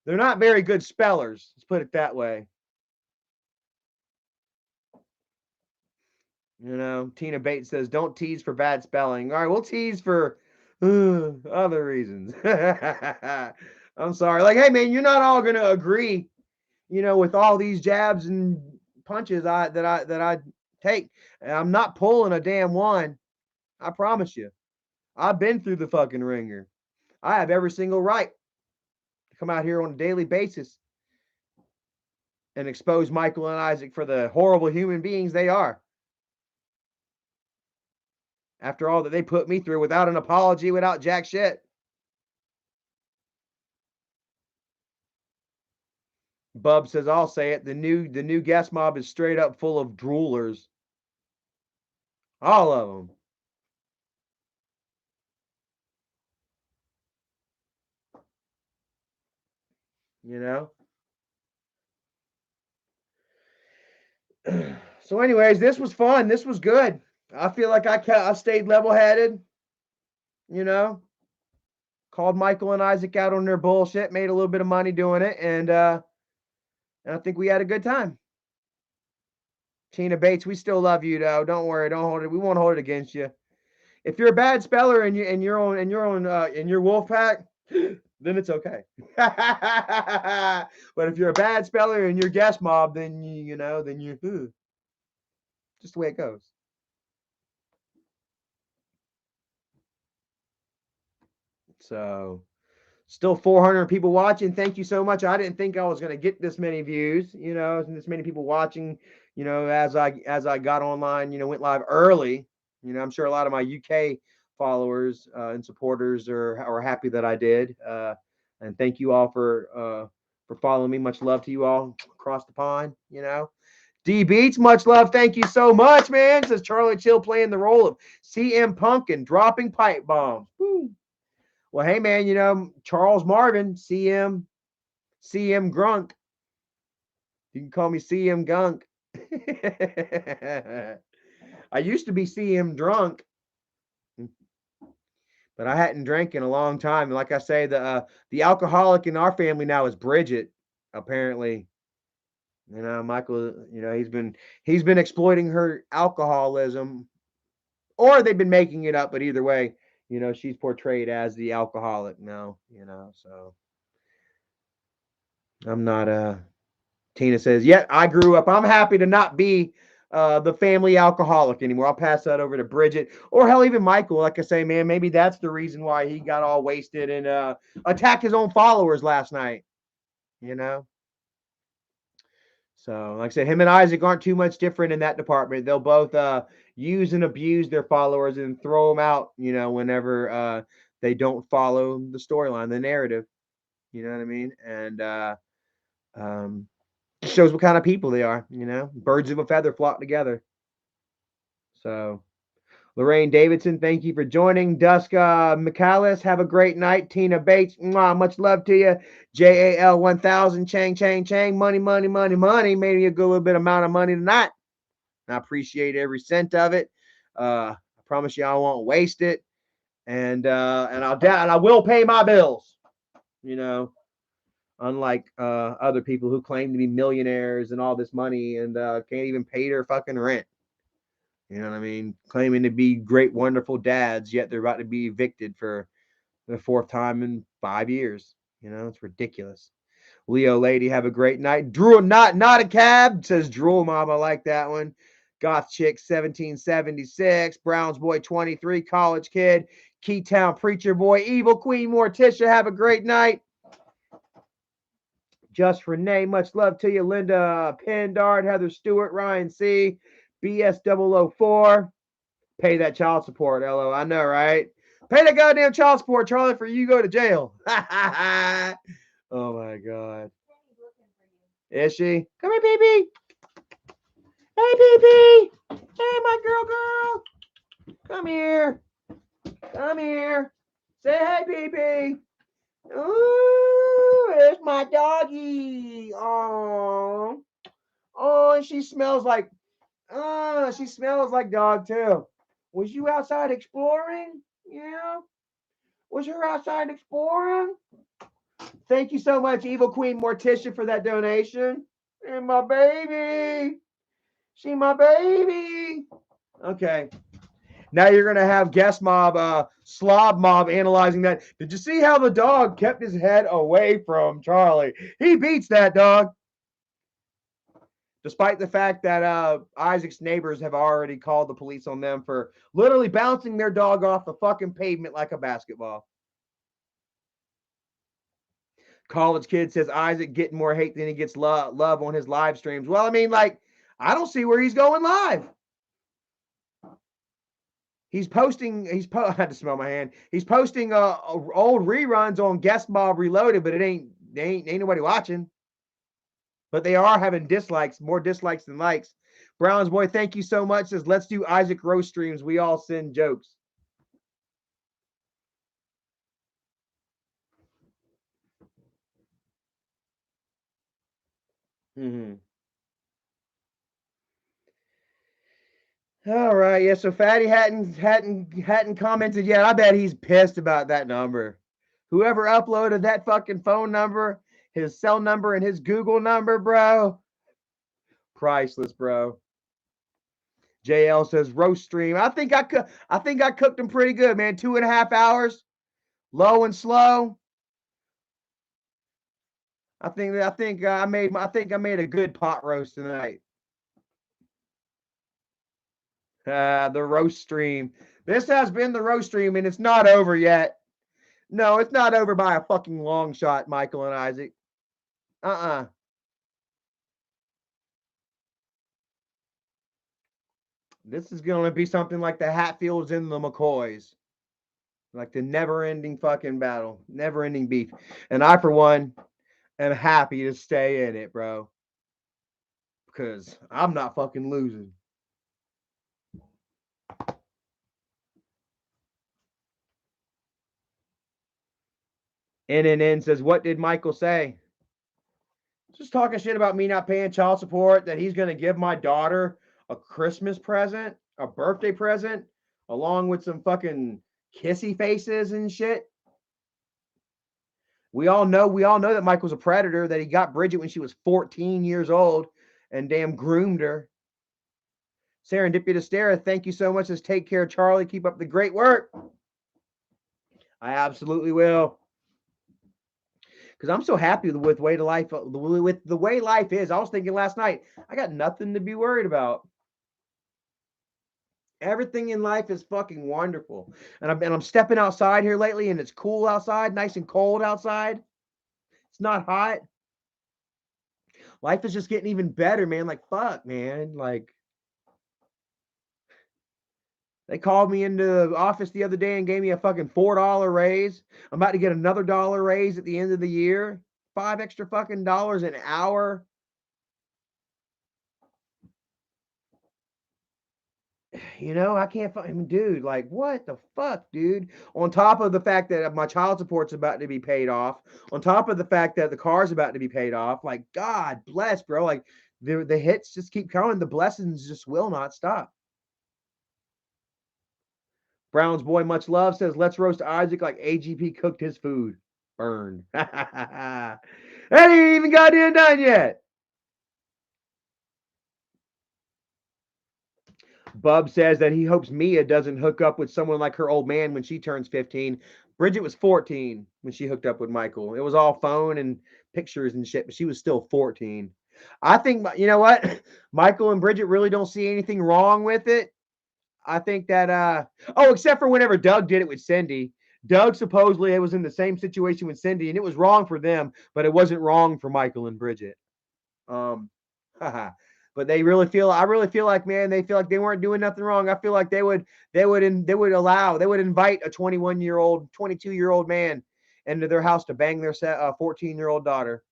Speaker 1: not very good spellers. Let's put it that way. You know, Tina Bates says, don't tease for bad spelling. All right, we'll tease for other reasons. I'm sorry. Like, hey, man, you're not all going to agree, you know, with all these jabs and punches that I take. I'm not pulling a damn one. I promise you. I've been through the fucking ringer. I have every single right to come out here on a daily basis and expose Michael and Isaac for the horrible human beings they are. After all that they put me through without an apology, without jack shit. Bub says, I'll say it. The new guest mob is straight up full of droolers. All of them. You know? So, anyways, this was fun. This was good. I feel like I stayed level headed, you know, called Michael and Isaac out on their bullshit, made a little bit of money doing it, and I think we had a good time. Tina Bates, we still love you though. Don't worry, don't hold it. We won't hold it against you. If you're a bad speller and in your wolf pack, then it's okay. But if you're a bad speller and you're guest mob, then you know, then you just the way it goes. So still 400 people watching. Thank you so much. I didn't think I was going to get this many views, you know, and this many people watching, you know, as I got online, you know, went live early. You know, I'm sure a lot of my UK followers and supporters are happy that I did. And thank you all for following me. Much love to you all across the pond, you know. D Beats, much love. Thank you so much, man. Says Charlie Chill playing the role of CM Punk and dropping pipe bombs. Woo. Well, hey man, you know, Charles Marvin, CM Grunk. You can call me CM Gunk. I used to be CM Drunk, but I hadn't drank in a long time. And like I say, the alcoholic in our family now is Bridget. Apparently, you know, Michael. You know, he's been exploiting her alcoholism, or they've been making it up. But either way, you know, she's portrayed as the alcoholic now. You know, so I'm not Tina says, yeah, I grew up. I'm happy to not be the family alcoholic anymore. I'll pass that over to Bridget or hell, even Michael. Like I say, man, maybe that's the reason why he got all wasted and attacked his own followers last night, you know? So, like I said, him and Isaac aren't too much different in that department. They'll both use and abuse their followers and throw them out, you know, whenever they don't follow the storyline, the narrative. You know what I mean? And, um, Just shows what kind of people they are, Birds of a feather flock together. So, Lorraine Davidson, thank you for joining. Duska McAllis, have a great night. Tina Bates, mwah, much love to you. JAL 1000, Chang, Chang, Chang, money, money, money, money. Made me a good little bit amount of money tonight. I appreciate every cent of it. I promise you I won't waste it. And I will pay my bills, unlike other people who claim to be millionaires and all this money and can't even pay their fucking rent. You know what I mean? Claiming to be great, wonderful dads, yet they're about to be evicted for the fourth time in 5 years. It's ridiculous. Leo Lady, have a great night. Drew, not a cab, says Drool Mom. I like that one. Goth Chick 1776, Browns Boy 23, College Kid, Keytown Preacher Boy, Evil Queen Morticia, have a great night. Just Renee, much love to you. Linda Pendard, Heather Stewart, Ryan C, BS004. Pay that child support, LO. I know, right? Pay that goddamn child support, Charlie, for you go to jail. Oh my God. Is she? Come here, baby. Hey, baby. Hey, my girl. Come here. Come here. Say hey, baby. Ooh, there's my doggy. Oh, and she smells like dog too. Was you outside exploring? Yeah. Was her outside exploring? Thank you so much, Evil Queen Morticia, for that donation. And my baby. She my baby. Okay. Now you're going to have guest mob, slob mob analyzing that. Did you see how the dog kept his head away from Charlie? He beats that dog. Despite the fact that Isaac's neighbors have already called the police on them for literally bouncing their dog off the fucking pavement like a basketball. College Kid says Isaac getting more hate than he gets love on his live streams. Well, I mean, like, I don't see where he's going live. He's posting. I had to smell my hand. He's posting old reruns on Guest Mob Reloaded, but it ain't nobody watching. But they are having dislikes, more dislikes than likes. Brown's Boy, thank you so much. Says, let's do Isaac roast streams. We all send jokes. Mm-hmm. All right, yeah. So Fatty hadn't commented yet. I bet he's pissed about that number. Whoever uploaded that fucking phone number, his cell number, and his Google number, bro. Priceless, bro. JL says roast stream. I think I cooked them pretty good, man. 2.5 hours, low and slow. I think I made a good pot roast tonight. The roast stream. This has been the roast stream, and it's not over yet. No, it's not over by a fucking long shot, Michael and Isaac. This is going to be something like the Hatfields and the McCoys. Like the never-ending fucking battle. Never-ending beef. And I, for one, am happy to stay in it, bro. Because I'm not fucking losing. NNN says, what did Michael say? Just talking shit about me not paying child support, that he's going to give my daughter a Christmas present, a birthday present, along with some fucking kissy faces and shit. We all know that Michael's a predator, that he got Bridget when she was 14 years old and damn groomed her. Serendipitous Stara, thank you so much. Says, take care, Charlie. Keep up the great work. I absolutely will. Because I'm so happy with the way life is. I was thinking last night, I got nothing to be worried about. Everything in life is fucking wonderful. And I'm stepping outside here lately, and it's cool outside, nice and cold outside. It's not hot. Life is just getting even better, man. Like, fuck, man. Like, they called me into the office the other day and gave me a fucking $4 raise. I'm about to get another dollar raise at the end of the year. $5 extra fucking dollars an hour. you know, I can't find, I mean, dude, like, what the fuck, dude? On top of the fact that my child support's about to be paid off, on top of the fact that the car's about to be paid off, like, God bless, bro. Like, the hits just keep coming. The blessings just will not stop. Brown's boy, much love, says, let's roast Isaac like AGP cooked his food. Burn. That ain't even goddamn done yet. Bub says that he hopes Mia doesn't hook up with someone like her old man when she turns 15. Bridget was 14 when she hooked up with Michael. It was all phone and pictures and shit, but she was still 14. I think, you know what? Michael and Bridget really don't see anything wrong with it. I think that, oh, except for whenever Doug did it with Cindy. Doug supposedly it was in the same situation with Cindy, and it was wrong for them, but it wasn't wrong for Michael and Bridget. Um, but they really feel. I really feel like, man, they feel like they weren't doing nothing wrong. I feel like they would invite a 21-year-old, 22-year-old man into their house to bang their 14-year-old daughter.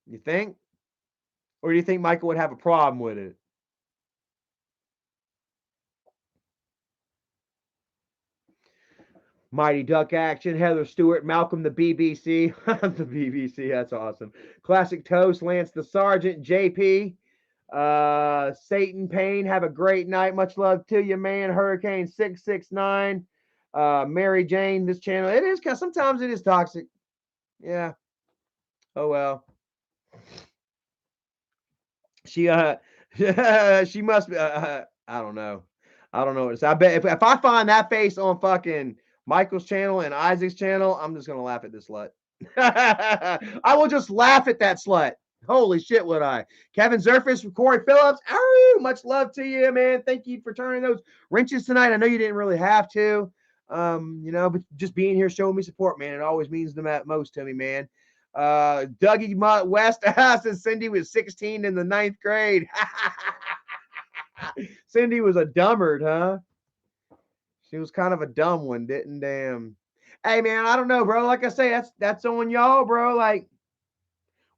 Speaker 1: You think? Or do you think Michael would have a problem with it? Mighty Duck Action, Heather Stewart, Malcolm the BBC. The BBC, that's awesome. Classic Toast, Lance the Sergeant, JP, Satan Payne, have a great night. Much love to you, man. Hurricane 669. Mary Jane, this channel. It is, sometimes it is toxic. Yeah. Oh well. She she must be I don't know. I don't know what to say. I bet if I find that face on fucking Michael's channel and Isaac's channel, I'm just gonna laugh at this slut. I will just laugh at that slut. Holy shit, would I? Kevin Zerfis from Corey Phillips. Much love to you, man. Thank you for turning those wrenches tonight. I know you didn't really have to. You know, but just being here showing me support, man, it always means the most to me, man. Dougie West says Cindy was 16 in the 9th grade. Cindy was a dummard, huh? She was kind of a dumb one, didn't damn. Hey man, I don't know, bro. Like I say, that's on y'all, bro. Like,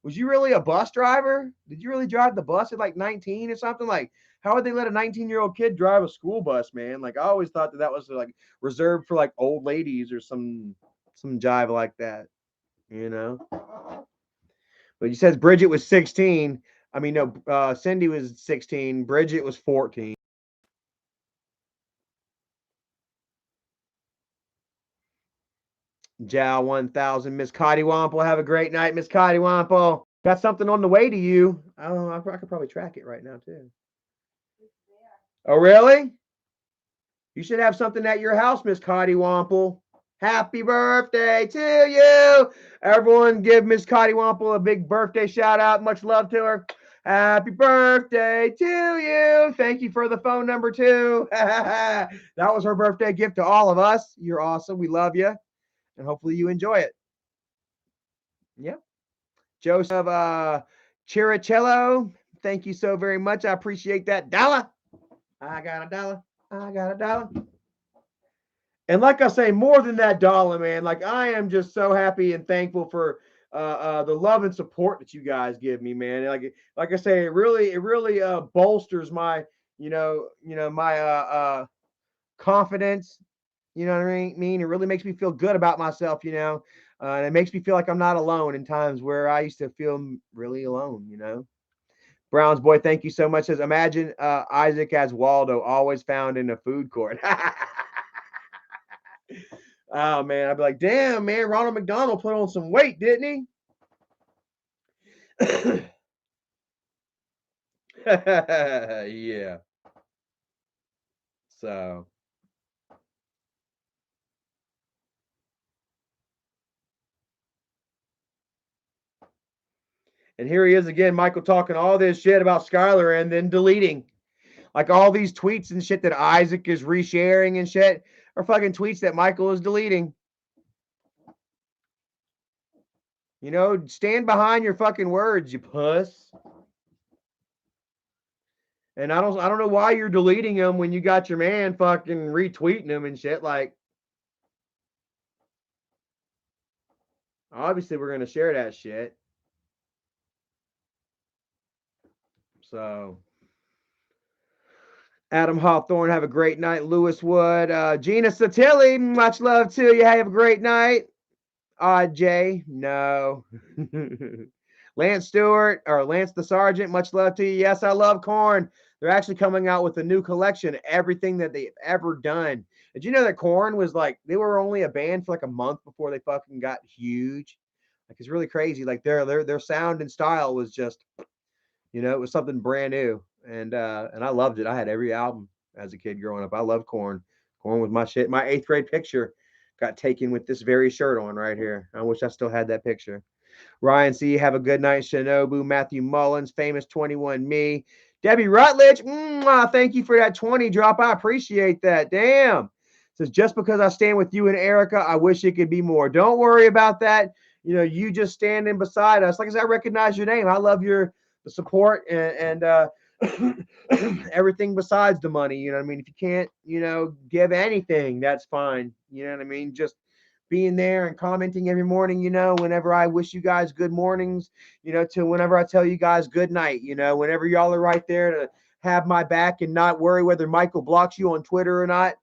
Speaker 1: was you really a bus driver? Did you really drive the bus at like 19 or something? Like, how would they let a 19-year-old kid drive a school bus, man? Like, I always thought that was like reserved for like old ladies or some jive like that, you know? But he says Bridget was 16. I mean, no, Cindy was 16. Bridget was 14. Jow 1000. Miss Cottywomple, have a great night, Miss Cottywomple. Got something on the way to you. I don't know. I could probably track it right now, too. Oh, really? You should have something at your house, Miss Cottywomple. Happy birthday to you. Everyone give Miss Cottywomple a big birthday shout out. Much love to her. Happy birthday to you. Thank you for the phone number, too. That was her birthday gift to all of us. You're awesome. We love you. And hopefully you enjoy it. Yep. Joseph Chiricello, thank you so very much. I appreciate that. $1. I got $1. I got $1. And like I say, more than that $1, man. Like, I am just so happy and thankful for the love and support that you guys give me, man. Like I say, it really bolsters my my confidence. You know what I mean? It really makes me feel good about myself, and it makes me feel like I'm not alone in times where I used to feel really alone. Brown's boy, thank you so much. Says, imagine Isaac as Waldo, always found in a food court. Oh, man. I'd be like, damn, man, Ronald McDonald put on some weight, didn't he? Yeah. So. And here he is again, Michael talking all this shit about Skylar and then deleting. Like all these tweets and shit that Isaac is resharing and shit are fucking tweets that Michael is deleting. Stand behind your fucking words, you puss. And I don't know why you're deleting them when you got your man fucking retweeting them and shit. Like, Obviously, we're gonna share that shit. So, Adam Hawthorne, have a great night. Lewis Wood, Gina Satilli, much love to you. Have a great night. Odd J, no. Lance Stewart or Lance the Sergeant, much love to you. Yes, I love Korn. They're actually coming out with a new collection, everything that they've ever done. Did you know that Korn was like they were only a band for like a month before they fucking got huge? Like it's really crazy. Like their sound and style was just, it was something brand new. And I loved it. I had every album as a kid growing up. I loved Korn. Korn was my shit. My 8th grade picture got taken with this very shirt on right here. I wish I still had that picture. Ryan C., have a good night. Shinobu, Matthew Mullins, famous 21 me. Debbie Rutledge, thank you for that 20 drop. I appreciate that. Damn. Says, just because I stand with you and Erica, I wish it could be more. Don't worry about that. You just standing beside us. Like I said, I recognize your name. I love your the support and everything besides the money. You know what I mean? If you can't, give anything, that's fine. You know what I mean? Just being there and commenting every morning, whenever I wish you guys good mornings, to whenever I tell you guys good night, whenever y'all are right there to have my back and not worry whether Michael blocks you on Twitter or not.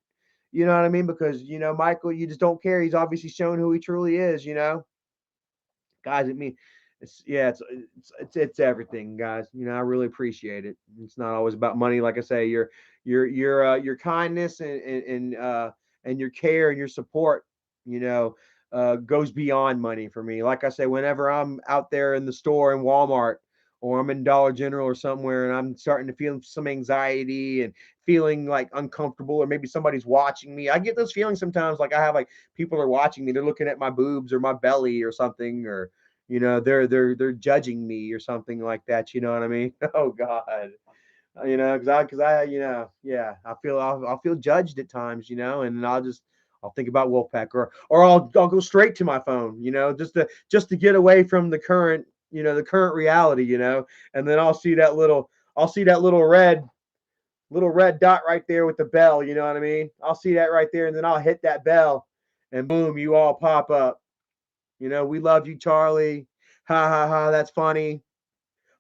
Speaker 1: You know what I mean? Because, Michael, you just don't care. He's obviously shown who he truly is, guys. I mean, it's everything, guys. I really appreciate it. It's not always about money, like I say. Your kindness and your care and your support, goes beyond money for me. Like I say, whenever I'm out there in the store in Walmart or I'm in Dollar General or somewhere and I'm starting to feel some anxiety and feeling like uncomfortable or maybe somebody's watching me. I get those feelings sometimes like I have like people are watching me, they're looking at my boobs or my belly or something, or they're judging me or something like that. You know what I mean? Oh God, because I yeah, I'll feel judged at times, and I'll think about Wolfpack, or I'll go straight to my phone, just to get away from the current reality, and then I'll see that little red dot right there with the bell. You know what I mean? I'll see that right there, and then I'll hit that bell, and boom, you all pop up. We love you, Charlie. Ha ha ha. That's funny.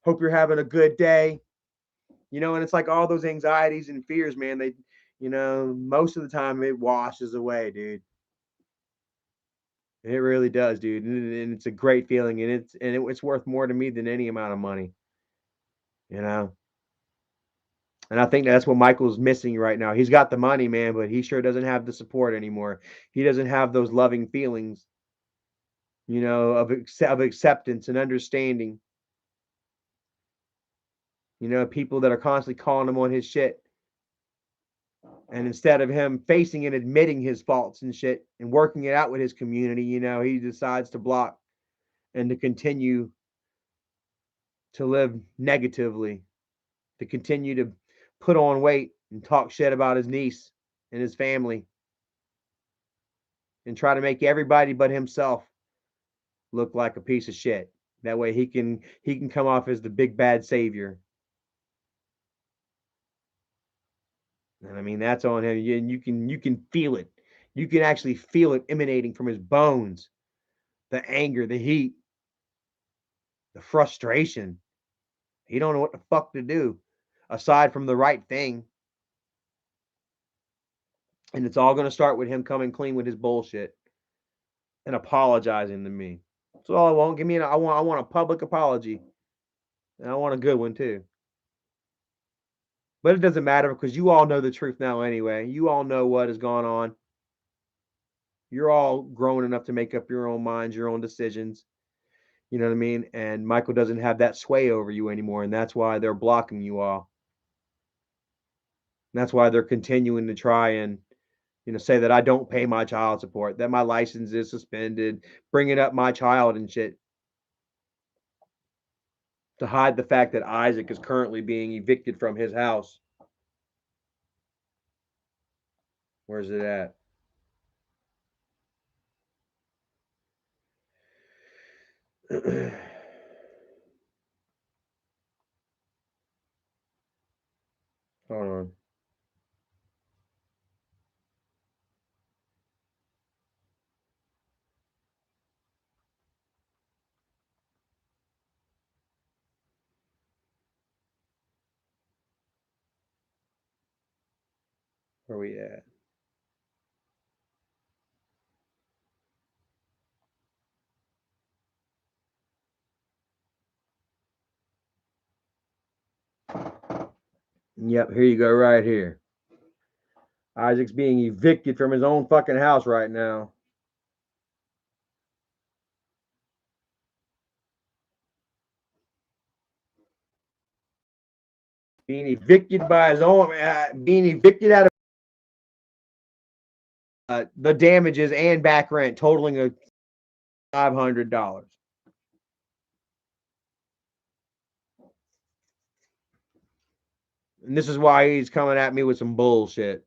Speaker 1: Hope you're having a good day. And it's like all those anxieties and fears, man. Most of the time it washes away, dude. It really does, dude. And it's a great feeling, and it's worth more to me than any amount of money. You know. And I think that's what Michael's missing right now. He's got the money, man, but he sure doesn't have the support anymore. He doesn't have those loving feelings, of acceptance and understanding. People that are constantly calling him on his shit. And instead of him facing and admitting his faults and shit and working it out with his community, he decides to block and to continue to live negatively, to continue to put on weight and talk shit about his niece and his family and try to make everybody but himself look like a piece of shit. That way he can come off as the big bad savior. And I mean that's on him. And you can feel it. You can actually feel it emanating from his bones. The anger, the heat, the frustration. He don't know what the fuck to do aside from the right thing. And it's all gonna start with him coming clean with his bullshit and apologizing to me. That's all I want. Give me I want a public apology. And I want a good one too. But it doesn't matter because you all know the truth now anyway. You all know what has gone on. You're all grown enough to make up your own minds, your own decisions. You know what I mean? And Michael doesn't have that sway over you anymore, and that's why they're blocking you all. And that's why they're continuing to try and say that I don't pay my child support, that my license is suspended, bringing up my child and shit to hide the fact that Isaac is currently being evicted from his house. Where's it at? Hold on. Where we at? Yep, here you go, right here. Isaac's being evicted from his own fucking house right now. Being evicted by his own, being evicted out of the damages and back rent, totaling a $500. And this is why he's coming at me with some bullshit,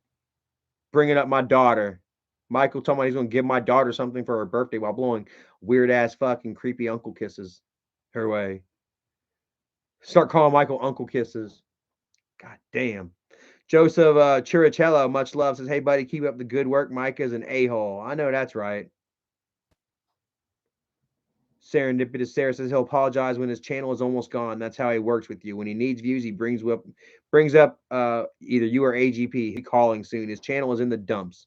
Speaker 1: bringing up my daughter. Michael told me he's going to give my daughter something for her birthday while blowing weird ass fucking creepy uncle kisses her way. Start calling Michael Uncle Kisses. God damn. Joseph Chiricello, much love, says, hey, buddy, keep up the good work. Mike is an a-hole. I know that's right. Serendipitous Sarah says he'll apologize when his channel is almost gone. That's how he works with you. When he needs views, he brings up either you or AGP. He'll be calling soon. His channel is in the dumps.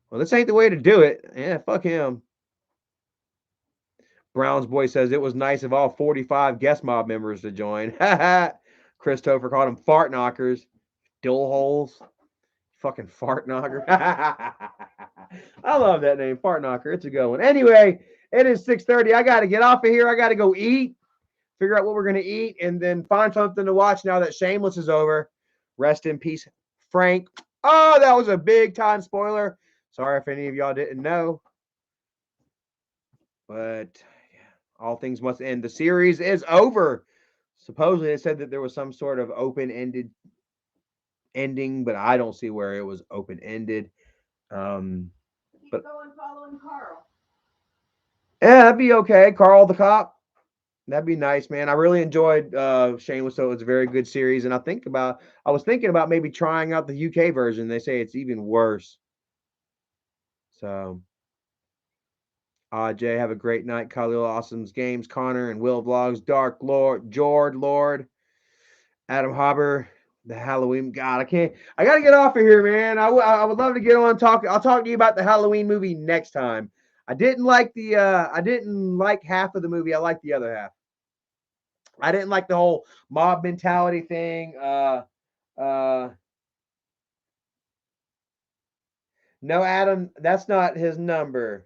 Speaker 1: Well, this ain't the way to do it. Yeah, fuck him. Brown's boy says it was nice of all 45 guest mob members to join. Christopher called them fart knockers. Dill holes. Fucking fart knocker. I love that name, fart knocker. It's a good one. Anyway, it is 6:30. I got to get off of here. I got to go eat, figure out what we're going to eat, and then find something to watch now that Shameless is over. Rest in peace, Frank. Oh, that was a big time spoiler. Sorry if any of y'all didn't know. But yeah, all things must end. The series is over. Supposedly, it said that there was some sort of open-ended ending, but I don't see where it was open-ended. Keep going following Carl. Yeah, that'd be okay. Carl the cop. That'd be nice, man. I really enjoyed Shameless, so it's a very good series. And I was thinking about maybe trying out the UK version. They say it's even worse. So Jay, have a great night. Khalil Awesome's Games, Connor and Will Vlogs, Dark Lord, Lord, Adam Hobber, the Halloween. God, I gotta get off of here, man. I would love to get on and talk. I'll talk to you about the Halloween movie next time. I didn't like half of the movie. I liked the other half. I didn't like the whole mob mentality thing. No, Adam, that's not his number.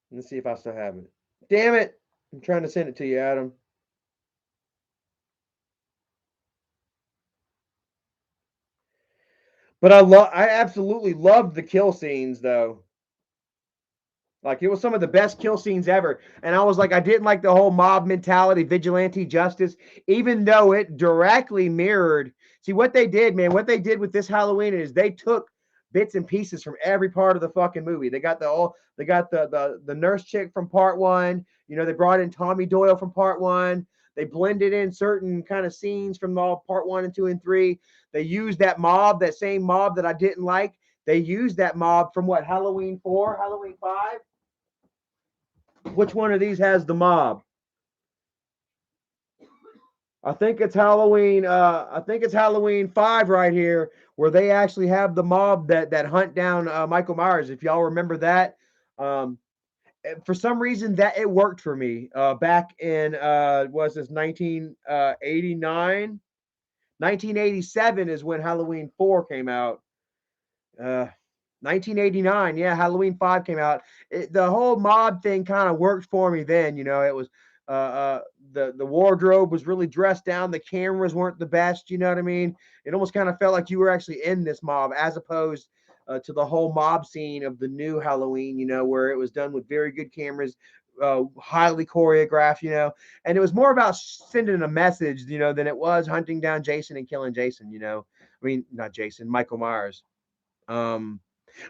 Speaker 1: Let's see if I still have it. Damn it. I'm trying to send it to you, Adam. But I absolutely loved the kill scenes though. Like it was some of the best kill scenes ever. And I was like, I didn't like the whole mob mentality, vigilante justice, even though it directly mirrored. See what they did, man. What they did with this Halloween is they took bits and pieces from every part of the fucking movie. They got the nurse chick from part one. You know, they brought in Tommy Doyle from part one. They blended in certain kind of scenes from all part 1 and 2 and 3. They used that same mob that I didn't like. They used that mob from what, Halloween 4, Halloween 5? Which one of these has the mob? I think it's Halloween. I think it's Halloween 5 right here, where they actually have the mob that hunt down Michael Myers. If y'all remember that, for some reason that it worked for me back in was this 1989, 1987 is when Halloween 4 came out. 1989, yeah, Halloween 5 came out. The whole mob thing kind of worked for me then. You know, it was the wardrobe was really dressed down. The cameras weren't the best. You know what I mean? It almost kind of felt like you were actually in this mob, as opposed to the whole mob scene of the new Halloween. You know, where it was done with very good cameras, highly choreographed. You know, and it was more about sending a message. You know, than it was hunting down Jason and killing Jason. You know, I mean, not Jason, Michael Myers.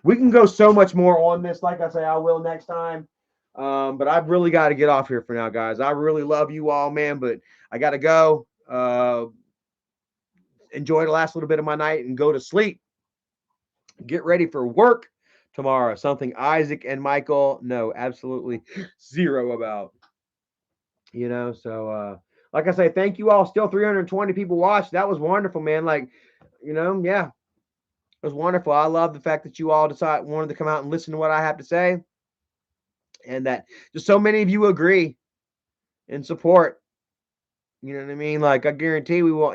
Speaker 1: We can go so much more on this. Like I say, I will next time. But I've really got to get off here for now, guys. I really love you all, man, but I got to go. Enjoy the last little bit of my night and go to sleep. Get ready for work tomorrow. Something Isaac and Michael know absolutely zero about. So like I say, thank you all. Still 320 people watched. That was wonderful, man. Like, yeah, it was wonderful. I love the fact that you all wanted to come out and listen to what I have to say, and that just so many of you agree and support. You know what I mean? Like, I guarantee we will.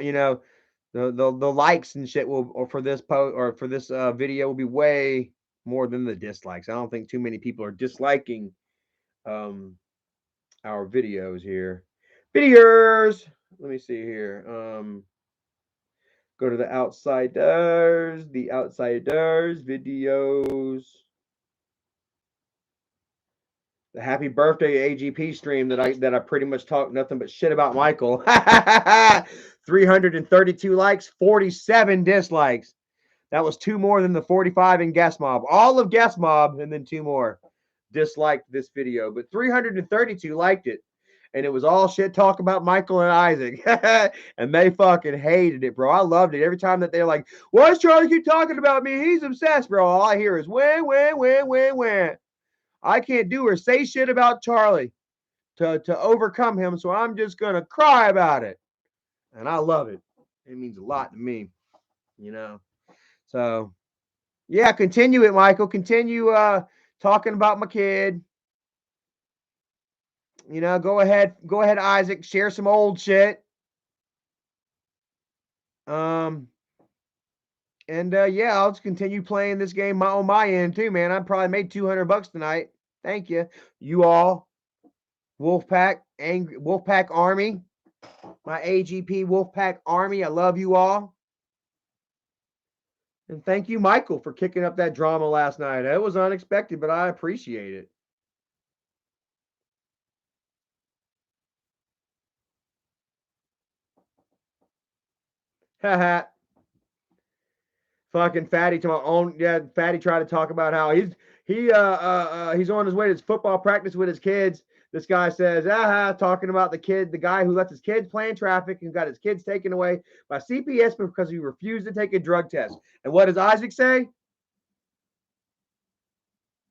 Speaker 1: The likes and shit will, or for this post or for this video, will be way more than the dislikes. I don't think too many people are disliking our videos here. Videos. Let me see here. Go to the outsiders videos. The happy birthday AGP stream that I pretty much talked nothing but shit about Michael. 332 likes, 47 dislikes. That was 2 more than the 45 in Guest Mob. All of Guest Mob and then 2 more disliked this video, but 332 liked it. And it was all shit talk about Michael and Isaac. And they fucking hated it, bro. I loved it. Every time that they're like, why does Charlie keep talking about me? He's obsessed, bro. All I hear is win. I can't do or say shit about Charlie to overcome him, so I'm just going to cry about it. And I love it. It means a lot to me, So, yeah, continue it, Michael. Continue talking about my kid. Go ahead, Isaac. Share some old shit. Yeah, I'll just continue playing this game on my end too, man. I probably made $200 tonight. Thank you, you all. Wolfpack Army, my AGP Wolfpack Army. I love you all, and thank you, Michael, for kicking up that drama last night. It was unexpected, but I appreciate it. Haha. Fucking Fatty to my own. Yeah, Fatty tried to talk about how he's on his way to his football practice with his kids. This guy says, talking about the guy who lets his kids play in traffic and got his kids taken away by CPS because he refused to take a drug test. And what does Isaac say?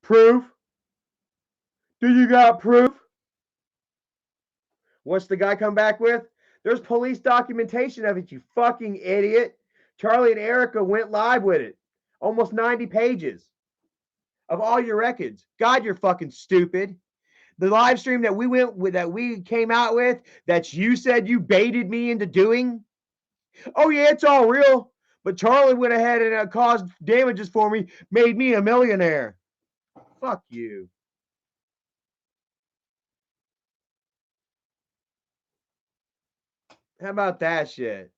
Speaker 1: Proof? Do you got proof? What's the guy come back with? There's police documentation of it, you fucking idiot. Charlie and Erica went live with it. Almost 90 pages of all your records. God, you're fucking stupid. The live stream that we came out with, that you said you baited me into doing. Oh yeah, it's all real. But Charlie went ahead and caused damages for me, made me a millionaire. Fuck you. How about that shit?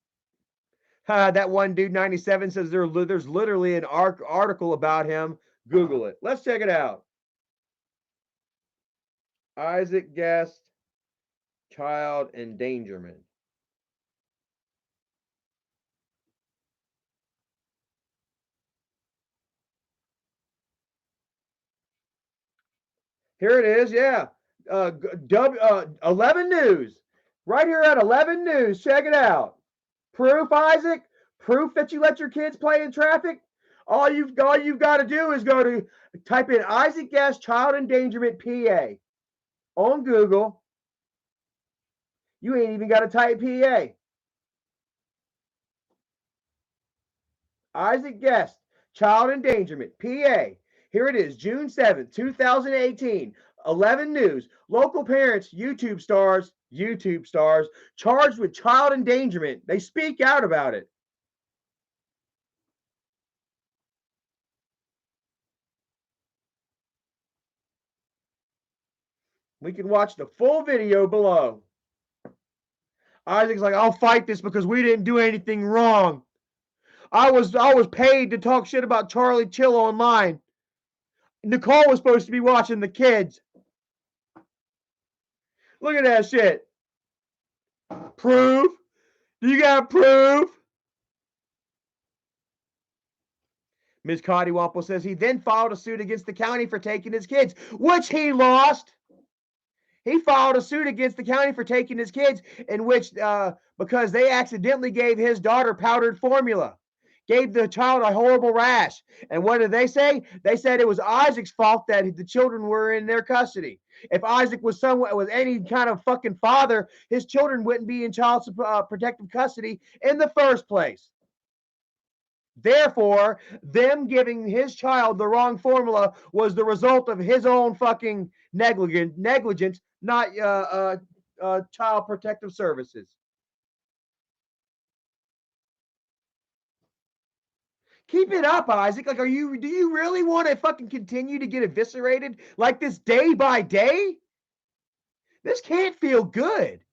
Speaker 1: That one dude 97 says there's literally an article about him. Google it. Let's check it out. Isaac Guest, child endangerment. Here it is. Yeah. 11 News. Right here at 11 News. Check it out. Proof, Isaac? Proof that you let your kids play in traffic? All you've got to do is go to type in Isaac Guest child endangerment PA on Google. You ain't even got to type PA. Isaac Guest child endangerment PA. Here it is, June 7th, 2018. 11 News. Local parents, YouTube stars, charged with child endangerment. They speak out about it. We can watch the full video below. Isaac's like, I'll fight this because we didn't do anything wrong. I was paid to talk shit about Charlie Chill online. Nicole was supposed to be watching the kids. Look at that shit. Proof? You got proof? Ms. Cottywomple says he then filed a suit against the county for taking his kids, which he lost. He filed a suit against the county for taking his kids, in which because they accidentally gave his daughter powdered formula. gave the child a horrible rash. And what did they say? They said it was Isaac's fault that the children were in their custody. If Isaac was someone with any kind of fucking father, his children wouldn't be in child protective custody in the first place. Therefore, them giving his child the wrong formula was the result of his own fucking negligence, not child protective services. Keep it up, Isaac. Like, do you really want to fucking continue to get eviscerated like this day by day? This can't feel good.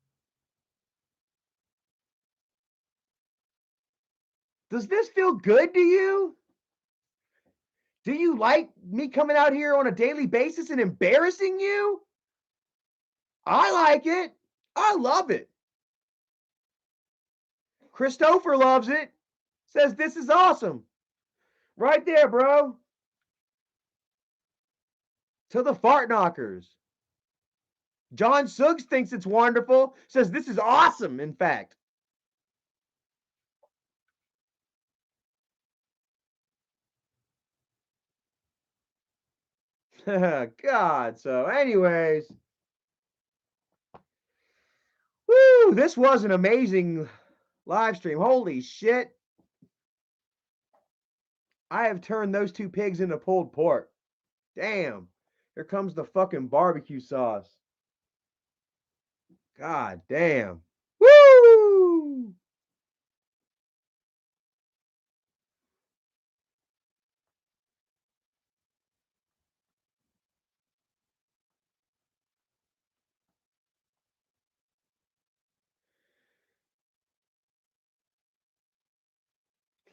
Speaker 1: Does this feel good to you? Do you like me coming out here on a daily basis and embarrassing you? I like it. I love it. Christopher loves it. Says this is awesome. Right there, bro. To the fart knockers. John Suggs thinks it's wonderful. Says this is awesome, in fact. God. So, anyways. Woo! This was an amazing live stream. Holy shit. I have turned those two pigs into pulled pork. Damn. Here comes the fucking barbecue sauce. God damn. Woo!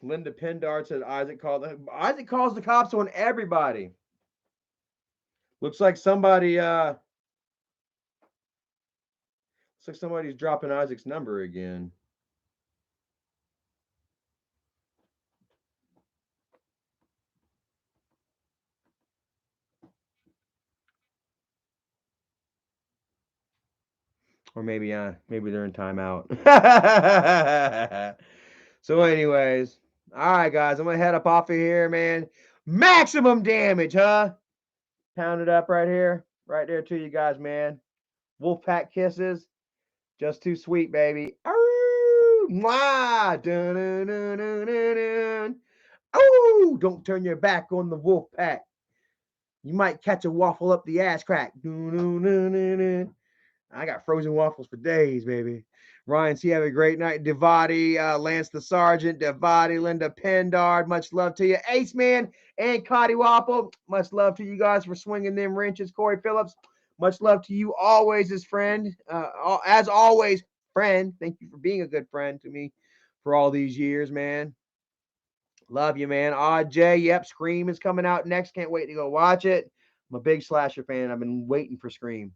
Speaker 1: Linda Pendard said Isaac calls the cops on everybody. Looks like somebody's dropping Isaac's number again. Or maybe they're in timeout. So anyways, all right guys, I'm gonna head up off of here, man. Maximum damage, huh? Pound it up right here, right there to you guys, man. Wolfpack kisses, just too sweet, baby. Mwah! Oh, don't turn your back on the Wolfpack. You might catch a waffle up the ass crack. I got frozen waffles for days, baby. Ryan C, have a great night. Devati, Lance the Sergeant, Devati, Linda Pendard, much love to you. Ace Man and Cotty Waffle, much love to you guys for swinging them wrenches. Corey Phillips, much love to you always as friend. As always, friend. Thank you for being a good friend to me for all these years, man. Love you, man. Odd J, yep, Scream is coming out next. Can't wait to go watch it. I'm a big slasher fan. I've been waiting for Scream.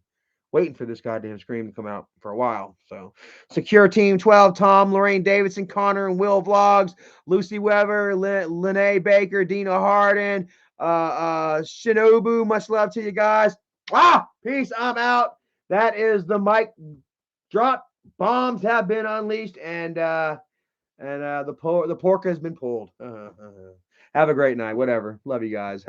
Speaker 1: Waiting for this goddamn Scream to come out for a while. So, Secure Team 12, Tom, Lorraine Davidson, Connor and Will Vlogs, Lucy Weber, Lene Baker, Dina Harden, Shinobu. Much love to you guys. Peace. I'm out. That is the mic drop. Bombs have been unleashed, and the pork has been pulled. Have a great night. Whatever. Love you guys.